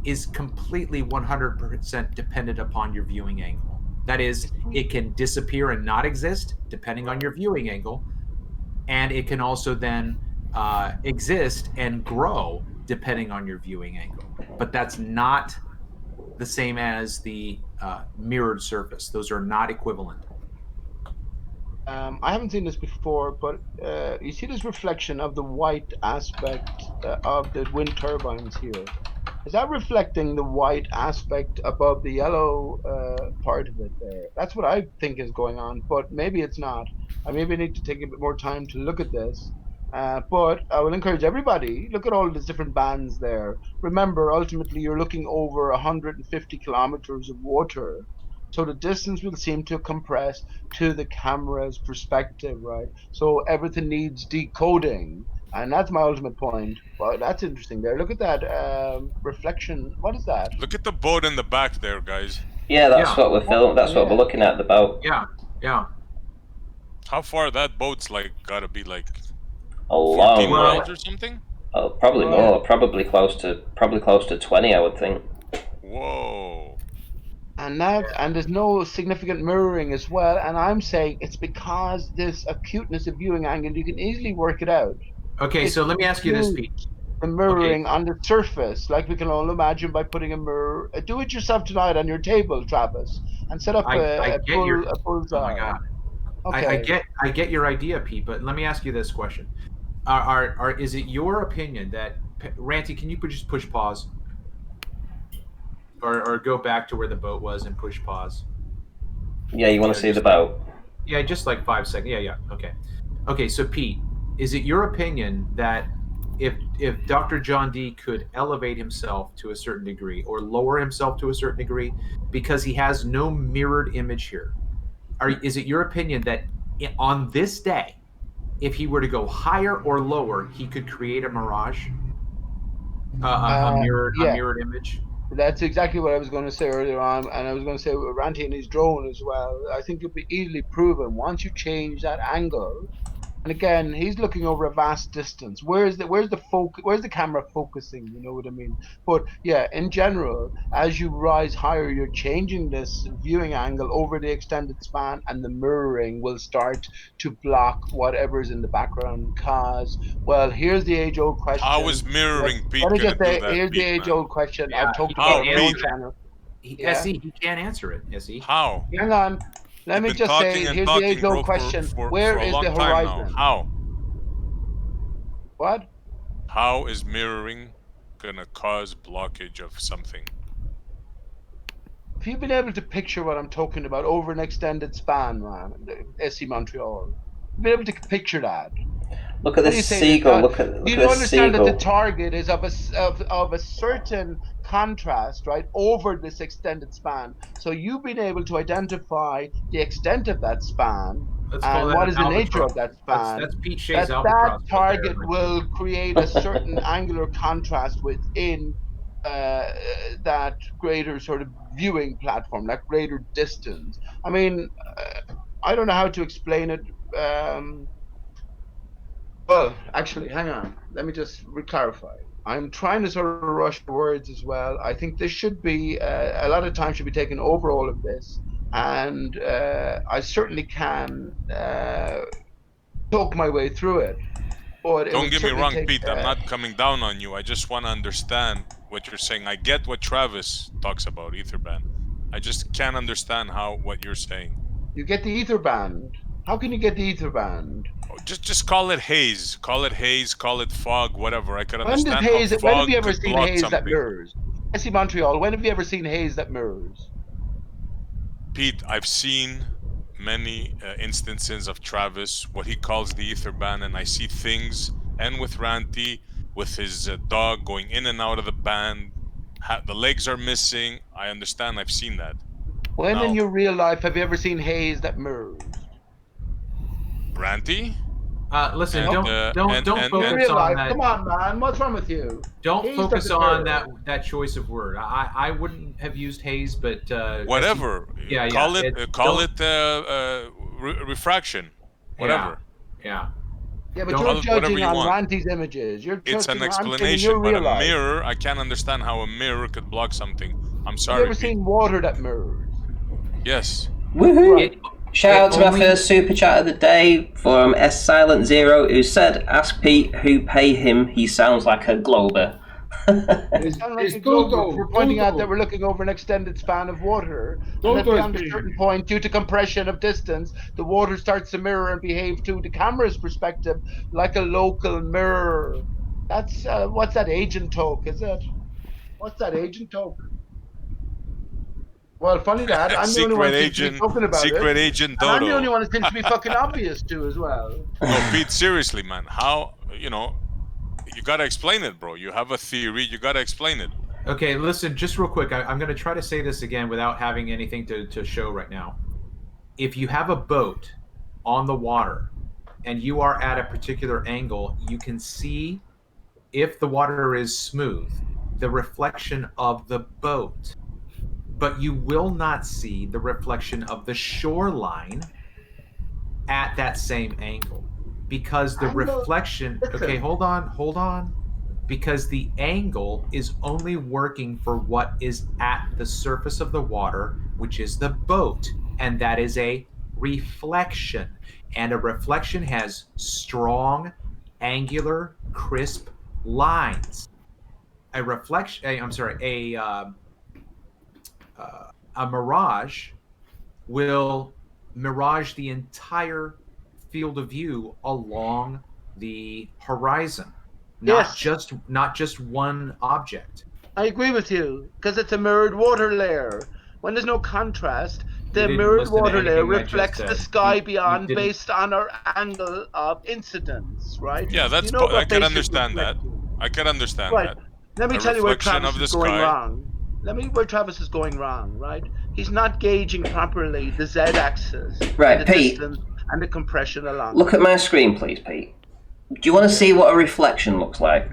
is completely 100% dependent upon your viewing angle. That is, it can disappear and not exist depending on your viewing angle, and it can also then exist and grow depending on your viewing angle. But that's not the same as the mirrored surface. Those are not equivalent. I haven't seen this before, but you see this reflection of the white aspect of the wind turbines here. Is that reflecting the white aspect above the yellow part of it there? That's what I think is going on, but maybe it's not. I maybe need to take a bit more time to look at this. But I will encourage everybody, look at all these different bands there. Remember, ultimately, you're looking over 150 kilometers of water. So the distance will seem to compress to the camera's perspective, right? So everything needs decoding. And that's my ultimate point. Well, that's interesting there. Look at that reflection. What is that? Look at the boat in the back there, guys. Yeah, that's what we're filming. That's what we're looking at, the boat. Yeah. How far that boat's gotta be a long 14 miles or something? Oh, probably more. Probably close to 20, I would think. Whoa. And there's no significant mirroring as well. And I'm saying it's because this acuteness of viewing angle, you can easily work it out. Okay, so let me ask you this, Pete. The mirroring on the surface, like we can all imagine by putting a mirror. Do it yourself tonight on your table, Travis, and set up a bullseye. Oh my God. Okay. I get your idea, Pete, but let me ask you this question. Is it your opinion that, Ranty, can you just push pause? Or go back to where the boat was and push pause? Yeah, you want to see the boat? Yeah, just like 5 seconds. Yeah, okay. Okay, so Pete, is it your opinion that if Dr. John D could elevate himself to a certain degree or lower himself to a certain degree, because he has no mirrored image here, is it your opinion that on this day, if he were to go higher or lower, he could create a mirage, a mirrored image? That's exactly what I was going to say earlier on, and I was going to say with Ranty and his drone as well. I think it'll be easily proven once you change that angle. And again, he's looking over a vast distance. Where's the camera focusing? You know what I mean? But yeah, in general, as you rise higher, you're changing this viewing angle over the extended span, and the mirroring will start to block whatever's in the background. Because, well, here's the age-old question. How is mirroring, Pete, Let me gonna just say, do that? here's the age-old question. Yeah, I've talked about it on my own channel. SE, he can't answer it. SE. How? Hang on. Let me just say, here's the age-old question. Where is the horizon? How? What? How is mirroring gonna cause blockage of something? If you've been able to picture what I'm talking about over an extended span, man, SC Montreal, you've been able to picture that. Look at this seagull. Look at you this understand seagull. that the target is of a certain contrast, right, over this extended span. So you've been able to identify the extent of that span and what is the nature of that span. That's Pete Shea's albatross. That target will create a certain angular contrast within that greater sort of viewing platform, that greater distance. I mean, I don't know how to explain it. Well, actually, hang on. Let me just clarify. I'm trying to sort of rush words as well. I think this should be a lot of time should be taken over all of this, and I certainly can talk my way through it. But don't get me wrong, Pete. I'm not coming down on you. I just want to understand what you're saying. I get what Travis talks about, ether band. I just can't understand what you're saying. You get the ether band. How can you get the ether band? Just call it haze. Call it haze. Call it fog. Whatever. I can understand when have you ever seen haze that mirrors? I see Montreal. When have you ever seen haze that mirrors? Pete, I've seen many instances of Travis, what he calls the ether band, and I see things, and with Ranty, with his dog going in and out of the band, the legs are missing. I understand. I've seen that. When in your real life have you ever seen haze that mirrors? Ranty? Listen, don't focus on that. Come on, man. What's wrong with you? Don't focus on that choice of word. I wouldn't have used haze, but whatever. Call it refraction. Whatever. Yeah, but you're judging on Ranty's images. It's an explanation, but a mirror, I can't understand how a mirror could block something. I'm sorry. Have you ever seen water that mirrors? Yes. Woohoo! Shout out to my first super chat of the day from S Silent Zero, who said, "Ask Pete who pay him. He sounds like a glober." We're pointing out that we're looking over an extended span of water. And beyond a certain point, due to compression of distance, the water starts to mirror and behave to the camera's perspective like a local mirror. That's what's that agent talk? Is it? What's that agent talk? Well, funny that I'm the only one who seems to be talking about it. Secret Agent Dodo. And I'm the only one who seems to be fucking obvious too, as well. No, Pete, seriously, man. How, you gotta explain it, bro. You have a theory, you gotta explain it. Okay, listen, just real quick. I'm gonna try to say this again without having anything to show right now. If you have a boat on the water and you are at a particular angle, you can see, if the water is smooth, the reflection of the boat. But you will not see the reflection of the shoreline at that same angle, because the reflection, okay, hold on, because the angle is only working for what is at the surface of the water, which is the boat, and that is a reflection. And a reflection has strong, angular, crisp lines. A mirage will mirage the entire field of view along the horizon, not just one object. I agree with you, because it's a mirrored water layer. When there's no contrast, The didn't mirrored listen to water layer anything I just reflects the said. sky You beyond didn't- based on our angle of incidence, right? Yeah, that's You know I about can basic understand that. reflection. I can understand Right. that. Let me A tell you where reflection Travis of the is going sky. wrong. Where Travis is going wrong, right? He's not gauging properly the z-axis, Right, the Pete. distance, and the compression along. Look at my screen, please, Pete. Do you want to see what a reflection looks like?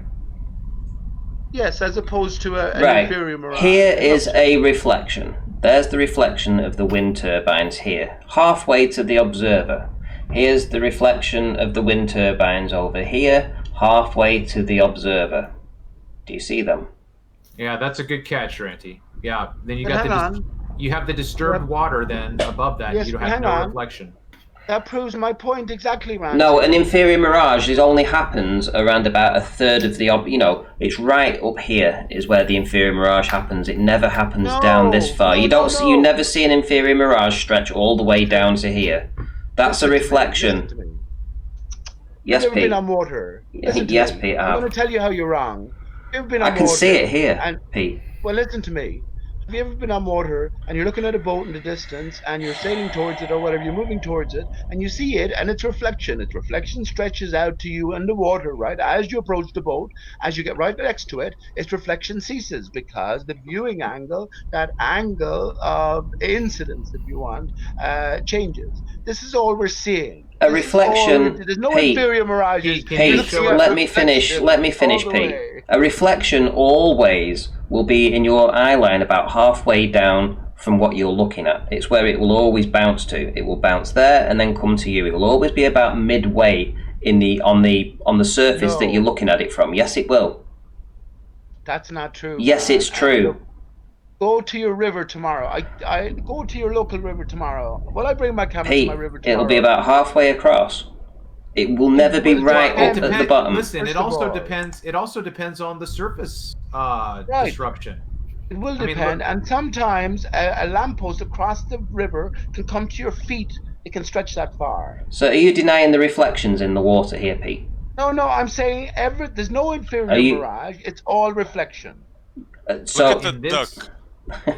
Yes, as opposed to an Right. inferior mirage. Here is a reflection. There's the reflection of the wind turbines here, halfway to the observer. Here's the reflection of the wind turbines over here, halfway to the observer. Do you see them? Yeah, that's a good catch, Ranty. Yeah, then you But got you have the disturbed water then above that. Yes, you don't but have hang no on. reflection. That proves my point exactly, Randy. No, an inferior mirage only happens around about a third of the, it's right up here is where the inferior mirage happens. It never happens down this far. You never see an inferior mirage stretch all the way down to here. That's a reflection. Yes, Have you ever Pete. been on water? Yes, Pete. I'm going to tell you how you're wrong. Have you ever been on I can water see it here, Pete. Well, listen to me. Have you ever been on water and you're looking at a boat in the distance and you're sailing towards it or whatever, you're moving towards it and you see it and its reflection stretches out to you in the water, right? As you approach the boat, as you get right next to it, its reflection ceases because the viewing angle, that angle of incidence, if you want, changes. This is all we're seeing. A reflection. There's no Pete, inferior mirages. Pete, let me finish, Pete. A reflection always will be in your eye line about halfway down from what you're looking at. It's where it will always bounce to. It will bounce there and then come to you. It will always be about midway on the surface that you're looking at it from. Yes, it will. That's not true. Yes, it's true. Go to your river tomorrow. I go to your local river tomorrow. Will I bring my camera to my river tomorrow? It'll be about halfway across. It will never be right up at the bottom. Listen, it also depends. It also depends on the surface disruption. It will depend, and sometimes a lamppost across the river can come to your feet. It can stretch that far. So, are you denying the reflections in the water here, Pete? No, I'm saying there's no inferior mirage. It's all reflection. So look at the duck.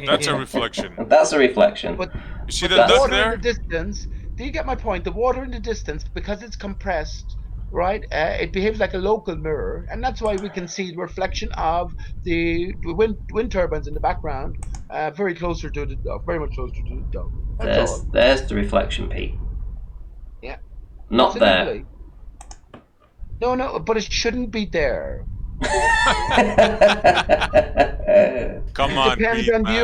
That's a reflection. That's a reflection. But you see the duck there? In the distance. Do you get my point? The water in the distance, because it's compressed, right? It behaves like a local mirror, and that's why we can see the reflection of the wind turbines in the background, very much closer to the dome. There's the reflection, Pete. Yeah. Not absolutely. There. No, but it shouldn't be there. Come on, depends Pete, on man.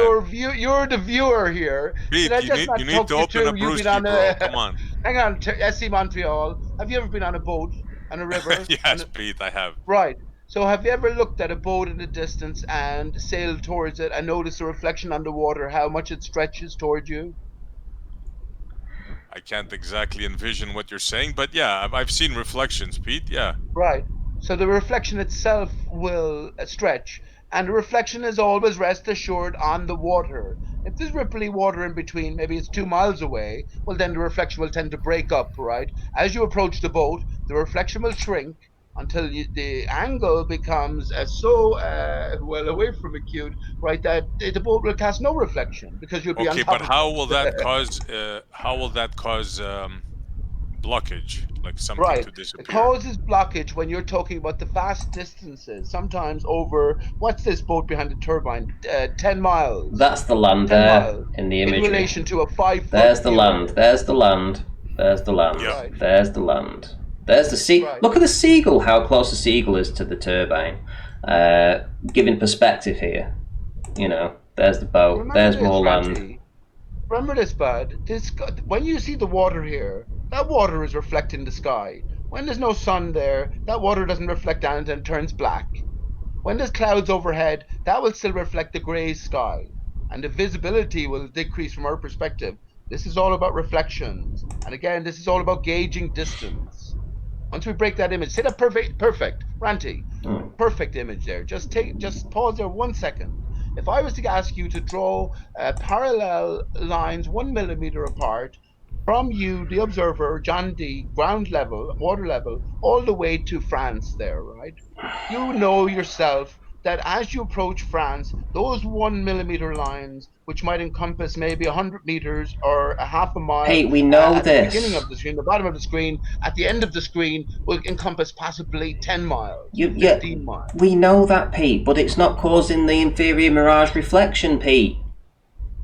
You're the viewer here. Pete, you need to open a brewski, bro. Come on. Hang on, SC Montreal. Have you ever been on a boat on a river? Yes, Pete, I have. Right. So have you ever looked at a boat in the distance and sailed towards it and noticed the reflection on the water, how much it stretches towards you? I can't exactly envision what you're saying, but yeah, I've seen reflections, Pete. Yeah. Right. So the reflection itself will stretch, and the reflection is always, rest assured, on the water. If there's ripply water in between, maybe it's 2 miles away, well then the reflection will tend to break up, right? As you approach the boat, the reflection will shrink until the angle becomes so well away from acute, right, that the boat will cast no reflection because you'll be on top but of how it. will that cause? How will that cause blockage, like something to disappear? It causes blockage when you're talking about the vast distances, sometimes over, what's this boat behind the turbine, 10 miles. That's the land there in the imagery. In relation to a 5-foot There's the land, there's the land, there's the land, Yep. there's the land. There's the sea. Right. Look at the seagull, how close the seagull is to the turbine. Giving perspective here. There's the boat, there's more land. Remember this, bud. When you see the water here, that water is reflecting the sky. When there's no sun there, that water doesn't reflect down and turns black. When there's clouds overhead, that will still reflect the grey sky. And the visibility will decrease from our perspective. This is all about reflections. And again, this is all about gauging distance. Once we break that image, say that perfect, Ranty, perfect image there. Just pause there 1 second. If I was to ask you to draw parallel lines 1 millimeter apart from you, the observer, John D, ground level, water level, all the way to France there, right? You know yourself that as you approach France, those 1 millimeter lines, which might encompass maybe 100 meters or a half a mile, Pete, we know at this. the beginning of the screen, the bottom of the screen, at the end of the screen, will encompass possibly 10 miles, 15 miles. We know that, Pete, but it's not causing the inferior mirage reflection, Pete.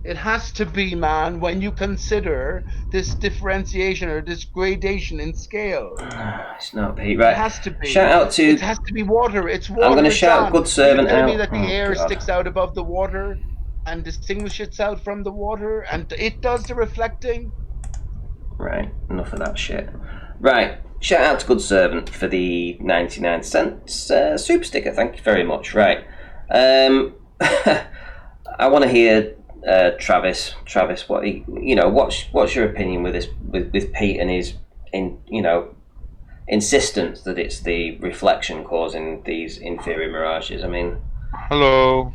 It has to be, man, when you consider this differentiation or this gradation in scale. It's not, Pete, right? It has to be. Shout out to... It has to be water. It's water. I'm going to shout good servant out. You're telling out. me that the air sticks out above the water and distinguishes itself from the water, and it does the reflecting? Right, enough of that shit. Right, shout out to good servant for the 99 cents super sticker. Thank you very much. Right, I want to hear... Travis, what what's your opinion with this with Pete and his insistence that it's the reflection causing these inferior mirages? I mean, hello.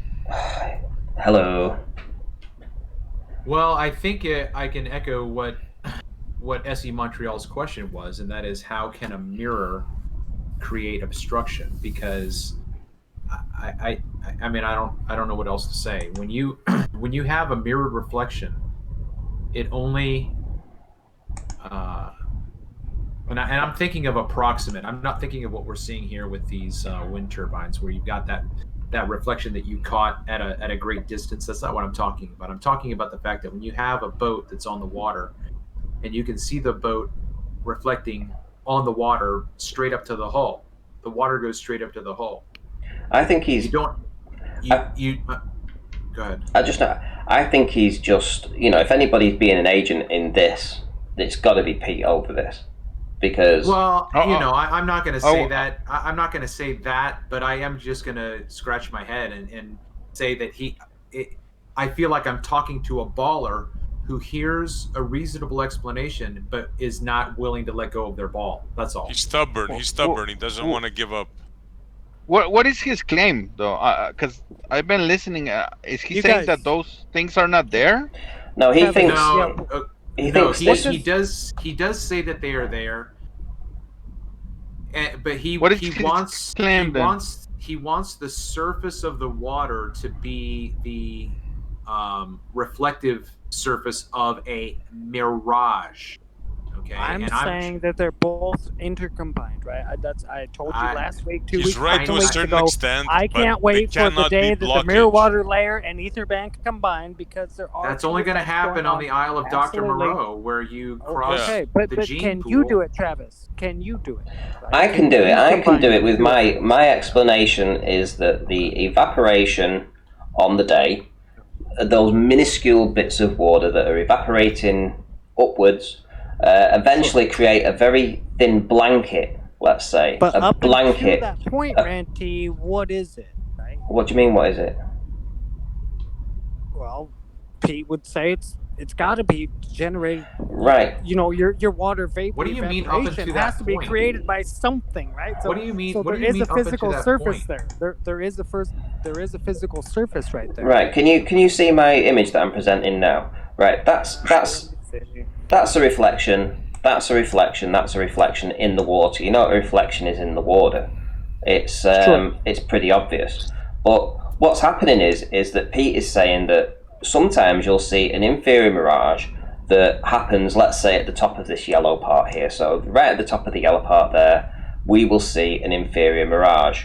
Well, I think I can echo what SE Montreal's question was, and that is, how can a mirror create obstruction? Because I mean, I don't know what else to say. When you have a mirrored reflection, it only and I'm thinking of approximate. I'm not thinking of what we're seeing here with these wind turbines, where you've got that reflection that you caught at a great distance. That's not what I'm talking about. I'm talking about the fact that when you have a boat that's on the water, and you can see the boat reflecting on the water straight up to the hull, the water goes straight up to the hull. I think he's. Go ahead. I think he's just. If anybody's being an agent in this, it's got to be Pete over this, because. Well, I'm not going to say that. I'm not going to say that, but I am just going to scratch my head and say that I feel like I'm talking to a baller who hears a reasonable explanation, but is not willing to let go of their ball. That's all. He's stubborn. He doesn't want to give up. What is his claim, though? Because I've been listening. Is he saying that those things are not there? No, he thinks. He does say that they are there. But he wants the surface of the water to be the reflective surface of a mirage. Okay, I'm saying that they're both intercombined, right? I told you last week, 2 weeks, right to a certain extent. I can't wait for the day that the mirror water layer and ether bank combine, because there are. That's only going to happen on the Isle of Dr. Moreau, where you cross but the gene can pool. you do it, Travis? Can you do it? I can do it. I can do it with my explanation is that the evaporation on the day, those minuscule bits of water that are evaporating upwards, eventually create a very thin blanket, let's say. But a blanket. To that point, Ranty, what is it? Right? What do you mean, what is it? Well, Pete would say it's got to be generated. Right. Your water vapor. What do you mean up into that has to be point? created by something, right? So, what do you mean? So what there do you is mean a physical up into that surface point? there is a physical surface right there. Right. Can you see my image that I'm presenting now? Right. That's a reflection. That's a reflection. That's a reflection in the water. You know what a reflection is in the water. It's pretty obvious. But what's happening is that Pete is saying that sometimes you'll see an inferior mirage that happens, let's say, at the top of this yellow part here. So right at the top of the yellow part there, we will see an inferior mirage.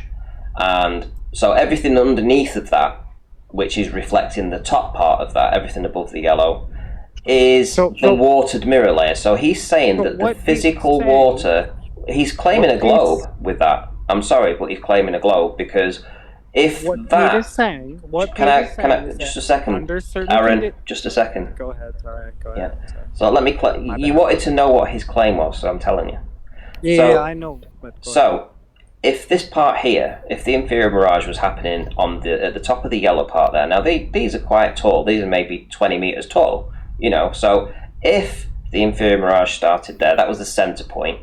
And so everything underneath of that, which is reflecting the top part of that, everything above the yellow, is the watered mirror layer. So he's saying that the physical water, he's claiming a globe with that. I'm sorry, but he's claiming a globe because if what that... Pete is saying, can I just a second, Aaron, just a second. Go ahead, sorry, go ahead. Yeah. So let me, you wanted to know what his claim was, so I'm telling you. Yeah, I know. But so, if this part here, if the inferior mirage was happening at the top of the yellow part there, now these are quite tall, these are maybe 20 meters tall, so if the inferior mirage started there, that was the center point,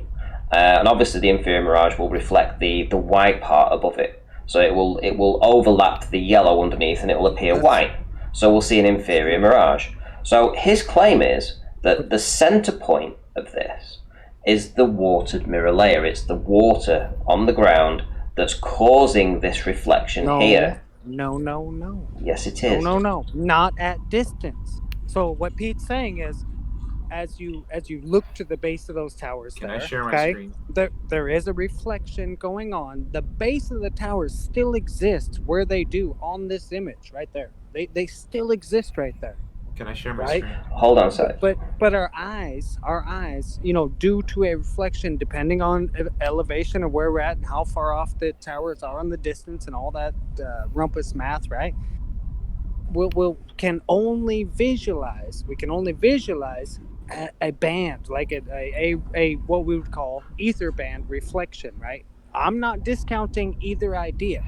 and obviously the inferior mirage will reflect the white part above it. So it will overlap the yellow underneath and it will appear white. So we'll see an inferior mirage. So his claim is that the center point of this is the watered mirror layer. It's the water on the ground that's causing this reflection here. No. Yes, it is. No. Not at distance. So what Pete's saying is, as you look to the base of those towers, Can I share my screen? There is a reflection going on. The base of the towers still exists where they do on this image right there. They still exist right there. Can I share my screen? Hold on a sec. But our eyes, due to a reflection, depending on elevation of where we're at and how far off the towers are on the distance and all that rumpus math, right? We can only visualize a band, like a what we would call ether band reflection, right? I'm not discounting either idea.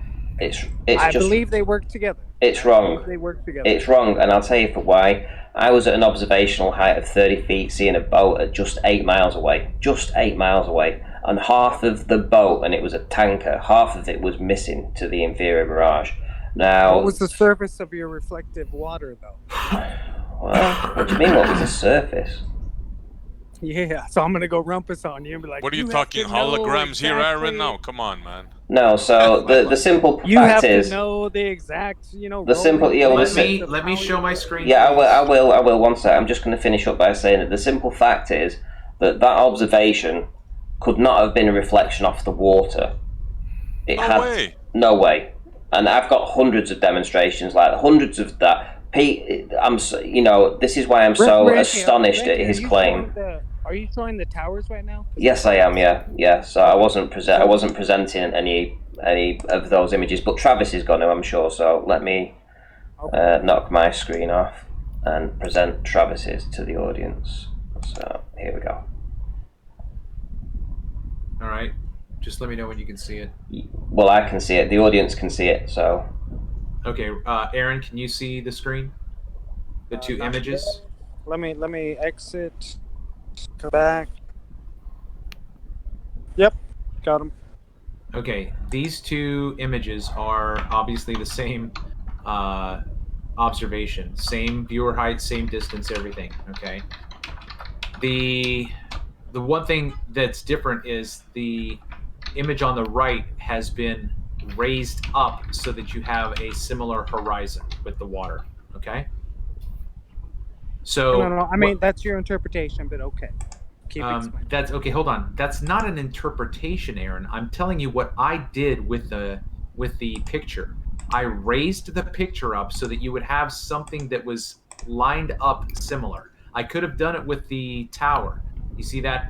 I believe they work together. It's wrong. They work together. It's wrong, and I'll tell you for why. I was at an observational height of 30 feet, seeing a boat at just 8 miles away. Just 8 miles away. And half of the boat, and it was a tanker, half of it was missing to the inferior Mirage. Now, what was the surface of your reflective water, though? Well, what do you mean, what was the surface? Yeah, so I'm going to go rumpus on you and be like, what are you talking holograms here, Aaron? No, come on, man. No, so the simple fact is... You have to know the exact, The simple... Yeah, let me show my screen. Yeah, I will. One sec. I'm just going to finish up by saying that the simple fact is that observation could not have been a reflection off the water. No way. And I've got hundreds of demonstrations, like hundreds of that. Pete, this is why I'm so astonished at his claim. Are you showing the towers right now? Yes, I am. Yeah. So I wasn't presenting any of those images, but Travis is going to, I'm sure. So let me knock my screen off and present Travis's to the audience. So here we go. All right. Just let me know when you can see it. Well, I can see it. The audience can see it. So. Okay, Aaron, can you see the screen? The two images? Let me exit. Come back. Yep, got them. Okay, these two images are obviously the same observation, same viewer height, same distance, everything. Okay. The one thing that's different is the image on the right has been raised up so that you have a similar horizon with the water. Okay. So no. I mean, that's your interpretation, but okay. Keep explaining. That's okay. Hold on. That's not an interpretation, Aaron. I'm telling you what I did with the picture. I raised the picture up so that you would have something that was lined up similar. I could have done it with the tower. You see that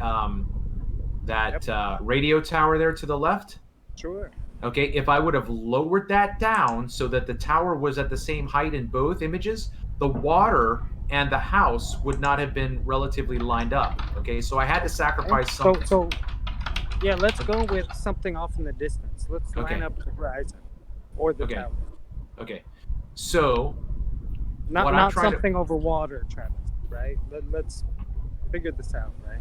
radio tower there to the left? Sure. Okay, if I would have lowered that down so that the tower was at the same height in both images, the water and the house would not have been relatively lined up. Okay, so I had to sacrifice something. So yeah, let's go with something off in the distance. Let's line up the horizon or the tower. Okay, so not something over water, Travis. Right? Let's figure this out, right?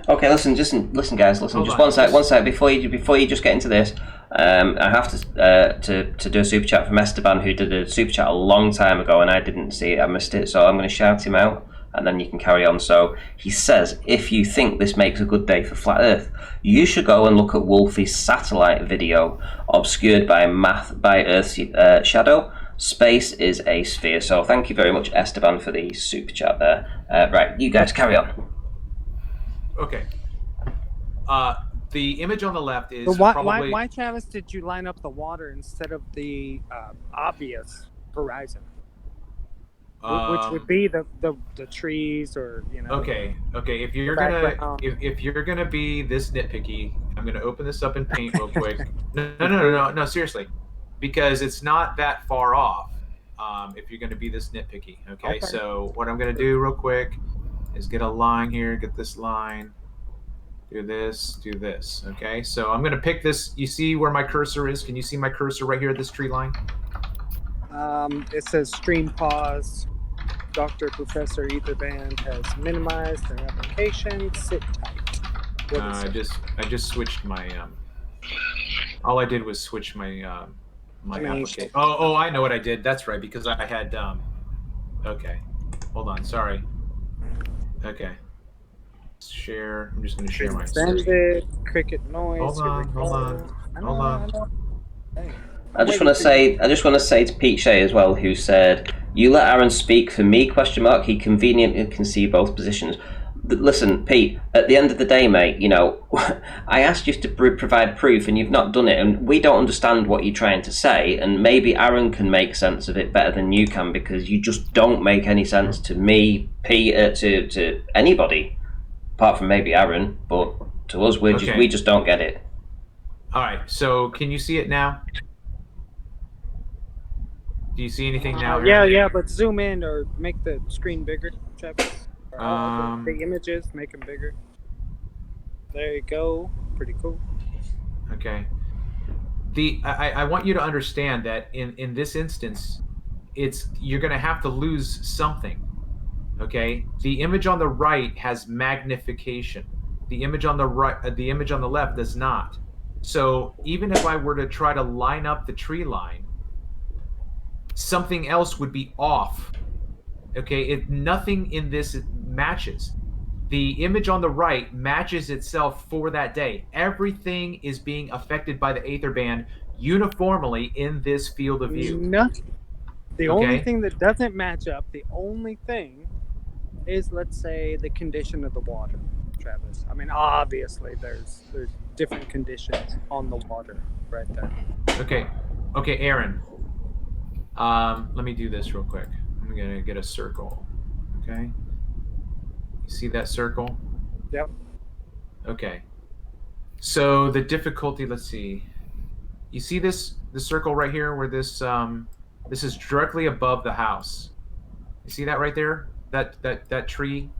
Okay, listen, guys. Listen, just one sec. Before you just get into this, I have to do a super chat from Esteban, who did a super chat a long time ago, and I didn't see it. I missed it, so I'm going to shout him out, and then you can carry on. So he says, if you think this makes a good day for flat Earth, you should go and look at Wolfie's satellite video, obscured by Earth's shadow. Space is a sphere. So thank you very much, Esteban, for the super chat there. Right, you guys carry on. Okay. The image on the left is probably... Why, Travis, did you line up the water instead of the obvious horizon? Which would be the trees, or Okay. If you're gonna be this nitpicky, I'm gonna open this up in Paint real quick. No, seriously, because it's not that far off. If you're gonna be this nitpicky, okay. So what I'm gonna do real quick is get a line here, get this line, do this, okay? So I'm gonna pick this, you see where my cursor is? Can you see my cursor right here at this tree line? It says stream pause. Dr. Professor Etherband has minimized their application, sit tight. I just switched my, all I did was switch my, my application. Oh, I know what I did, that's right, because I had, okay, hold on, sorry. Okay. Share. I'm just going to share my screen. Cricket noise. Hold on. Hold on. I just want to say to Pete Shea as well, who said, "You let Aaron speak for me?" ? He conveniently can see both positions. Listen, Pete. At the end of the day, mate, I asked you to provide proof, and you've not done it, and we don't understand what you're trying to say. And maybe Aaron can make sense of it better than you can, because you just don't make any sense to me, Pete, to anybody, apart from maybe Aaron. But to us, we just don't get it. All right. So, can you see it now? Do you see anything now? Yeah, but zoom in or make the screen bigger, Travis. The images, make them bigger. There you go. Pretty cool. Okay. I want you to understand that in this instance, you're going to have to lose something. Okay. The image on the right has magnification. The image on the left does not. So even if I were to try to line up the tree line, something else would be off. Okay, nothing in this matches. The image on the right matches itself for that day. Everything is being affected by the Aether band uniformly in this field of view. Nothing. The only thing that doesn't match up, the only thing is, let's say, the condition of the water, Travis. I mean, obviously, there's different conditions on the water right there. Okay, Aaron. Let me do this real quick. I'm gonna get a circle. Okay. You see that circle? Yep. Okay. So the difficulty. Let's see. You see the circle right here, where this is directly above the house. You see that right there? That tree.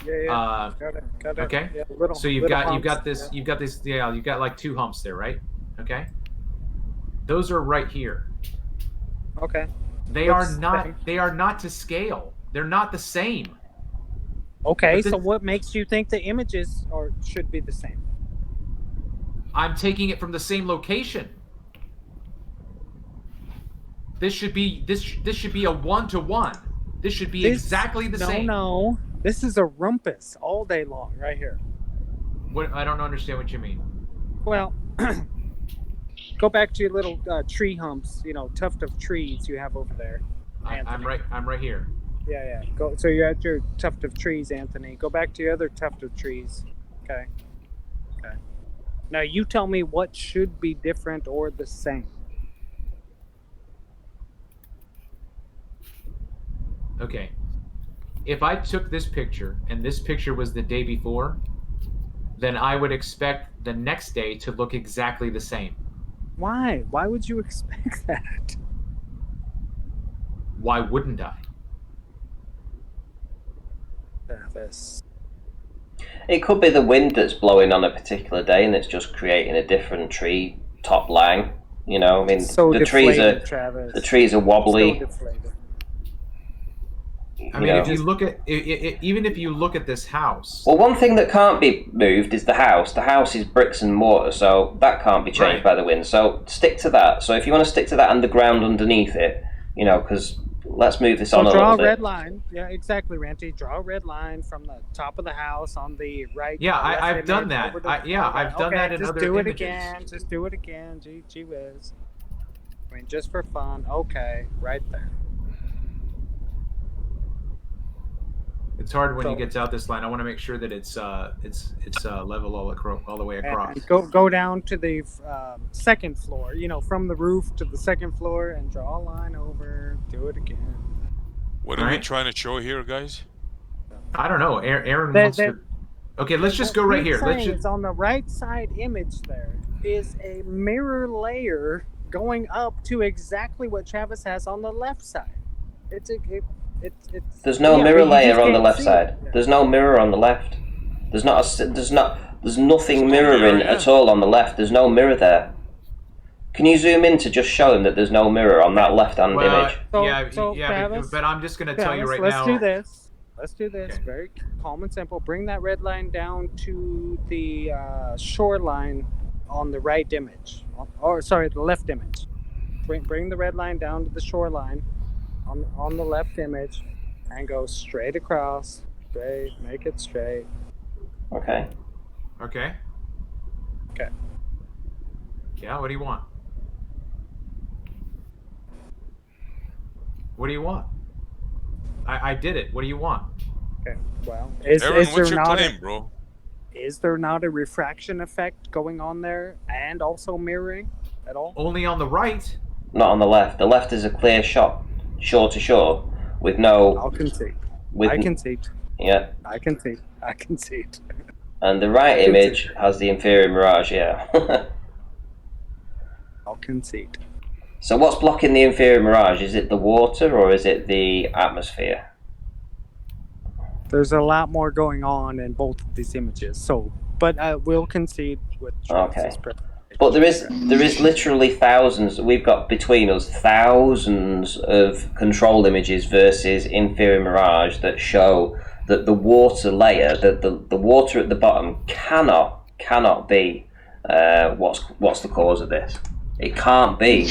Yeah. Got it. Okay. Yeah, so you've got this. You've got like 2 humps there, right? Okay. Those are right here. Okay. They are not to scale. They're not the same. Okay, so what makes you think the images should be the same? I'm taking it from the same location. This should be a 1-to-1. This should be exactly the same. No. This is a rumpus all day long right here. What? I don't understand what you mean. Well, go back to your little tree humps, tuft of trees you have over there. I'm right here. Yeah. Go. So you're at your tuft of trees, Anthony. Go back to your other tuft of trees. Okay. Now you tell me what should be different or the same. Okay. If I took this picture and this picture was the day before, then I would expect the next day to look exactly the same. Why? Why would you expect that? Why wouldn't I? Travis. It could be the wind that's blowing on a particular day, and it's just creating a different tree top line. I mean, the trees are wobbly. So deflated. I mean, if you look at even if you look at this house. Well, one thing that can't be moved is the house. The house is bricks and mortar, so that can't be changed by the wind. So stick to that. So if you want to stick to that and the ground underneath it, because let's move this on a little bit. Draw a red line. Yeah, exactly, Ranty. Draw a red line from the top of the house on the right. Yeah, I've done that. I've done that in other images. Just do it again. Gee whiz. I mean, just for fun. Okay, right there. It's hard when you get out this line. I want to make sure that it's level all the way across. And go down to the second floor. From the roof to the second floor, and draw a line over. Do it again. What are we trying to show here, guys? I don't know. Aaron wants to. Okay, let's just go right here. It's on the right side image. There is a mirror layer going up to exactly what Travis has on the left side. There's no mirror layer on the left side. There's no mirror on the left. There's nothing mirroring at all on the left. There's no mirror there. Can you zoom in to just show him that there's no mirror on that left-hand image? Travis, but I'm just going to tell you right now. Let's do this. Okay. Very calm and simple. Bring that red line down to the shoreline on the right image. The left image. Bring the red line down to the shoreline on the left image and go straight across. Straight. Make it straight. Okay. Yeah, what do you want? What do you want? I did it. What do you want? Okay, well, Aaron, is what's there your not claim, bro? Is there not a refraction effect going on there and also mirroring at all? Only on the right. Not on the left. The left is a clear shot, shore to shore, with no. I'll concede. With, I concede. Yeah. I concede. I concede. And the right image has the inferior mirage, yeah. I'll concede. So what's blocking the inferior mirage? Is it the water or is it the atmosphere? There's a lot more going on in both of these images. So, but we'll concede with Travis's presentation. But there is literally thousands. We've got between us thousands of control images versus inferior mirage that show that the water layer, the water at the bottom cannot be what's the cause of this. It can't be.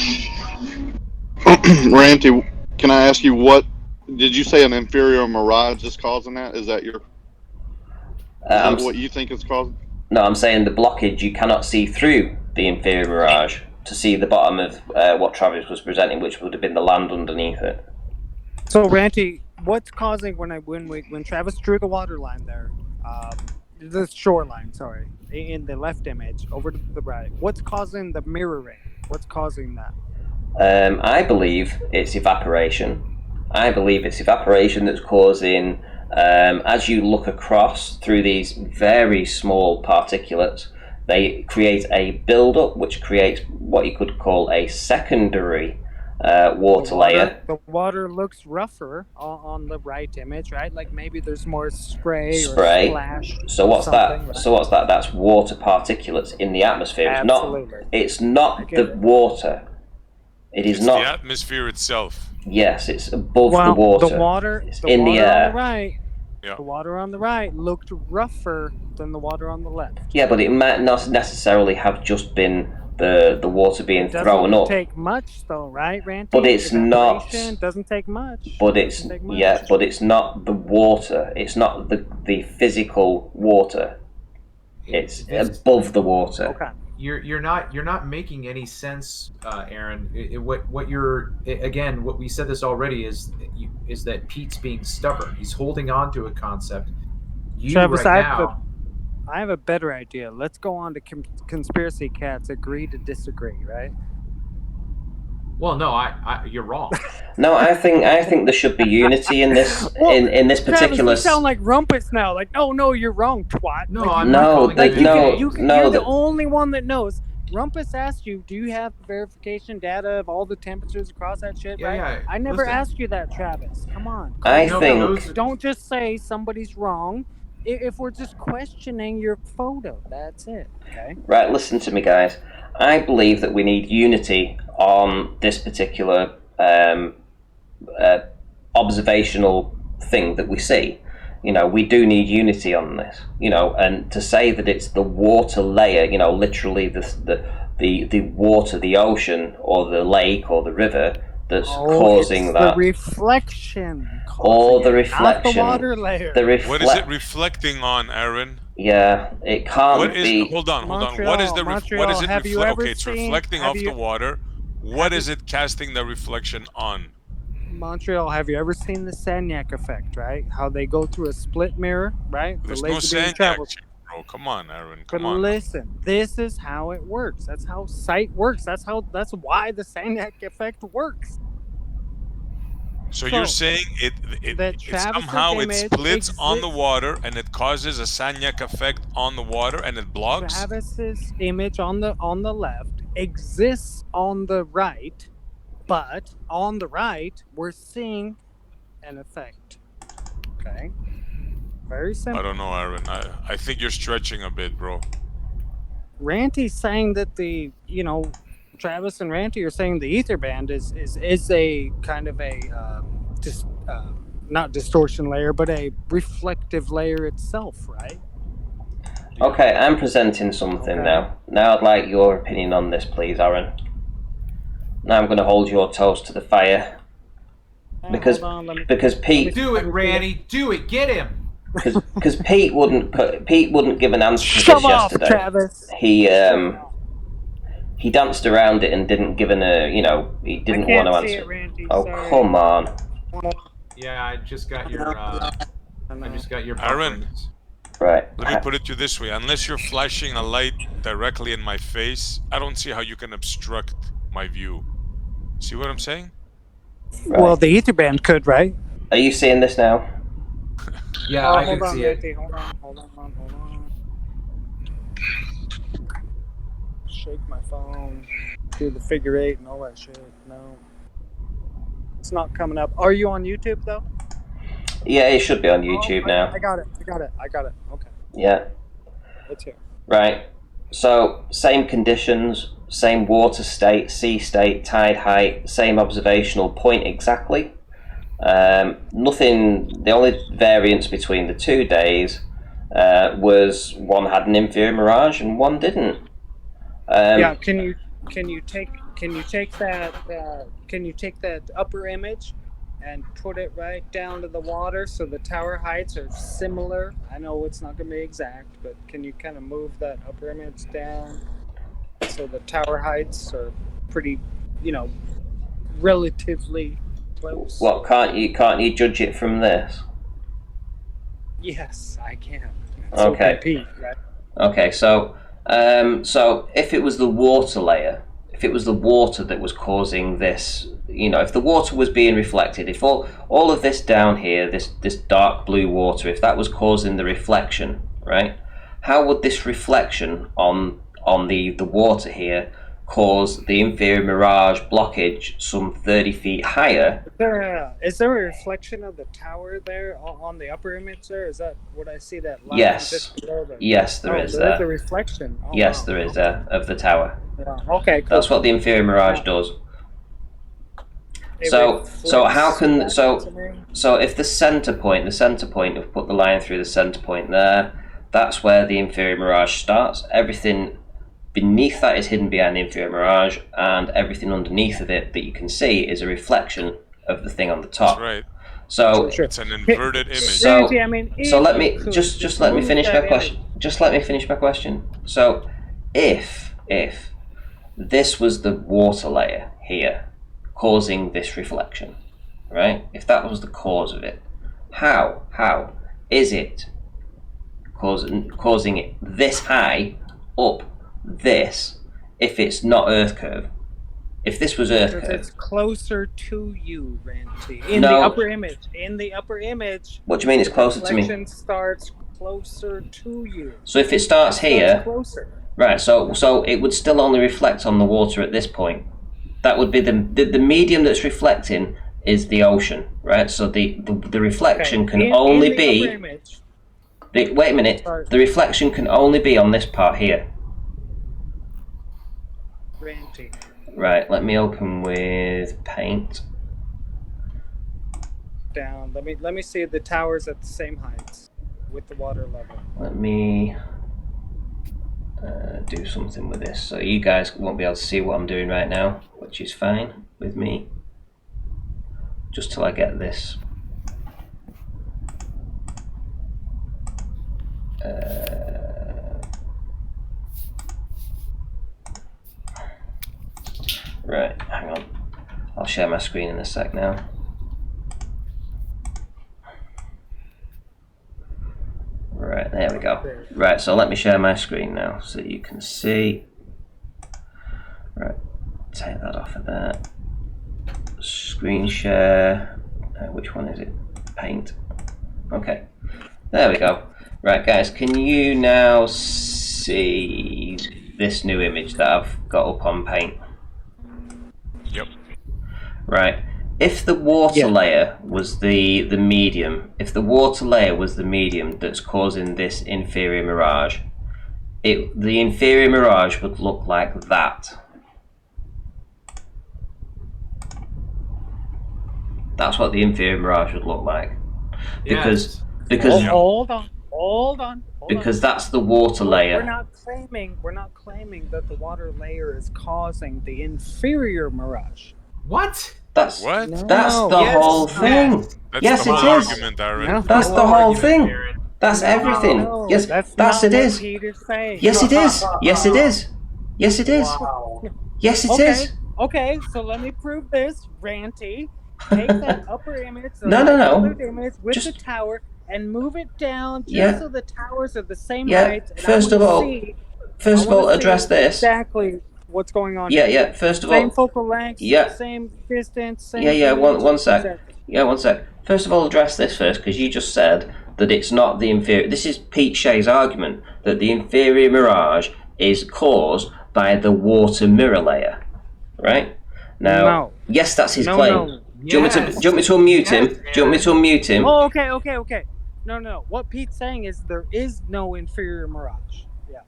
Ranty, can I ask you what did you say? An inferior mirage is causing that? Is that your? Is that what you think is causing? No, I'm saying the blockage. You cannot see through the inferior mirage to see the bottom of what Travis was presenting, which would have been the land underneath it. So, Ranty, what's causing when Travis drew the water line there, the shoreline, sorry, in the left image over to the right? What's causing the mirroring? What's causing that? I believe it's evaporation. I believe it's evaporation that's causing, as you look across through these very small particulates, they create a build-up which creates what you could call a secondary water layer. The water looks rougher on the right image, right? Like maybe there's more spray or splash. So what's that? Right? So what's that? That's water particulates in the atmosphere. Absolutely. It's not the water. It's not the atmosphere itself. Yes, it's above the water. The water, it's in the air. On the right, yeah. The water on the right looked rougher than the water on the left. Yeah, but it might not necessarily have just been the water being thrown up. It doesn't take much, though, right, Ranty? But it's not. Doesn't take much. But it's but it's not the water. It's not the physical water. It's above the water. Okay. You're not making any sense, Aaron. What you're again, what we said this already is that Pete's being stubborn. He's holding on to a concept. Travis, I have a better idea. Let's go on to conspiracy cats agree to disagree, right? Well, no, you're wrong. No, I think there should be unity in this in this particular. Travis, you sound like Rumpus now. Like, oh no, you're wrong, twat. No, like, I'm not. You're the only one that knows. Rumpus asked you, do you have verification data of all the temperatures across that shit? Yeah, right? yeah. I never asked you that, Travis. Come on. Don't just say somebody's wrong. If we're just questioning your photo, that's it. Okay. Right. Listen to me, guys. I believe that we need unity on this particular observational thing that we see. You know, we do need unity on this. You know, and to say that it's the water layer, you know, literally the water, the ocean, or the lake, or the river that's causing that. The reflection. Or the reflection. Not the water layer. What is it reflecting on, Aaron? Yeah, it can't be. Hold on. What is it? Okay, it's reflecting off the water. What is it casting the reflection on? Montreal, have you ever seen the Sagnac effect, right? How they go through a split mirror, right? There's no Sagnac, bro. Come on, Aaron. Come on. Listen, this is how it works. That's how sight works. That's why the Sagnac effect works. So you're saying it somehow it splits on the water and it causes a Sagnac effect on the water and it blocks? Travis's image on the left exists on the right, but on the right we're seeing an effect. Okay? Very simple. I don't know, Aaron. I think you're stretching a bit, bro. Ranty's saying that Travis and Ranty are saying the ether band is a kind of a not distortion layer, but a reflective layer itself, right? Okay, I'm presenting something now. Now I'd like your opinion on this, please, Aaron. Now I'm going to hold your toast to the fire. Because Pete... Do it, Randy. Do it. Get him. Because Pete wouldn't give an answer to Shove this off, yesterday. Travis. he danced around it and didn't give he didn't want to answer. It, Randy, oh, sorry. come on. Yeah, I just got your Aaron. Right. Let me put it to you this way. Unless you're flashing a light directly in my face, I don't see how you can obstruct my view. See what I'm saying? Right. Well, the ether band could, right? Are you seeing this now? Yeah, I can see it. Hold on. Shake my phone. Do the figure 8 and all that shit. No. It's not coming up. Are you on YouTube, though? Yeah, it should be on YouTube now. I got it. Okay. Yeah. Let's hear. Right. So, same conditions, same water state, sea state, tide height, same observational point exactly. Nothing. The only variance between the 2 days was one had an inferior mirage and one didn't. Yeah. Can you take that upper image and put it right down to the water so the tower heights are similar? I know it's not going to be exact, but can you kind of move that upper image down so the tower heights are pretty, relatively close? What, can't you judge it from this? Yes, I can. Okay. Pete, right? Okay, so if it was the water layer, if it was the water that was causing this, if the water was being reflected, if all of this down here, this dark blue water, if that was causing the reflection, right? How would this reflection on the water here cause the inferior mirage blockage some 30 feet higher? Is there a reflection of the tower there on the upper image there? Is that what I see, that line? Yes. Yes, there is there. There's a reflection. Oh, yes, wow. there is there of the tower. Yeah. Okay, cool. That's what the inferior mirage does. So if the center point of put the line through the center point there, that's where the inferior mirage starts. Everything beneath that is hidden behind the inferior mirage, and everything underneath of it that you can see is a reflection of the thing on the top. That's right. So it's an inverted image. So let me just let me finish my question. Just let me finish my question. So if this was the water layer here causing this reflection, right? If that was the cause of it, how is it causing it this high up this if it's not Earth curve? If this was Earth curve, it's closer to you, Randy. In the upper image. What do you mean it's closer to me? The reflection starts closer to you. So if it starts here, closer. Right? So it would still only reflect on the water at this point. That would be the medium that's reflecting is the ocean, right? So the reflection can only be. Wait a minute. The reflection can only be on this part here. Randy. Right, let me open with paint. Down. Let me see the towers at the same heights with the water level. Let me do something with this. So you guys won't be able to see what I'm doing right now, which is fine with me. Just till I get this. Right, hang on. I'll share my screen in a sec now. Right, there we go. Right, so let me share my screen now so you can see. Right, take that off of there. Screen share. Which one is it? Paint. Okay, there we go. Right, guys, can you now see this new image that I've got up on paint? Yep. Right. If the water layer was the medium, if the water layer was the medium that's causing this inferior mirage, the inferior mirage would look like that. That's what the inferior mirage would look like. Because hold on. Because that's the water layer. We're not claiming that the water layer is causing the inferior mirage. What? That's what? That's the whole thing. Yes, it is. That's the whole thing. That's everything. Yes, that's it not is. what Peter's saying. Yes, it is. Yes, it is. Yes, it is. Wow. Yes, it is. Okay, so let me prove this, Ranty. Take that upper image, the No. light-colored image with the tower, and move it down just so the towers are the same height. And First of all, address this. Exactly what's going on. Yeah. First of all, same focal length. Yeah. Same distance. Same Yeah. image, One sec. exactly. Yeah, one sec. First of all, address this first, because you just said that it's not the inferior. This is Pete Shea's argument that the inferior mirage is caused by the water mirror layer, right? Now, yes, that's his claim. No. Do you want me to unmute him? Do you want me to unmute him? Oh, okay. No. What Pete's saying is there is no inferior mirage. Yeah.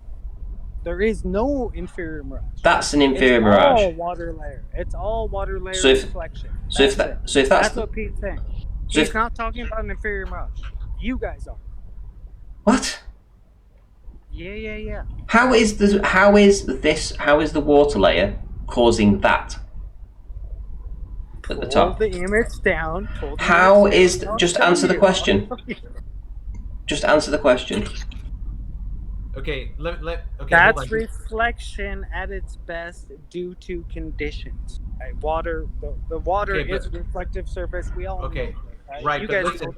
There is no inferior mirage. That's an inferior mirage. It's all water layer. It's all water layer reflection. That's what Pete's saying. He's not talking about an inferior mirage. You guys are. What? Yeah. How is the water layer causing that? At the top. Pull the image down. Just answer the question. Just answer the question. Okay, okay. That's reflection at its best due to conditions. Right? Water, the water is a reflective surface. We all know that, right? Right, you but guys listen,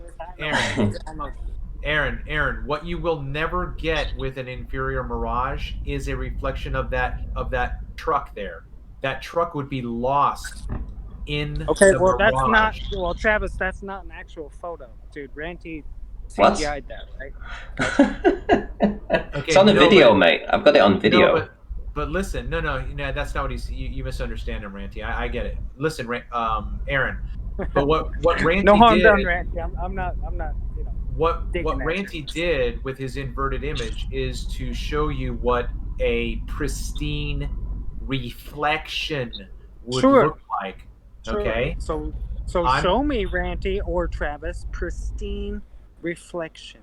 Aaron, what you will never get with an inferior mirage is a reflection of that truck there. That truck would be lost in the mirage. That's not. Well, Travis, that's not an actual photo, dude. Ranty CGI'd that, right? It's on the video, mate. I've got it on video. But listen, no, that's not what he's. You misunderstand him, Ranty. I get it. Listen, Aaron. But what Ranty no harm did, done, Ranty. I'm not. You know. What Ranty did with his inverted image is to show you what a pristine reflection would look like. Okay. So show me, Ranty or Travis, pristine reflection,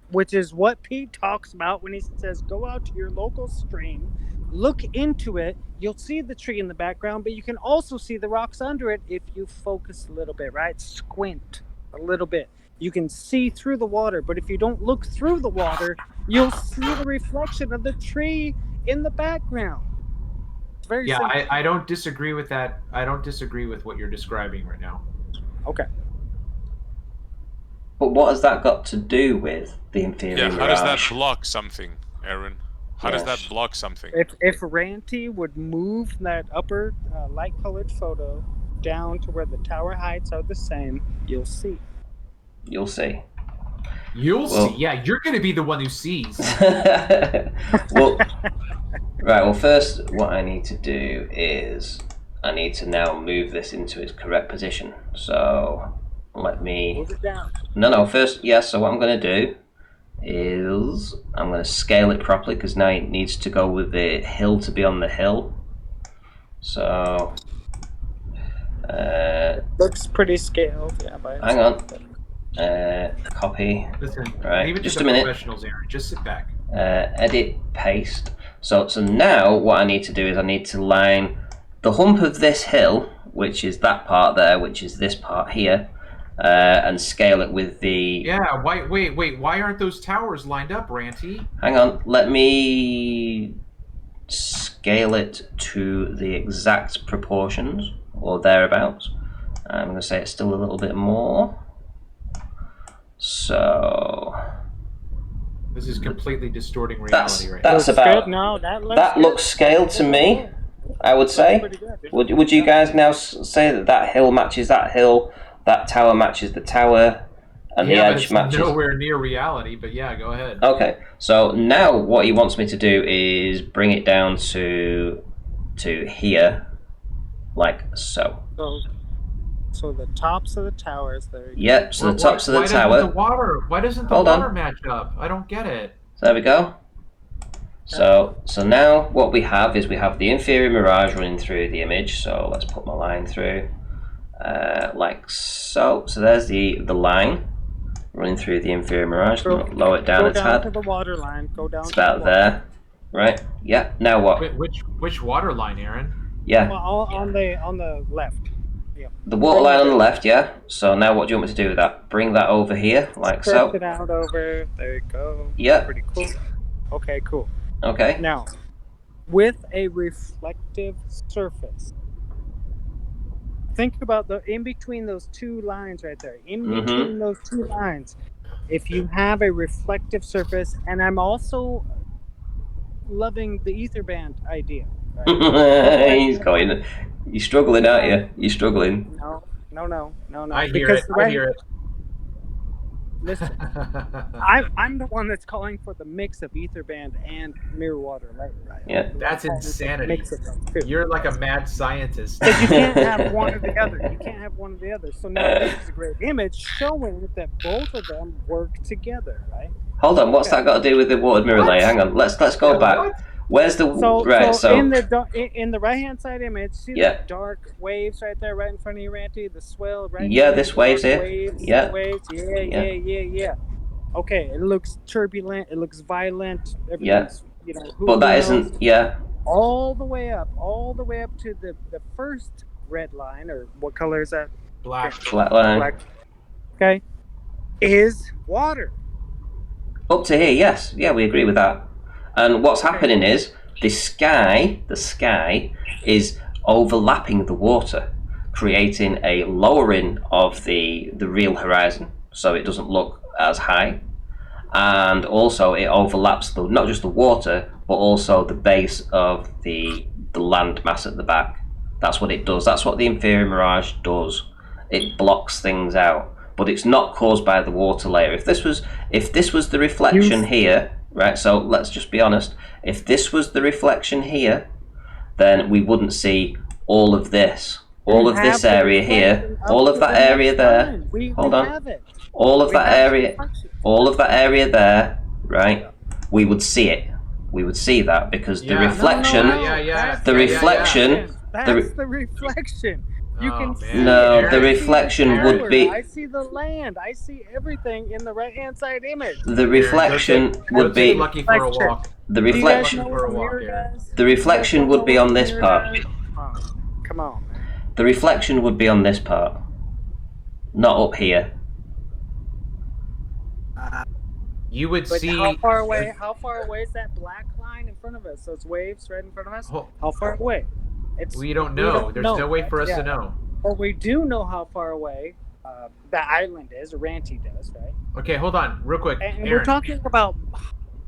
which is what Pete talks about when he says go out to your local stream, look into it, you'll see the tree in the background, but you can also see the rocks under it if you focus a little bit, right? Squint a little bit. You can see through the water, but if you don't look through the water, you'll see the reflection of the tree in the background. It's very simple. I don't disagree with that. I don't disagree with what you're describing right now. Okay. But what has that got to do with the inferior mirage? How does that block something, Aaron? How does that block something? If Ranty would move that upper light-colored photo down to where the tower heights are the same, you'll see. You'll see. You'll see. Yeah, you're going to be the one who sees. Well, first, what I need to do is I need to now move this into its correct position. So let me move it down. No, first, so what I'm going to do is I'm going to scale it properly, because now it needs to go with the hill to be on the hill. So looks pretty scaled. Hang on. Copy. Listen, right, leave it just to a the minute. Professionals, Aaron. Just sit back. Edit, paste. So now what I need to do is I need to line the hump of this hill, which is that part there, which is this part here, and scale it with the... Yeah, wait, why aren't those towers lined up, Ranty? Hang on, let me scale it to the exact proportions, or thereabouts. I'm going to say it's still a little bit more. So... This is completely distorting reality right now. That's about... No, that looks scaled to me, I would say. Would you guys now say that hill matches that hill, that tower matches the tower, and the edge matches... nowhere near reality, but yeah, go ahead. Okay, so now what he wants me to do is bring it down to here, like so. So the tops of the towers there. Yep, so the tops of the tower. Why doesn't the water match up? I don't get it. So there we go. So now what we have is we have the inferior mirage running through the image. So let's put my line through, like so. So there's the line running through the inferior mirage. Lower it down a tad. Go down to the water line. Go down. It's about there, right? Yeah. Now what? Which water line, Aaron? Yeah. Well, on the left. The water line on the left, yeah. So now what do you want me to do with that? Bring that over here, like so. Stretch it out over. There you go. Yeah. Pretty cool. Okay, cool. Okay. Now, with a reflective surface. Think about the in between those two lines right there. In between those two lines, if you have a reflective surface, and I'm also loving the ether band idea. Right? He's going. You're struggling, aren't you? You're struggling. No. I hear it. I hear it. Listen, I'm the one that's calling for the mix of ether band and mirror water light. Right? Yeah, that's insanity. You're like a mad scientist. Because you can't have one or the other. You can't have one or the other. So now this is a great image showing that both of them work together, right? Hold on, what's that got to do with the watered mirror light? Hang on, let's go back. What? Where's the in the right hand side image, see the dark waves right there, right in front of you, Ranty? The swell, right? Yeah, this wave's here. Waves, yeah. Waves. Yeah. Okay, it looks turbulent. It looks violent. Everything's, but that isn't. Yeah. All the way up to the first red line, or what color is that? Black. Flat line. Black. Okay, is water. Up to here, yes. Yeah, we agree with that. And what's happening is the sky is overlapping the water, creating a lowering of the real horizon, so it doesn't look as high. And also it overlaps not just the water, but also the base of the land mass at the back. That's what it does. That's what the inferior mirage does. It blocks things out. But it's not caused by the water layer. If this was the reflection here, right? So let's just be honest. If this was the reflection here, then we wouldn't see all of this, all of this area here, all of that area there. Hold on. All of that area there, right? We would see it. We would see that because the reflection, the reflection. That's the reflection. You can see the reflection would be. I see the land. I see everything in the right-hand side image. The reflection would be. Lucky for a walk. The reflection. The reflection would be on this part. Come on. The reflection would be on this part, not up here. You would see. How far away? How far away is that black line in front of us? Those waves right in front of us. How far away? We don't know. There's no way for us to know. But we do know how far away the island is, or Ranty does, right? Okay, hold on, real quick. And we're talking about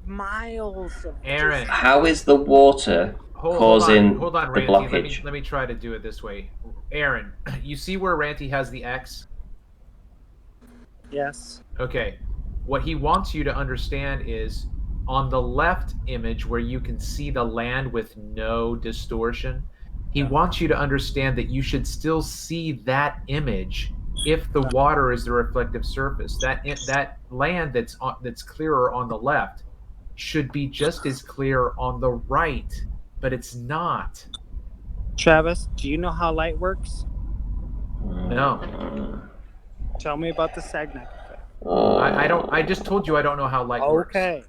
miles of. Aaron, how is the water causing hold on, the Ranty, blockage? Let me try to do it this way. Aaron, you see where Ranty has the X? Yes. Okay. What he wants you to understand is on the left image where you can see the land with no distortion, he wants you to understand that you should still see that image if the water is the reflective surface. That land that's clearer on the left should be just as clear on the right, but it's not. Travis, do you know how light works? No. Tell me about the Sagnac effect. I don't. I just told you I don't know how light works. Okay.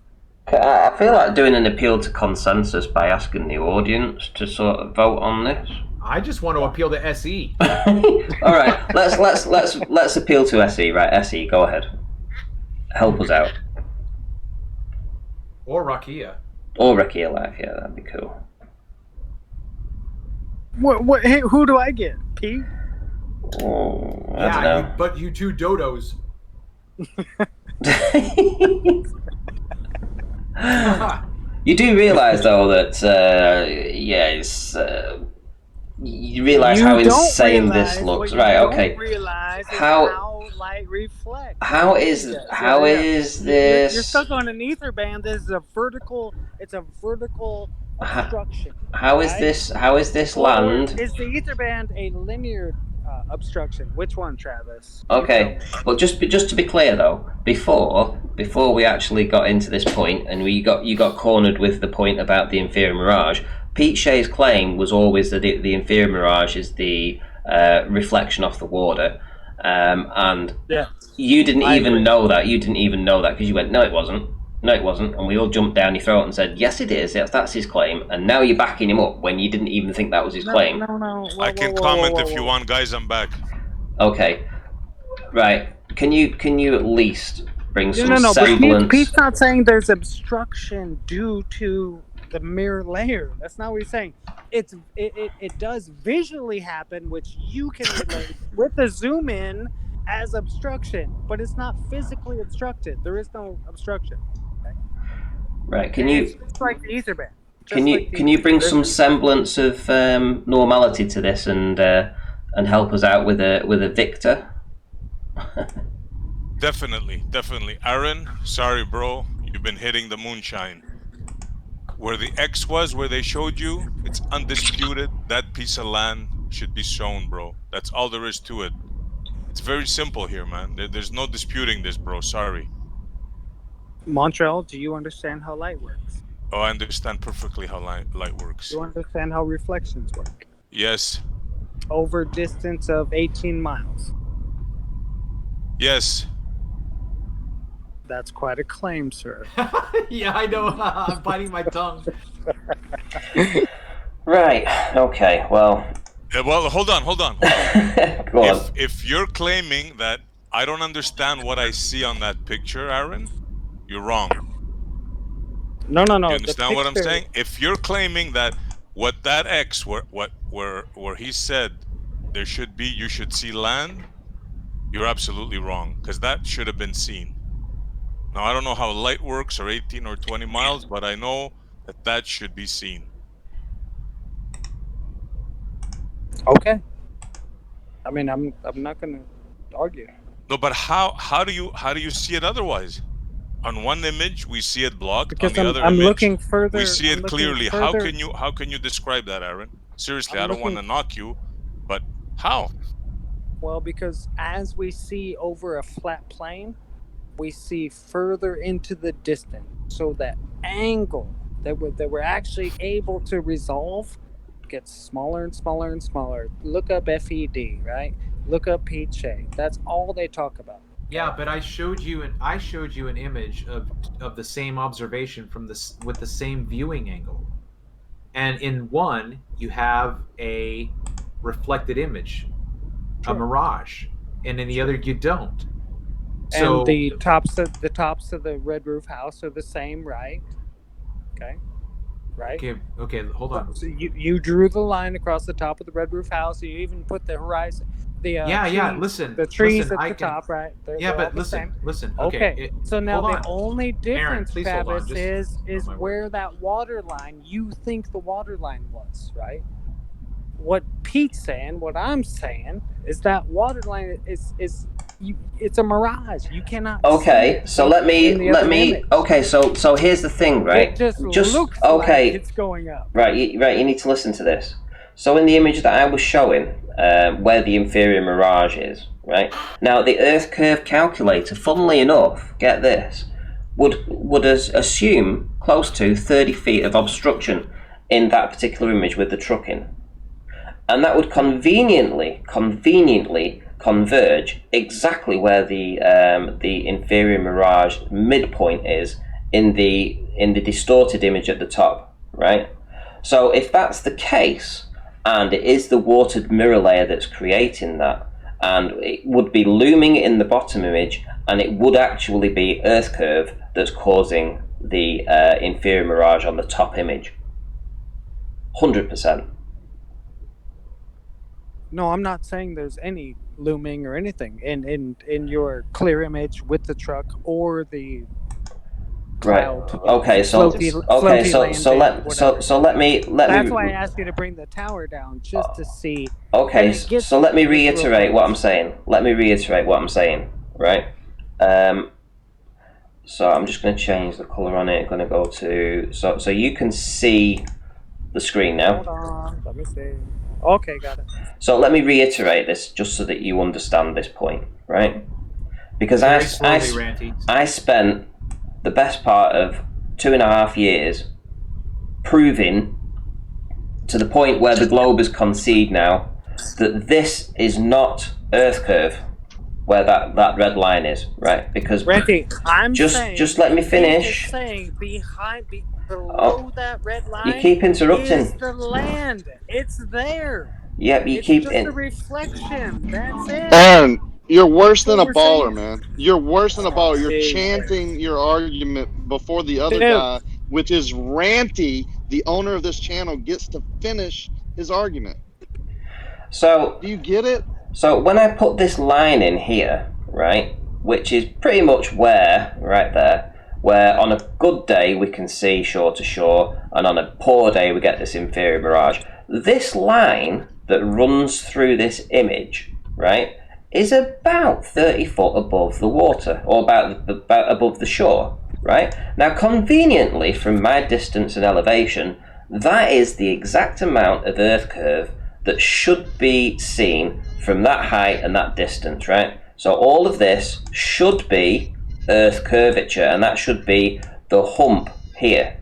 I feel like doing an appeal to consensus by asking the audience to sort of vote on this. I just want to appeal to SE. All right, let's appeal to SE. Right, SE, go ahead. Help us out. Or Rakia. Or Rakia Life, yeah, that'd be cool. What? Hey, who do I get? P? Oh, I don't know. But you two dodos. You do realise though that you realise how insane this looks, right? Okay. How light reflects. How is this? You're stuck on an ether band. This is a vertical. It's a vertical obstruction. How is this? How is this land? Is the ether band a linear obstruction? Which one, Travis? Okay. Well, just to be clear though, before we actually got into this point, and you got cornered with the point about the inferior mirage. Pete Shea's claim was always that the inferior mirage is the reflection off the water, and you didn't even know that. You didn't even know that because you went, no, it wasn't. No, it wasn't. And we all jumped down your throat and said, yes, it is. That's his claim. And now you're backing him up when you didn't even think that was his claim. No. I can comment if you want, guys. I'm back. Okay. Right. Can you at least bring some semblance? But Pete's not saying there's obstruction due to the mirror layer. That's not what he's saying. It does visually happen, which you can relate with the zoom in as obstruction, but it's not physically obstructed. There is no obstruction. Okay? Right? Can And you? It's just like the ether band. Can you bring some semblance of normality to this and help us out with a victor? Definitely. Aaron, sorry, bro. You've been hitting the moonshine. Where the X was, where they showed you, it's undisputed. That piece of land should be shown, bro. That's all there is to it. It's very simple here, man. There's no disputing this, bro. Sorry. Montreal, do you understand how light works? Oh, I understand perfectly how light works. Do you understand how reflections work? Yes. Over distance of 18 miles. Yes. That's quite a claim, sir. Yeah, I know. I'm biting my tongue. Right. Okay. Well. Well, hold on. Go on. If you're claiming that I don't understand what I see on that picture, Aaron, you're wrong. No. You understand what I'm saying? If you're claiming that what that X, where he said there should be, you should see land, you're absolutely wrong, because that should have been seen. Now, I don't know how light works, or 18 or 20 miles, but I know that should be seen. Okay. I mean, I'm not gonna argue. No, but how do you see it otherwise? On one image we see it blocked. Because on the other I'm image, looking further. we see it clearly. Further. How can you describe that, Aaron? Seriously, I'm I don't want to knock you, but how? Well, because as we see over a flat plane, we see further into the distance. So that angle that we're actually able to resolve gets smaller and smaller and smaller. Look up FED, right? Look up Piche. That's all they talk about. Yeah, but I showed you an image of the same observation with the same viewing angle. And in one, you have a reflected image, a mirage, and in the other you don't. So, and the tops of the red roof house are the same, right? Okay. Right? Okay, hold on. So you drew the line across the top of the red roof house. You even put the horizon, listen. The trees listen, at the top, right? But listen. Okay. So now the only difference, Aaron, Travis, is where that water line you think the water line was, right? What Pete's saying, what I'm saying, is that water line is it's a mirage. You cannot. Okay, so let me. Image. Okay, so here's the thing, right? It just looks okay. like it's going up. Right, you need to listen to this. So in the image that I was showing, where the inferior mirage is, right? Now the Earth curve calculator, funnily enough, get this, would assume close to 30 feet of obstruction in that particular image with the trucking, and that would conveniently converge exactly where the inferior mirage midpoint is in the distorted image at the top, right? So if that's the case, and it is the watered mirror layer that's creating that, and it would be looming in the bottom image, and it would actually be Earth curve that's causing the inferior mirage on the top image. 100%. No, I'm not saying there's any looming or anything in your clear image with the truck or the cloud. Right. Okay. So let me. That's why I asked you to bring the tower down just to see. Okay. So let me reiterate what I'm saying. Right. So I'm just going to change the color on it. I'm going to go to so you can see the screen now. Hold on. Let me see. Okay, got it. So let me reiterate this just so that you understand this point, right? Because I spent the best part of 2.5 years proving to the point where the globe has conceded now that this is not Earth curve, where that red line is, right? Because Randy, just let me finish. Saying below that red line, you keep interrupting. Is the land? It's there. Yep, it's just a reflection. That's it. Aaron, you're worse than a baller, man. You're worse than a baller. You're chanting your argument before the other guy, which is ranty. the owner of this channel gets to finish his argument. So do you get it? So when I put this line in here, right, which is pretty much where, right there, where on a good day we can see shore to shore, and on a poor day we get this inferior mirage. This line that runs through this image, right, is about 30 foot above the water, or about above the shore, right? Now, conveniently, from my distance and elevation, that is the exact amount of earth curve that should be seen from that height and that distance, right? So all of this should be earth curvature, and that should be the hump here.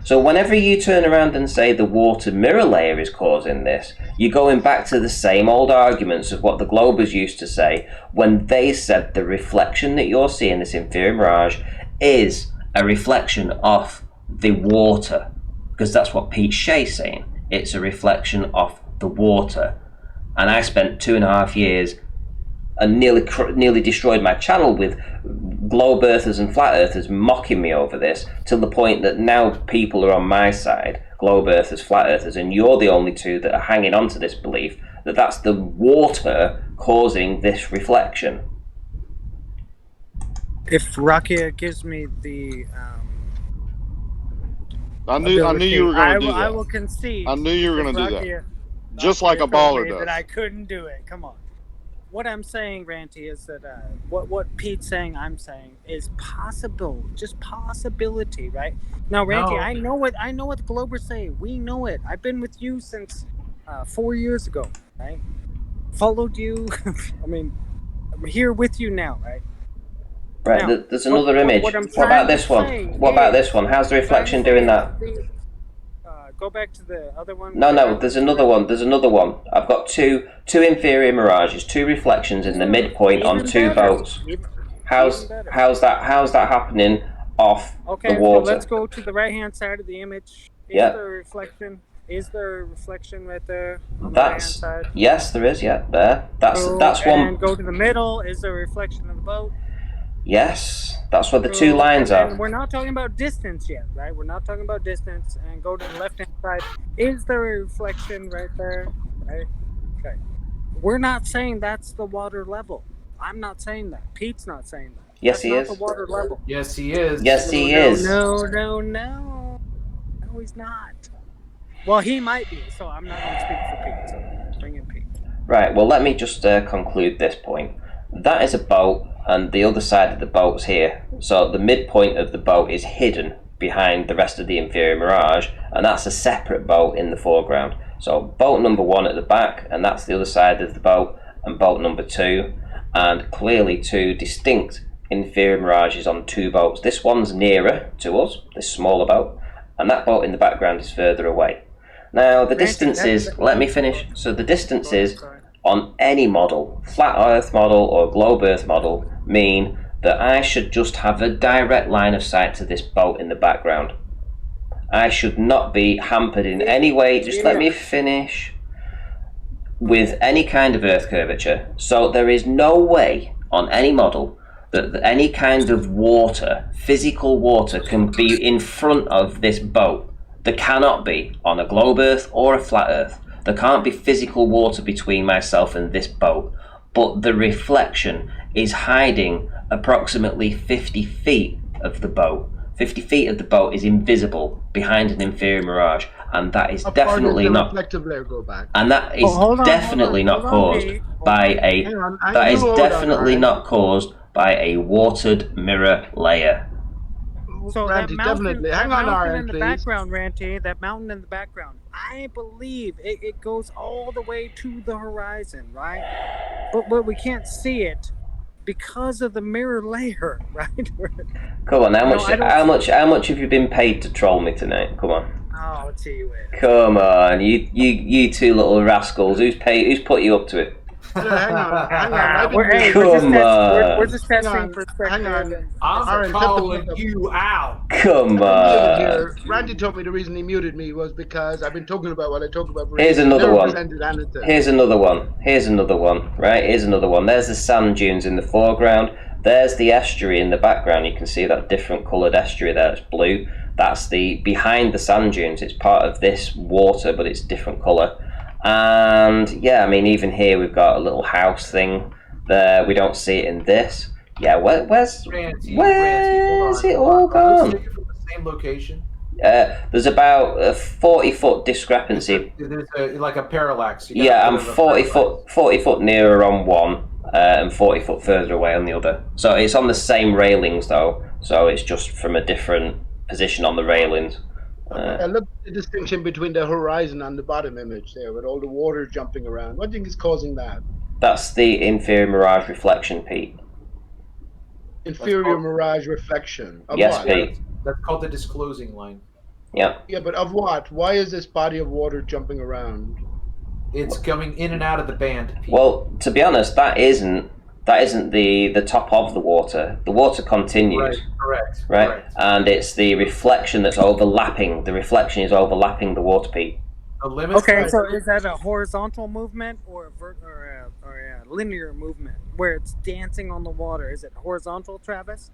So whenever you turn around and say the water mirror layer is causing this, you're going back to the same old arguments of what the Globers used to say when they said the reflection that you're seeing, this inferior mirage, is a reflection of the water, because that's what Pete Shea's saying. It's a reflection of the water. And I spent 2.5 years and nearly destroyed my channel with globe earthers and flat earthers mocking me over this, to the point that now people are on my side, globe earthers, flat earthers, and you're the only two that are hanging on to this belief that that's the water causing this reflection. If Rakia gives me the I knew you were going to do that. I will concede. I knew you were going to do that. Just like a baller does. That I couldn't do it. Come on. What I'm saying, Ranty, is that what Pete's saying, I'm saying, is possible, just possibility, right? Now, Ranty, no. I know what the Globers say. We know it. I've been with you since 4 years ago, right? Followed you. I mean, I'm here with you now, right? Right. Now, there's another image. What about this one? What about this one? How's the reflection doing that? Go back to the other one. No, there's another one. There's another one. I've got two inferior mirages, two reflections in the midpoint on two boats. How's that happening off the water? So let's go to the right-hand side of the image. Is there a reflection? Is there a reflection right there on the right-hand side? Yes, there is. Yeah, there. That's one. And go to the middle. Is there a reflection of the boat? Yes, that's where the two lines are. And we're not talking about distance yet, right? We're not talking about distance. And go to the left-hand side. Is there a reflection right there? Right? Okay. We're not saying that's the water level. I'm not saying that. Pete's not saying that. Yes, he is. That's not the water level. Yes, he is. Yes, he is. No, he's not. Well, he might be, so I'm not going to speak for Pete. So bring in Pete. Right, well, let me just conclude this point. That is a boat, and the other side of the boat's here. So the midpoint of the boat is hidden behind the rest of the inferior mirage, and that's a separate boat in the foreground. So boat number 1 at the back, and that's the other side of the boat, and boat number 2, and clearly two distinct inferior mirages on two boats. This one's nearer to us, this smaller boat, and that boat in the background is further away. Now the distances, let me finish. So the distances on any model, flat earth model or globe earth model, mean that I should just have a direct line of sight to this boat in the background. I should not be hampered in any way, just let me finish, with any kind of earth curvature. So there is no way on any model that any kind of water, physical water, can be in front of this boat. There cannot be on a globe earth or a flat earth. There can't be physical water between myself and this boat, but the reflection is hiding approximately 50 feet of the boat. 50 feet of the boat is invisible behind an inferior mirage, and that is definitely not. Reflective layer go back. And that is definitely not caused by a. That is definitely not caused by a watered mirror layer. So Ranty, that mountain, definitely. Hang on, mountain Aaron, in the please. background, Ranty, that mountain in the background, I believe it goes all the way to the horizon, right? But we can't see it because of the mirror layer, right? Come on, how much have you been paid to troll me tonight? Come on. Oh, gee whiz. Come on, you two little rascals. Who's put you up to it? Hang on. We're just testing perspective. Hang on. I'm calling you out. Come on. Randy told me the reason he muted me was because I've been talking about what I talk about. Here's another one. Here's another one. Right, here's another one. There's the sand dunes in the foreground. There's the estuary in the background. You can see that different coloured estuary there. It's blue. That's the behind the sand dunes. It's part of this water, but it's different colour. And yeah, I mean, even here we've got a little house thing there. We don't see it in this. Yeah, where's it all gone? From the same location. There's about a 40-foot discrepancy. There's like a parallax. Yeah, I'm 40 foot nearer on one, and 40 foot further away on the other. So it's on the same railings though. So it's just from a different position on the railings. Look at the distinction between the horizon and the bottom image there, with all the water jumping around. What do you think is causing that? That's the inferior mirage reflection, Pete. Inferior mirage reflection. Of yes, what? Pete. That's called the disclosing line. Yeah. Yeah, but of what? Why is this body of water jumping around? It's coming in and out of the band, Pete. Well, to be honest, that isn't the top of the water. The water continues. Correct. And it's the reflection that's overlapping. The reflection is overlapping the water, Pete. Okay, so is that a horizontal movement or a linear movement where it's dancing on the water? Is it horizontal, Travis?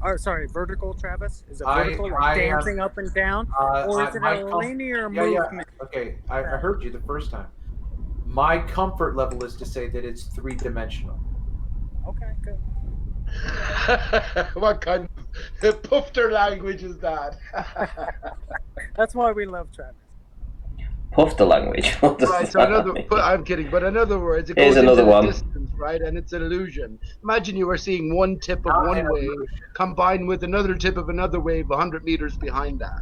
Or sorry, vertical, Travis? Is it vertical, dancing up and down, or is it a linear movement? Yeah. Okay, I heard you the first time. My comfort level is to say that it's three-dimensional. Okay, good. What kind of pufter language is that? That's why we love Travis. Pufter language. Right, so I'm kidding, but in other words, it Here's goes another into one. the distance, right? And it's an illusion. Imagine you were seeing one tip of one wave combined with another tip of another wave 100 meters behind that.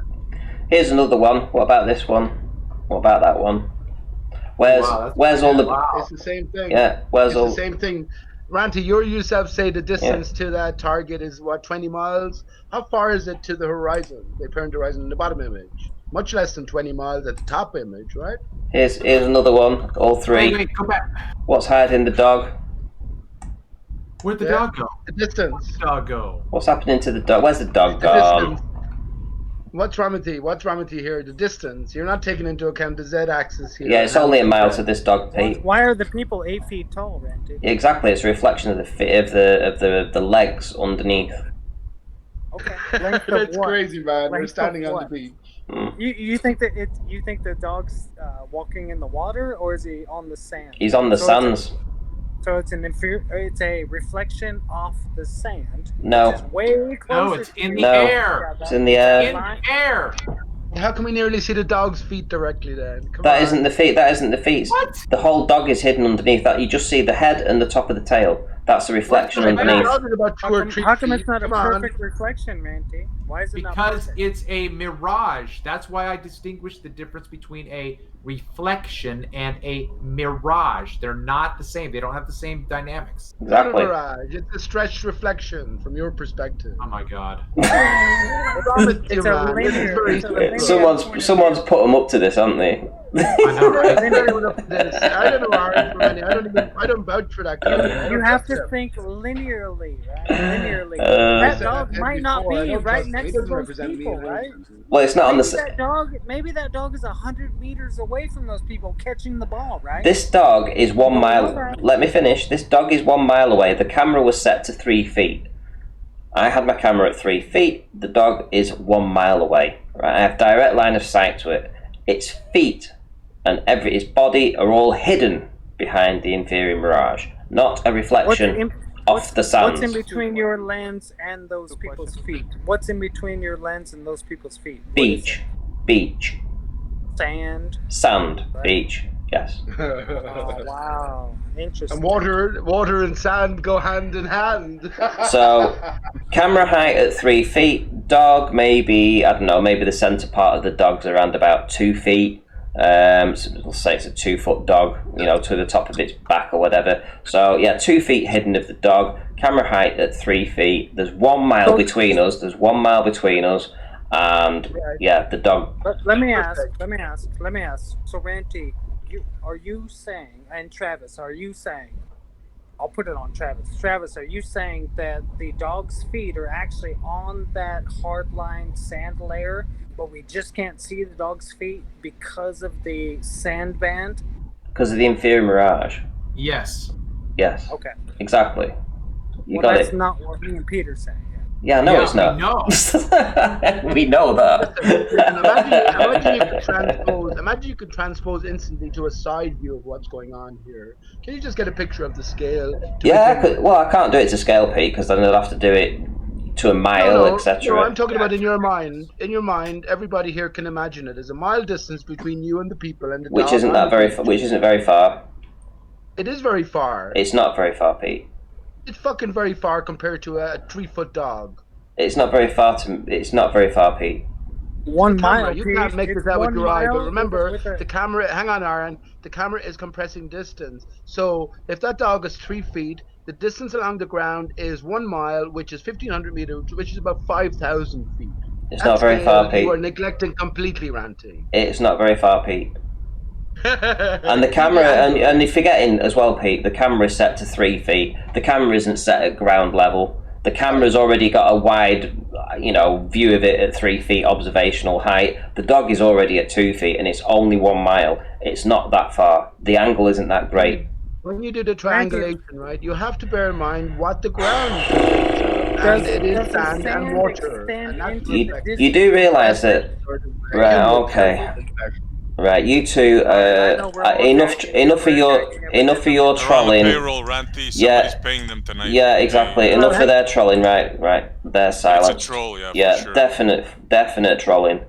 Here's another one. What about this one? What about that one? Where's all the? It's the same thing. Yeah. It's the same thing. Ranty, you yourself say the distance to that target is what, 20 miles? How far is it to the horizon, the apparent horizon in the bottom image? Much less than 20 miles at the top image, right? Here's another one. All three. Wait, go back. What's hiding the dog? Where'd the dog go? The distance. Where'd the dog go? What's happening to the dog? Where's the dog The gone? distance. What's wrong with you here? The distance. You're not taking into account the z-axis here. Yeah, it's only a mile to this dog, Pete. Why are the people 8 feet tall, Randy? Exactly, it's a reflection of the legs underneath. Okay. It's crazy, man. We're standing on the beach. You think the dog's walking in the water, or is he on the sand? He's on the sands. So it's it's a reflection off the sand. No. Which is way closer. No, it's in the air. It's in the air. In the air. How can we nearly see the dog's feet directly then? That isn't the feet. That isn't the feet. What? The whole dog is hidden underneath that. You just see the head and the top of the tail. That's a reflection underneath. How come it's not a perfect reflection, Ranty? Why is it not Because perfect? it's a mirage. That's why I distinguish the difference between a reflection and a mirage. They're not the same. They don't have the same dynamics. Exactly. It's not a mirage. It's a stretched reflection from your perspective. Oh my god. It's a linear. Someone's put them up to this, haven't they? I know, right? I don't know, Aaron. I don't vouch for that. You have to think linearly, right? Linearly. That dog might not be right next to those people, right? Well, it's not on the. Maybe that dog is 100 meters away from those people catching the ball, right? This dog is 1 mile. Let me finish. This dog is 1 mile away. The camera was set to 3 feet. I had my camera at 3 feet. The dog is 1 mile away. Right? I have direct line of sight to it. Its feet and its body are all hidden behind the inferior mirage, not a reflection off the sands. What's in between your lens and those people's feet? What's in between your lens and those people's feet? Beach. Sand. Sand. Beach. Yes. Oh, wow. Interesting. And water and sand go hand in hand. So, camera height at 3 feet. Dog, maybe, I don't know, maybe the centre part of the dog's around about 2 feet. So we'll say it's a 2 foot dog, to the top of its back or whatever. So, yeah, 2 feet hidden of the dog. Camera height at 3 feet. There's 1 mile between us. And, yeah, the dog. Let me ask. So, Ranty, are you saying, and Travis, are you saying, I'll put it on Travis. Travis, are you saying that the dog's feet are actually on that hard-lined sand layer, but we just can't see the dog's feet because of the sand band? Because of the inferior mirage. Yes. Yes. Okay. Exactly. You got that's it. not what me and Peter's saying. Yeah, no, it's not. We know that. Imagine you could transpose instantly to a side view of what's going on here. Can you just get a picture of the scale? Yeah, I could. Well, I can't do it to scale, Pete, because then I'd have to do it to a mile, etc. No, I'm talking about in your mind. In your mind, everybody here can imagine it. There's a mile distance between you and the people, and the which isn't very far. It is very far. It's not very far, Pete. It's fucking very far compared to a 3-foot dog. It's not very far It's not very far, Pete. 1 mile. You can't make this out with your eye, but remember, the camera. Hang on, Aaron. The camera is compressing distance. So if that dog is 3 feet, the distance along the ground is 1 mile, which is 1,500 meters, which is about 5,000 feet. It's not very far, Pete. You are neglecting completely, Ranty. It's not very far, Pete. And the camera, and you're forgetting as well, Pete, the camera is set to 3 feet. The camera isn't set at ground level. The camera's already got a wide, view of it at 3 feet observational height. The dog is already at 2 feet, and it's only 1 mile. It's not that far. The angle isn't that great. When you do the triangulation, right, you have to bear in mind what the ground is. And it is sand and water. And you do realise that, right? Okay. Right, you two. Enough of your trolling. Payroll, Ranty. Somebody's paying them tonight. Yeah, exactly. Enough of their trolling. Right. They're silent. It's a troll, yeah. Yeah, for sure. definite trolling.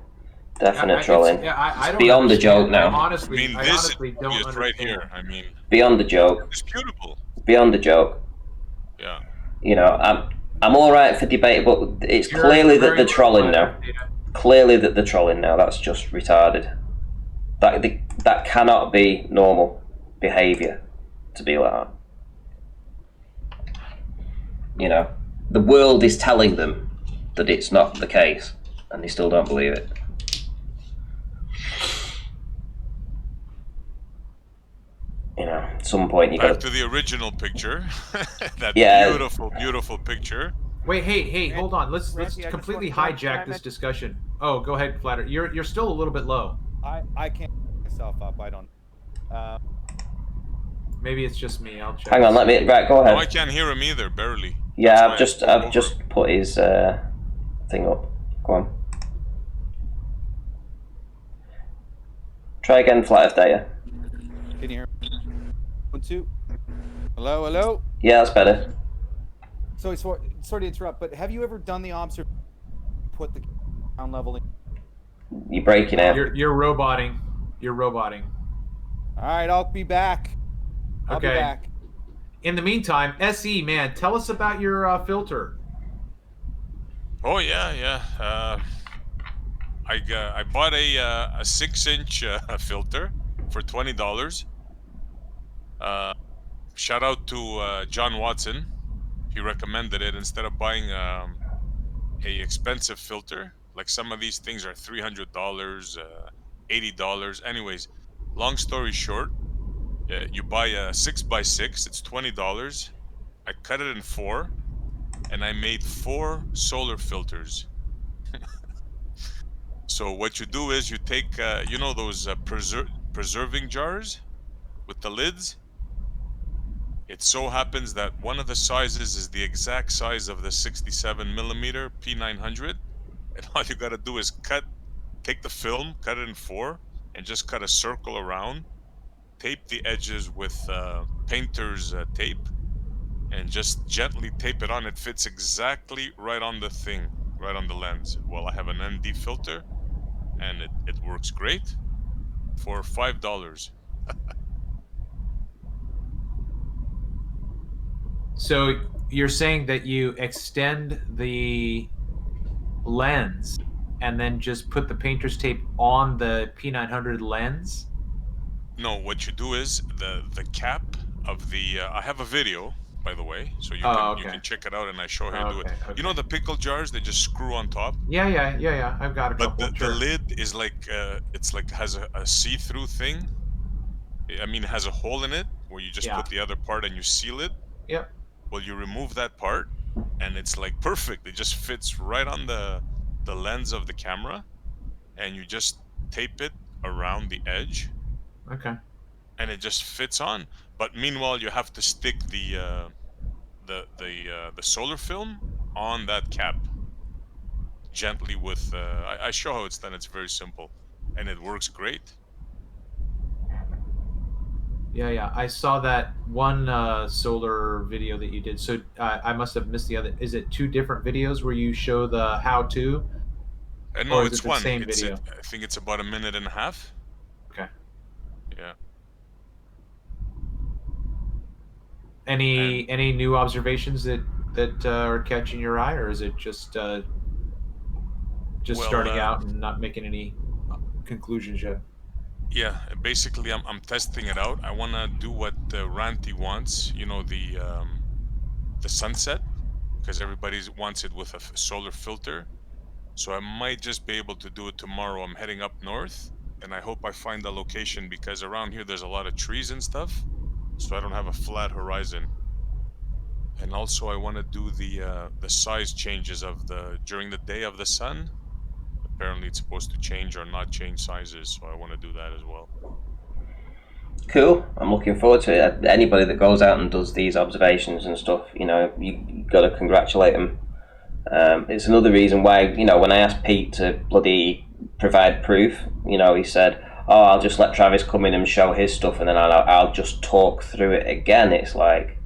Definite trolling. I don't beyond the joke now. I honestly don't is understand. right here. I mean, beyond the joke. It's beautiful. Beyond the joke. Yeah. I'm all right for debate, but it's clearly that they're trolling now. Clearly that they're trolling now. That's just retarded. That cannot be normal behaviour to be like that. The world is telling them that it's not the case, and they still don't believe it. At some point you got back to the original picture. That beautiful picture. Wait, hey, hold on. Let's completely hijack this discussion. Oh, go ahead, Flatter. You're still a little bit low. I can't get myself up. I don't. Maybe it's just me. I'll check. Hang on, right, go ahead. No, I can't hear him either, barely. Yeah, I've just put his thing up. Go on. Try again, Flat Earth Data. Can you hear me? 1, 2. Hello. Yeah, that's better. So sorry to interrupt, but have you ever done the observation? Put the ground level in. You're breaking out. You're roboting. All right, I'll be back. I'll be back. In the meantime, SE man, tell us about your filter. Oh yeah. I bought a 6-inch filter for $20. Shout out to John Watson. He recommended it instead of buying a expensive filter. Like some of these things are $300, $80. Anyways, long story short, you buy a 6x6. It's $20. I cut it in 4, and I made 4 solar filters. So what you do is you take, those preserving jars with the lids. It so happens that one of the sizes is the exact size of the 67mm P900, and all you gotta do is take the film, cut it in 4, and just cut a circle around. Tape the edges with painter's tape, and just gently tape it on. It fits exactly right on the thing, right on the lens. Well, I have an ND filter, and it works great for $5. So you're saying that you extend the lens and then just put the painter's tape on the P900 lens? No, what you do is the cap of the I have a video, by the way, so you can check it out, and I show how you do it. Okay. You know the pickle jars, they just screw on top? Yeah. I've got a couple. But the lid is like it's like has a see-through thing. I mean, it has a hole in it where you just put the other part and you seal it. Yep. Well, you remove that part, and it's like perfect. It just fits right on the lens of the camera, and you just tape it around the edge. Okay. And it just fits on. But meanwhile, you have to stick the solar film on that cap gently with. I show how it's done. It's very simple, and it works great. Yeah. I saw that one solar video that you did. So I must have missed the other. Is it 2 different videos where you show the how-to? No, or is it's it the one. same It's video? I think it's about 1.5 minutes. Okay. Yeah. Any new observations that are catching your eye, or is it just starting out and not making any conclusions yet? Yeah, basically, I'm testing it out. I want to do what Ranti wants. You know, the sunset, because everybody wants it with a solar filter. So I might just be able to do it tomorrow. I'm heading up north, and I hope I find a location, because around here there's a lot of trees and stuff, so I don't have a flat horizon. And also I want to do the size changes of during the day of the sun. Apparently it's supposed to change or not change sizes, so I want to do that as well. Cool. I'm looking forward to it. Anybody that goes out and does these observations and stuff, you got to congratulate them. It's another reason why, when I asked Pete to bloody provide proof, he said, "Oh, I'll just let Travis come in and show his stuff, and then I'll just talk through it again." It's like,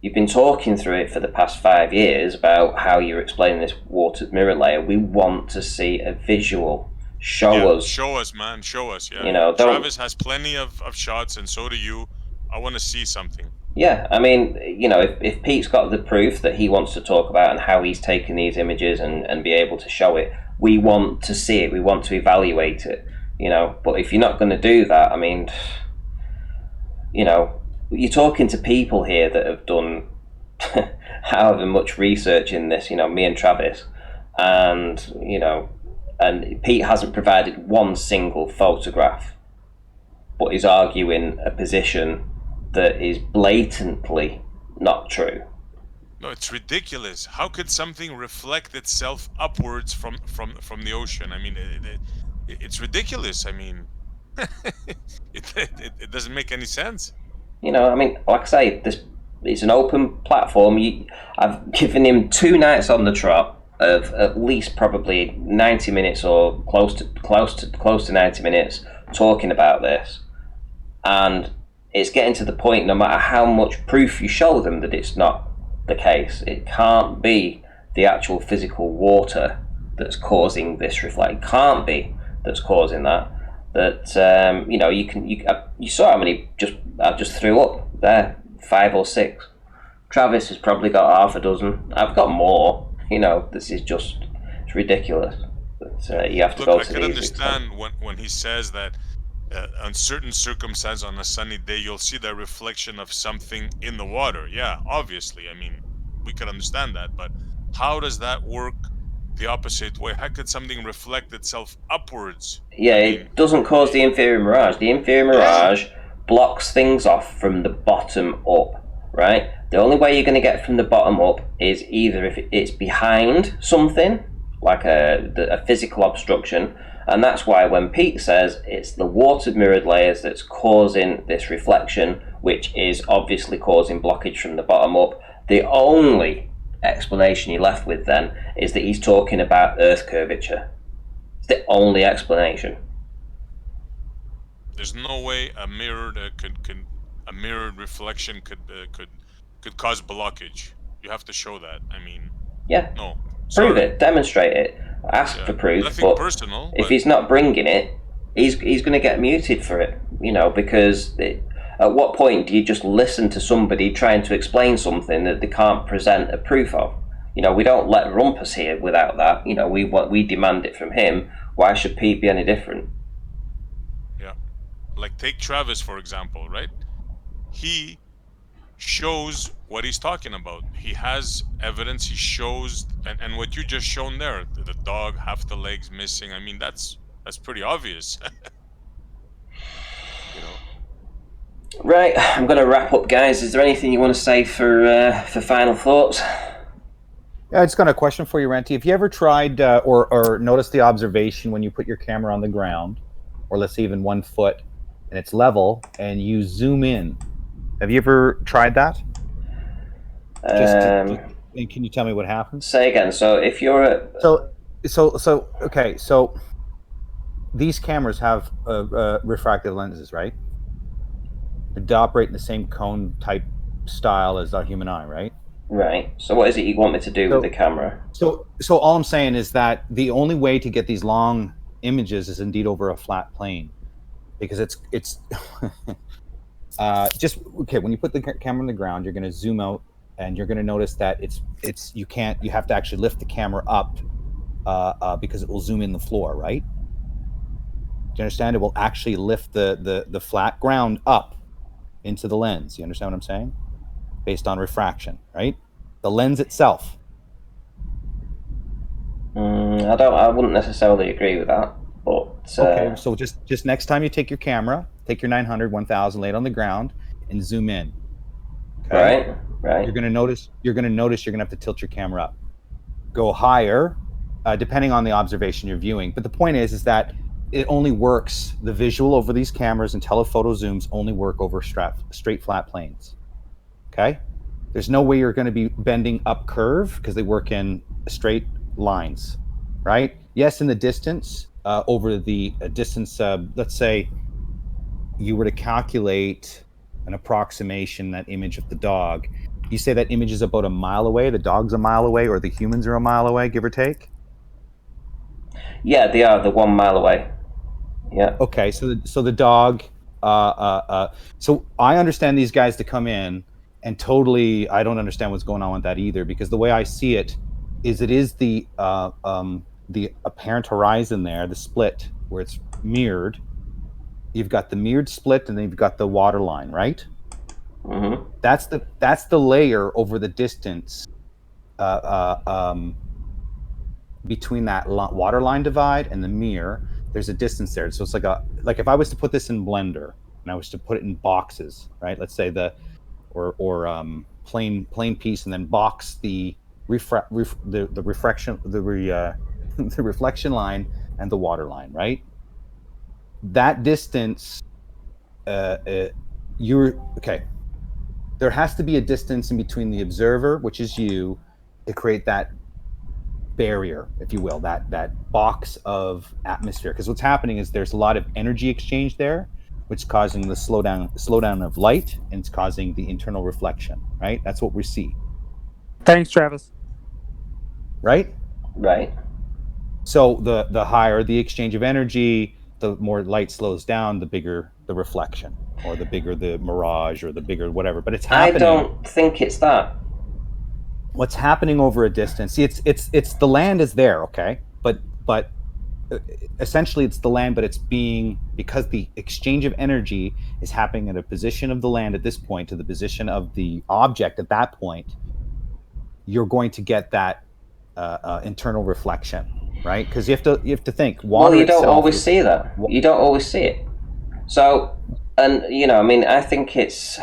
you've been talking through it for the past 5 years about how you're explaining this watered mirror layer. We want to see a visual. Show us. Show us, man. Show us. Yeah. Travis has plenty of shots, and so do you. I want to see something. Yeah, I mean, if Pete's got the proof that he wants to talk about and how he's taken these images and be able to show it, we want to see it. We want to evaluate it. But if you're not going to do that, I mean, you're talking to people here that have done however much research in this, me and Travis, and and Pete hasn't provided one single photograph, but is arguing a position that is blatantly not true. No, it's ridiculous. How could something reflect itself upwards from the ocean? I mean, it's ridiculous. I mean, it doesn't make any sense. I mean, like I say, it's an open platform. I've given him 2 nights on the trot of at least probably 90 minutes or close to 90 minutes talking about this, and it's getting to the point, no matter how much proof you show them that it's not the case, it can't be the actual physical water that's causing this reflect. It can't be that's causing that. You saw how many I just threw up there, 5 or 6. Travis has probably got half a dozen. I've got more. This is just, it's ridiculous. But you have to go to these. I can understand when he says that on certain circumstances on a sunny day you'll see the reflection of something in the water. Yeah, obviously. I mean, we can understand that, but how does that work the opposite way? How could something reflect itself upwards? Yeah, it doesn't cause the inferior mirage. The inferior mirage blocks things off from the bottom up, right? The only way you're going to get from the bottom up is either if it's behind something, like a physical obstruction, and that's why when Pete says it's the watered mirrored layers that's causing this reflection, which is obviously causing blockage from the bottom up, the only explanation you're left with then is that he's talking about Earth curvature. It's the only explanation. There's no way a mirrored reflection could cause blockage. You have to show that. I mean, no. Prove it, demonstrate it, ask for proof. Nothing personal. If he's not bringing it, he's going to get muted for it. Because at what point do you just listen to somebody trying to explain something that they can't present a proof of? We don't let Rumpus here without that. We demand it from him. Why should Pete be any different? Yeah, like take Travis for example, right? He shows what he's talking about. He has evidence. He shows, and what you just shown there, the dog, half the legs missing. I mean, that's pretty obvious. Right, I'm going to wrap up, guys. Is there anything you want to say for final thoughts? Yeah, I just got a question for you, Ranti. Have you ever tried or noticed the observation when you put your camera on the ground, or let's say even 1 foot, and it's level, and you zoom in? Have you ever tried that? And can you tell me what happens? Say again. So if you're at okay, so these cameras have refractive lenses, right? They operate in the same cone type style as our human eye, right? Right. So what is it you want me to do with the camera? So all I'm saying is that the only way to get these long images is indeed over a flat plane, because it's just okay. When you put the camera on the ground, you're going to zoom out, and you're going to notice that you have to actually lift the camera up because it will zoom in the floor, right? Do you understand? It will actually lift the flat ground up into the lens. You understand what I'm saying? Based on refraction, right? The lens itself. I wouldn't necessarily agree with that, but okay. So just next time you take your camera, take your 900, 1000, lay it on the ground, and zoom in. Okay? Right. You're gonna notice you're gonna have to tilt your camera up, go higher, depending on the observation you're viewing. But the point is that it only works. The visual over these cameras and telephoto zooms only work over straight flat planes. Okay? There's no way you're going to be bending up curve because they work in straight lines, right? Yes, in the distance, over the distance, let's say you were to calculate an approximation, that image of the dog. You say that image is about a mile away, the dog's a mile away, or the humans are a mile away, give or take? Yeah, they are. They're 1 mile away. Yeah. Okay, so the dog. So I understand these guys to come in, and totally, I don't understand what's going on with that either, because the way I see it is the apparent horizon there, the split where it's mirrored. You've got the mirrored split, and then you've got the water line, right? Mm-hmm. That's the layer over the distance between that water line divide and the mirror. There's a distance there, so it's like if I was to put this in Blender and I was to put it in boxes, right? Let's say plain piece, and then box the reflection the reflection line and the water line, right? That distance, you're okay. There has to be a distance in between the observer, which is you, to create that barrier, if you will, that box of atmosphere. Because what's happening is there's a lot of energy exchange there, which is causing the slowdown of light, and it's causing the internal reflection, right? That's what we see. Thanks, Travis. Right? Right. So the higher the exchange of energy, the more light slows down, the bigger the reflection, or the bigger the mirage, or the bigger whatever. But it's happening. I don't think it's that. What's happening over a distance? See, it's the land is there, okay, but essentially it's the land, but it's being, because the exchange of energy is happening at a position of the land at this point to the position of the object at that point. You're going to get that internal reflection, right? Because you have to think. Water well, you don't always see that. You don't always see it. So, and I think it's.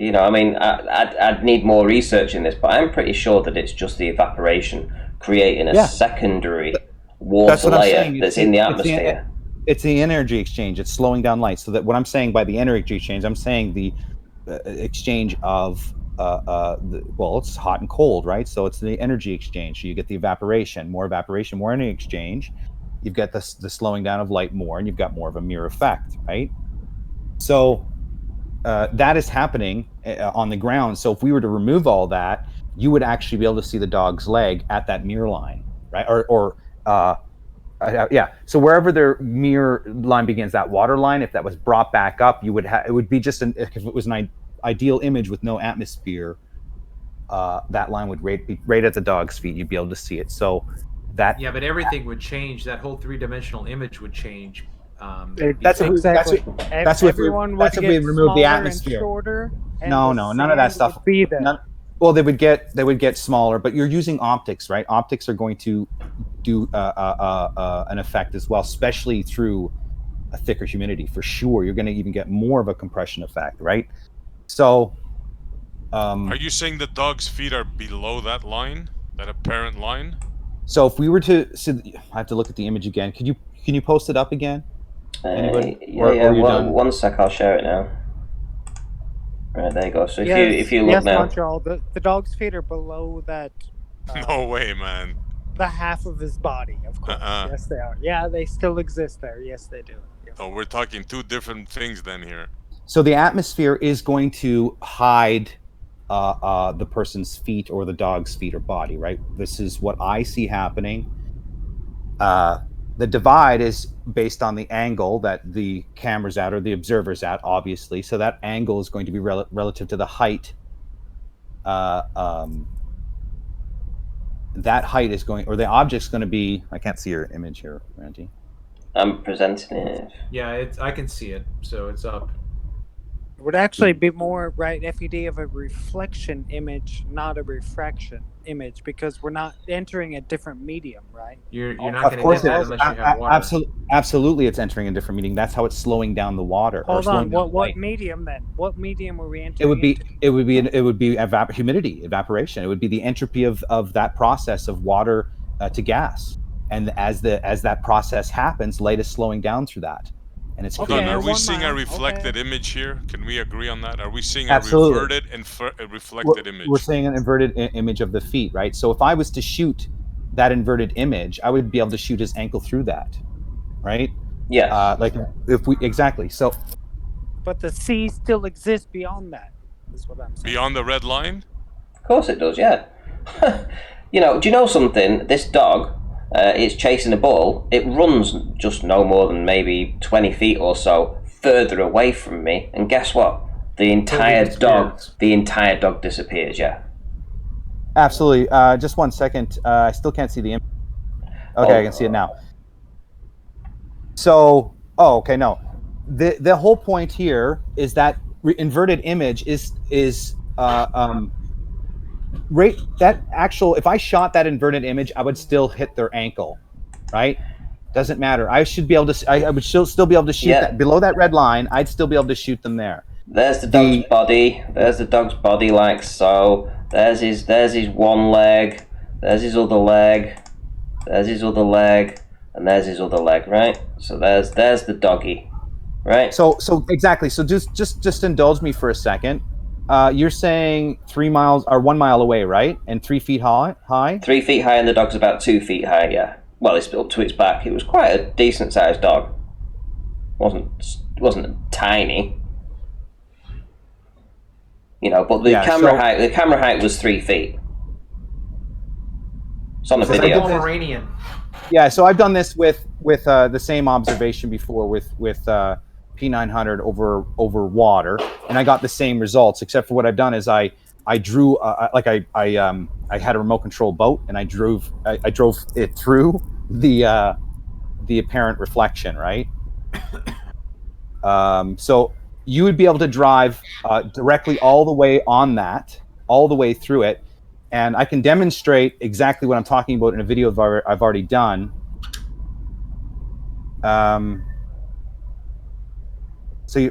I'd need more research in this, but I'm pretty sure that it's just the evaporation creating a secondary water layer that's in the atmosphere. It's the energy exchange. It's slowing down light. So that what I'm saying by the energy exchange, I'm saying the exchange of it's hot and cold, right? So it's the energy exchange. So you get the evaporation, more energy exchange. You've got the slowing down of light more, and you've got more of a mirror effect, right? So that is happening on the ground. So if we were to remove all that, you would actually be able to see the dog's leg at that mirror line, right? So wherever their mirror line begins, that water line, if that was brought back up, you would it would be just if it was an ideal image with no atmosphere, that line would be right at the dog's feet. You'd be able to see it. So that but everything would change. That whole three-dimensional image would change. That's if we remove the atmosphere. No, none of that stuff. Well, they would get smaller, but you're using optics, right? Optics are going to do an effect as well, especially through a thicker humidity. For sure, you're going to even get more of a compression effect, right? So, are you saying the dog's feet are below that line, that apparent line? So if we were to, I have to look at the image again. Can you post it up again? One sec, I'll share it now. Right, there you go. So if you look now, Montreal, the dog's feet are below that. No way, man. The half of his body, of course. Yes, they are. Yeah, they still exist there. Yes, they do. Yes. Oh, we're talking two different things then here. So the atmosphere is going to hide the person's feet or the dog's feet or body, right? This is what I see happening. The divide is based on the angle that the camera's at or the observer's at, obviously. So that angle is going to be relative to the height. That height is going, or the object's going to be. I can't see your image here, Randy. I'm presenting it. Yeah, I can see it, so it's up. It would actually be more, right, FED of a reflection image, not a refraction image, because we're not entering a different medium, right? You're not going to get that unless you have water. Absolutely, it's entering a different medium. That's how it's slowing down the water. Hold on, what medium then? What medium are we entering? It would be humidity, evaporation. It would be the entropy of that process of water to gas. And as that process happens, light is slowing down through that. And it's Hold on, are we seeing a reflected image here? Can we agree on that? Are we seeing a reverted and reflected image? We're seeing an inverted image of the feet, right? So if I was to shoot that inverted image, I would be able to shoot his ankle through that, right? Yeah. Exactly. So. But the sea still exists beyond that, is what I'm saying. Beyond the red line? Of course it does, yeah. Do you know something? This dog, it's chasing a ball. It runs just no more than maybe 20 feet or so further away from me, and guess what? The entire dog disappears. Yeah. Absolutely. Just 1 second. I still can't see the image. Okay, I can see it now. So, okay, no. The whole point here is that inverted image is right, that actual, if I shot that inverted image, I would still hit their ankle, right? Doesn't matter. I should be able to. I would still be able to shoot that below that red line. I'd still be able to shoot them there. There's the dog's body. There's the dog's body, like so. There's his one leg. There's his other leg. There's his other leg, and there's his other leg. Right. So there's the doggy, right? So exactly. So just indulge me for a second. You're saying 3 miles or 1 mile away, right? And 3 feet high? 3 feet high, and the dog's about 2 feet high, yeah. Well, it's up to its back. It was quite a decent sized dog. Wasn't tiny. But the camera height was 3 feet. It's on the video. Pomeranian. Yeah, so I've done this with the same observation before with P900 over water, and I got the same results, except for what I've done is I drew I had a remote control boat, and I drove it through the apparent reflection, right? So you would be able to drive directly all the way on that, all the way through it, and I can demonstrate exactly what I'm talking about in a video I've already done. So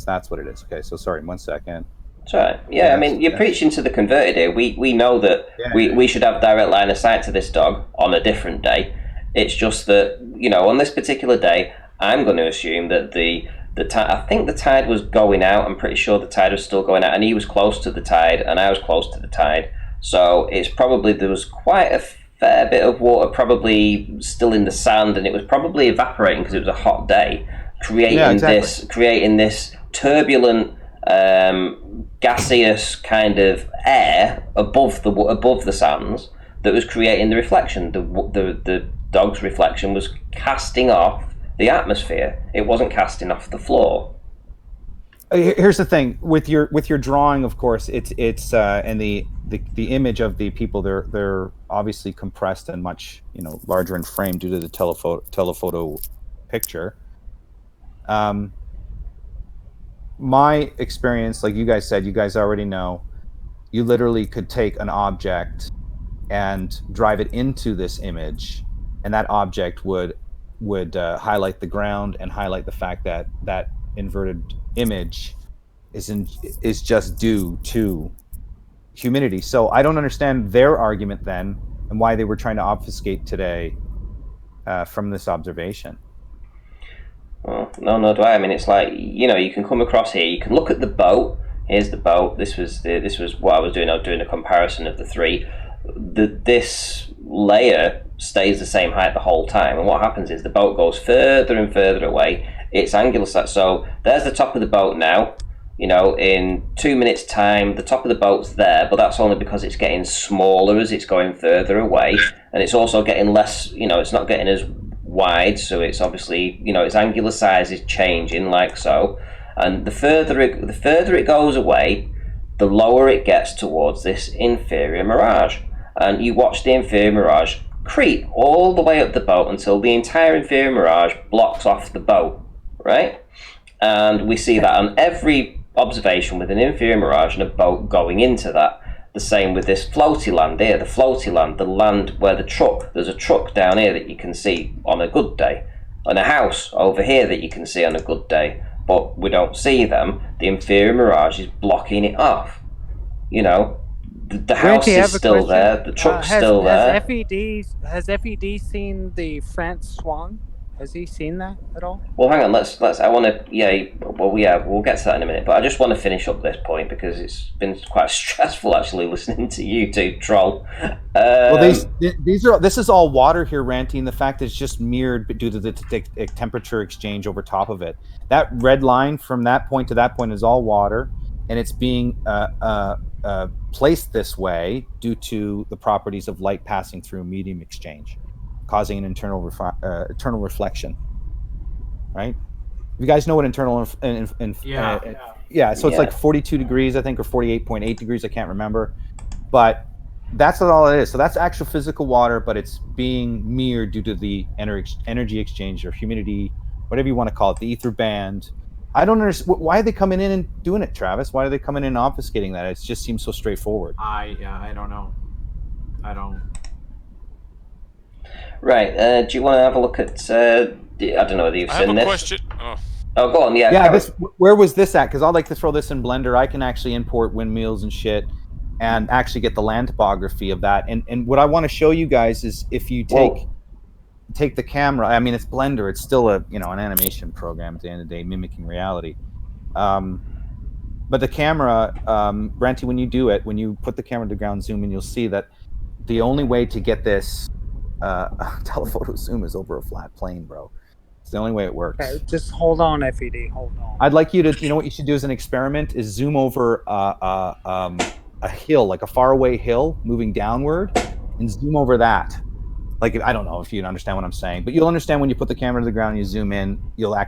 that's what it is. Okay, so sorry, 1 second. That's right. Yeah, I mean, you're preaching to the converted here. We know that we should have direct line of sight to this dog on a different day. It's just that, on this particular day, I'm going to assume that I think the tide was going out. I'm pretty sure the tide was still going out, and he was close to the tide, and I was close to the tide. So it's probably, there was quite a fair bit of water probably still in the sand, and it was probably evaporating because it was a hot day, creating this turbulent, gaseous kind of air above the sands that was creating the reflection. The dog's reflection was casting off the atmosphere. It wasn't casting off the floor. Here's the thing with your drawing. Of course, it's and the image of the people. They're obviously compressed and much larger in frame due to the telephoto picture. My experience, like you guys said, you guys already know, you literally could take an object and drive it into this image, and that object would highlight the ground and highlight the fact that that inverted image is just due to humidity. So I don't understand their argument then, and why they were trying to obfuscate today from this observation. Well, no, do I? I mean, it's like, you can come across here, you can look at the boat, Here's the boat. This was what I was doing. I was doing a comparison of the three. This layer stays the same height the whole time, and what happens is the boat goes further and further away. It's angular. So there's the top of the boat now. You know, in 2 minutes' time, the top of the boat's there, but that's only because it's getting smaller as it's going further away, and it's also getting less. You know, it's not getting as wide, so it's obviously, you know, its angular size is changing like so. And the further it goes away, the lower it gets towards this inferior mirage. And you watch the inferior mirage creep all the way up the boat until the entire inferior mirage blocks off the boat, right? And we see that on every observation with an inferior mirage and a boat going into that. The same with this floaty land here, the land where there's a truck down here that you can see on a good day, and a house over here that you can see on a good day, but we don't see them. The inferior mirage is blocking it off. You know, the house is still there, the truck's still there. Has FED seen the France Swan? Has he seen that at all? Well, hang on. Let's. I want to. We'll get to that in a minute. But I just want to finish up this point because it's been quite stressful actually listening to you two troll. Well, this is all water here, Ranting. The fact that it's just mirrored due to the temperature exchange over top of it. That red line from that point to that point is all water, and it's being placed this way due to the properties of light passing through medium exchange, causing an internal reflection, right? You guys know what internal so it's like 42 degrees, I think, or 48.8 degrees, I can't remember, but that's not all it is. So that's actual physical water, but it's being mirrored due to the energy exchange or humidity, whatever you want to call it, the ether band. I don't understand why are they coming in and doing it, Travis. Why are they coming in and obfuscating that? It just seems so straightforward. I don't know. I don't. Right. Do you want to have a look at? I don't know whether you've seen this. I have a question. Oh, go on. Yeah. Where was this at? Because I'd like to throw this in Blender. I can actually import windmills and shit, and actually get the land topography of that. And what I want to show you guys is if you take the camera. I mean, it's Blender. It's still an animation program at the end of the day, mimicking reality. But the camera, Branty, when you put the camera to the ground, zoom in, you'll see that the only way to get this telephoto zoom is over a flat plane, bro. It's the only way it works. Okay, just hold on, FED. Hold on. I'd like you to, what you should do as an experiment is zoom over a hill, like a faraway hill moving downward, and zoom over that. Like, I don't know if you understand what I'm saying, but you'll understand when you put the camera to the ground and you zoom in, you'll have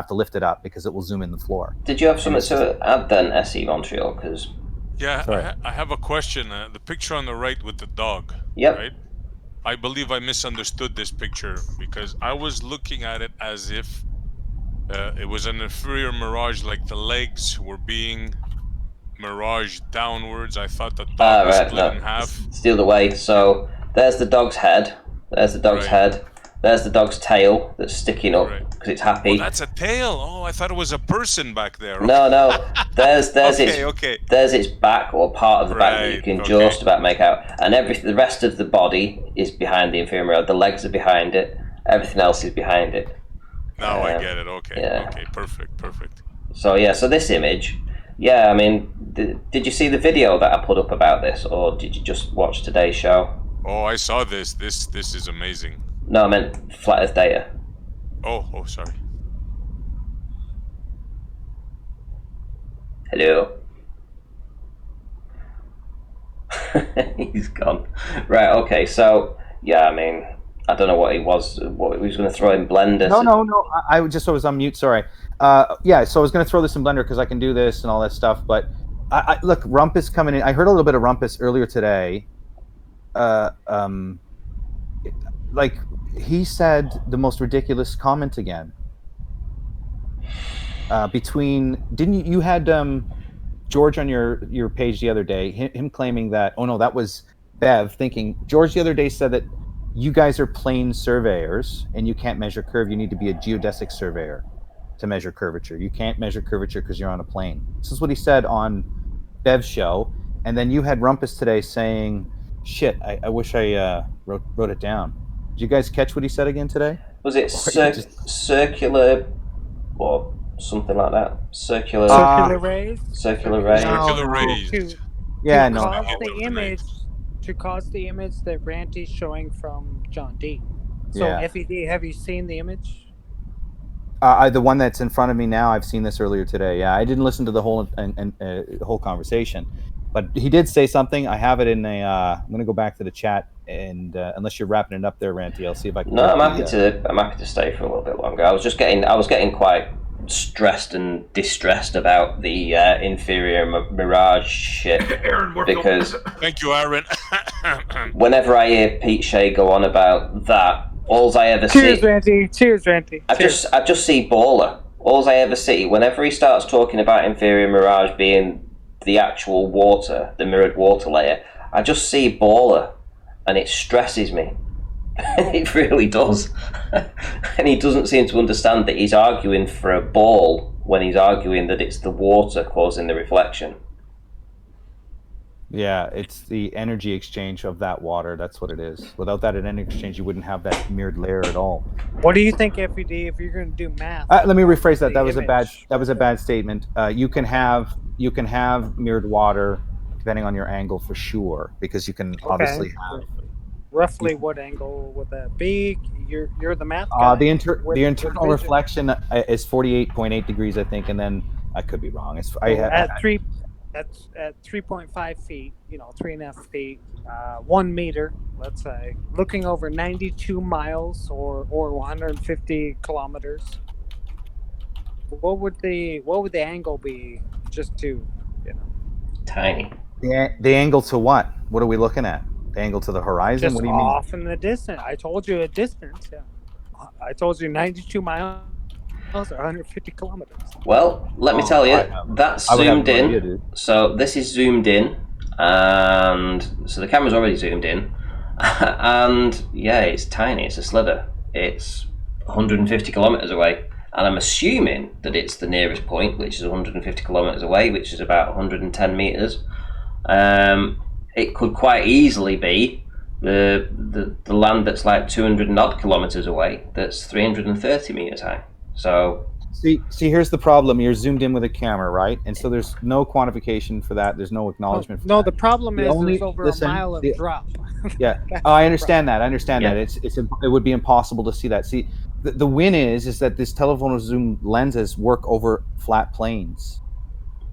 to lift it up because it will zoom in the floor. Did you have something to add then, SE Montreal? Because I have a question. The picture on the right with the dog. Yep. Right? I believe I misunderstood this picture because I was looking at it as if it was an inferior mirage, like the legs were being miraged downwards. I thought the dog was split in half. It's the other way. So there's the dog's head. There's the dog's head. There's the dog's tail that's sticking up because it's happy. Oh, that's a tail. Oh, I thought it was a person back there. Okay. No. There's okay. There's its back or part of the back that you can just about make out, and the rest of the body is behind the inferior mirage. The legs are behind it. Everything else is behind it. Now I get it. Okay. Yeah. Okay. Perfect. So this image. Yeah, I mean, did you see the video that I put up about this, or did you just watch today's show? Oh, I saw this. This is amazing. No, I meant flat Earth data. Oh, sorry. Hello. He's gone. Right, okay, so, yeah, I mean, I don't know what he was going to throw in Blender. No, I was on mute, sorry. So I was going to throw this in Blender because I can do this and all that stuff, but look, Rumpus coming in. I heard a little bit of Rumpus earlier today. Like, he said the most ridiculous comment again. Didn't you had George on your page the other day, him claiming that, oh no, that was Bev thinking, George the other day said that you guys are plane surveyors and you can't measure curve, you need to be a geodesic surveyor to measure curvature. You can't measure curvature because you're on a plane. This is what he said on Bev's show, and then you had Rumpus today saying, shit, I wish I wrote it down. Did you guys catch what he said again today? Was it circular or something like that. Circular rays. Circular rays. Circular rays. To cause the image that Ranty's showing from John D. So FED, have you seen the image? The one that's in front of me now, I've seen this earlier today. Yeah, I didn't listen to the whole whole conversation, but he did say something. I have it in a. I'm going to go back to the chat, and unless you're wrapping it up there, Ranty, I'll see if I can. No, I'm happy to stay for a little bit longer. I was getting quite stressed and distressed about the inferior Mirage shit because. Thank you, Aaron. Whenever I hear Pete Shea go on about that. Alls I ever Cheers, see. Ranty. Cheers, Ranty. I just see baller. Alls I ever see. Whenever he starts talking about inferior Mirage being the actual water, the mirrored water layer, I just see baller, and it stresses me. It really does. And he doesn't seem to understand that he's arguing for a ball when he's arguing that it's the water causing the reflection. Yeah, it's the energy exchange of that water. That's what it is. Without that energy exchange, you wouldn't have that mirrored layer at all. What do you think, FED, if you're going to do math? Let me rephrase that. That was a bad statement. You can have mirrored water depending on your angle for sure, because you can obviously have. Roughly, what angle would that be? You're the math guy. The internal reflection is 48.8 degrees, I think, and then I could be wrong. At 3.5 feet, 3.5 feet, 1 meter, let's say, looking over 92 miles or 150 kilometers. What would the angle be? Just to, tiny. The angle to what? What are we looking at? The angle to the horizon? Just what do you mean? Off in the distance. I told you a distance. Yeah, I told you 92 miles. 150 kilometers. Well, let me tell you, that's zoomed in. So this is zoomed in, and so the camera's already zoomed in, and yeah, it's tiny. It's a slither. It's 150 kilometers away, and I'm assuming that it's the nearest point, which is 150 kilometers away, which is about 110 meters. It could quite easily be the land that's like 200 odd kilometers away, that's 330 meters high. So see, here's the problem. You're zoomed in with a camera, right? And so there's no quantification for that. There's no acknowledgement. No, the problem is there's over a mile of drop. Yeah, I understand that. That it would be impossible to see that. See, the win is that this telephoto zoom lenses work over flat planes,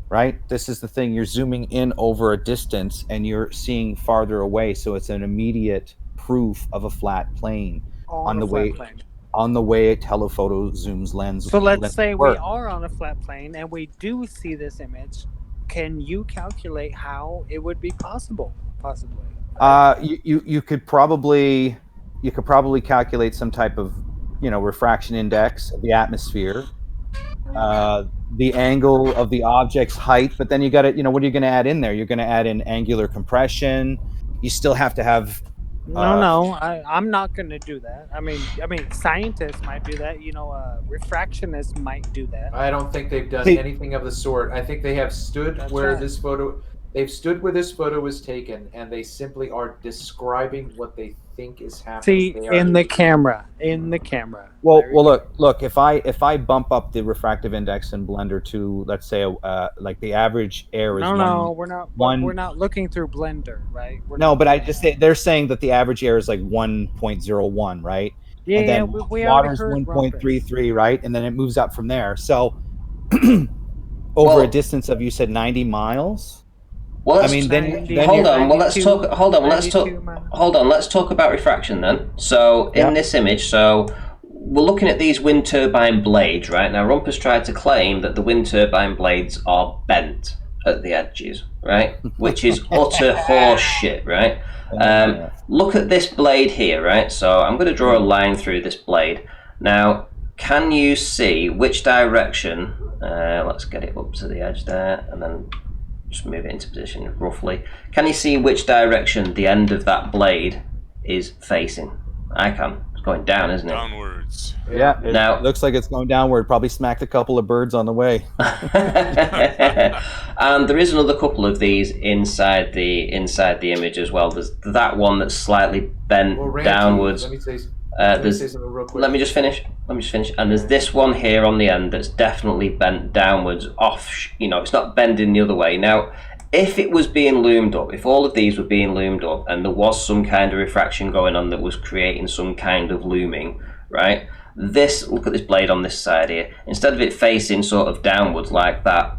right? This is the thing. You're zooming in over a distance and you're seeing farther away, so it's an immediate proof of a flat plane on the way a telephoto zoom's lens. So let's say we are on a flat plane and we do see this image. Can you calculate how it would be possible? Possibly. You could probably calculate some type of refraction index of the atmosphere, the angle of the object's height. But then you got to what are you going to add in there? You're going to add in angular compression. You still have to have. I'm not going to do that. I mean, scientists might do that. Refractionists might do that. I don't think they've done anything of the sort. I think they have stood this photo. They've stood where this photo was taken, and they simply are describing what they think is happening. See, in the camera. Well, look. If I bump up the refractive index in Blender to, let's say, like the average air is we're not looking through Blender, right? But I just say they're saying that the average air is like 1.01, right? Yeah, and then we water's 1.33, right? And then it moves up from there. So over a distance of, you said 90 miles. Well, hold on. Let's talk about refraction then. So in this image, we're looking at these wind turbine blades, right? Now Rumpus tried to claim that the wind turbine blades are bent at the edges, right? Which is utter horse shit, right? Look at this blade here, right? So I'm going to draw a line through this blade. Now, can you see which direction? Let's get it up to the edge there, and then just move it into position roughly. Can you see which direction the end of that blade is facing? I can. It's going down, isn't it? Downwards. Yeah. Now it looks like it's going downward. Probably smacked a couple of birds on the way. And there is another couple of these inside the image as well. There's that one that's slightly bent downwards. Let me just finish. And there's this one here on the end that's definitely bent downwards off. It's not bending the other way. Now, if it was being loomed up, if all of these were being loomed up and there was some kind of refraction going on that was creating some kind of looming, right? Look at this blade on this side here. Instead of it facing sort of downwards like that,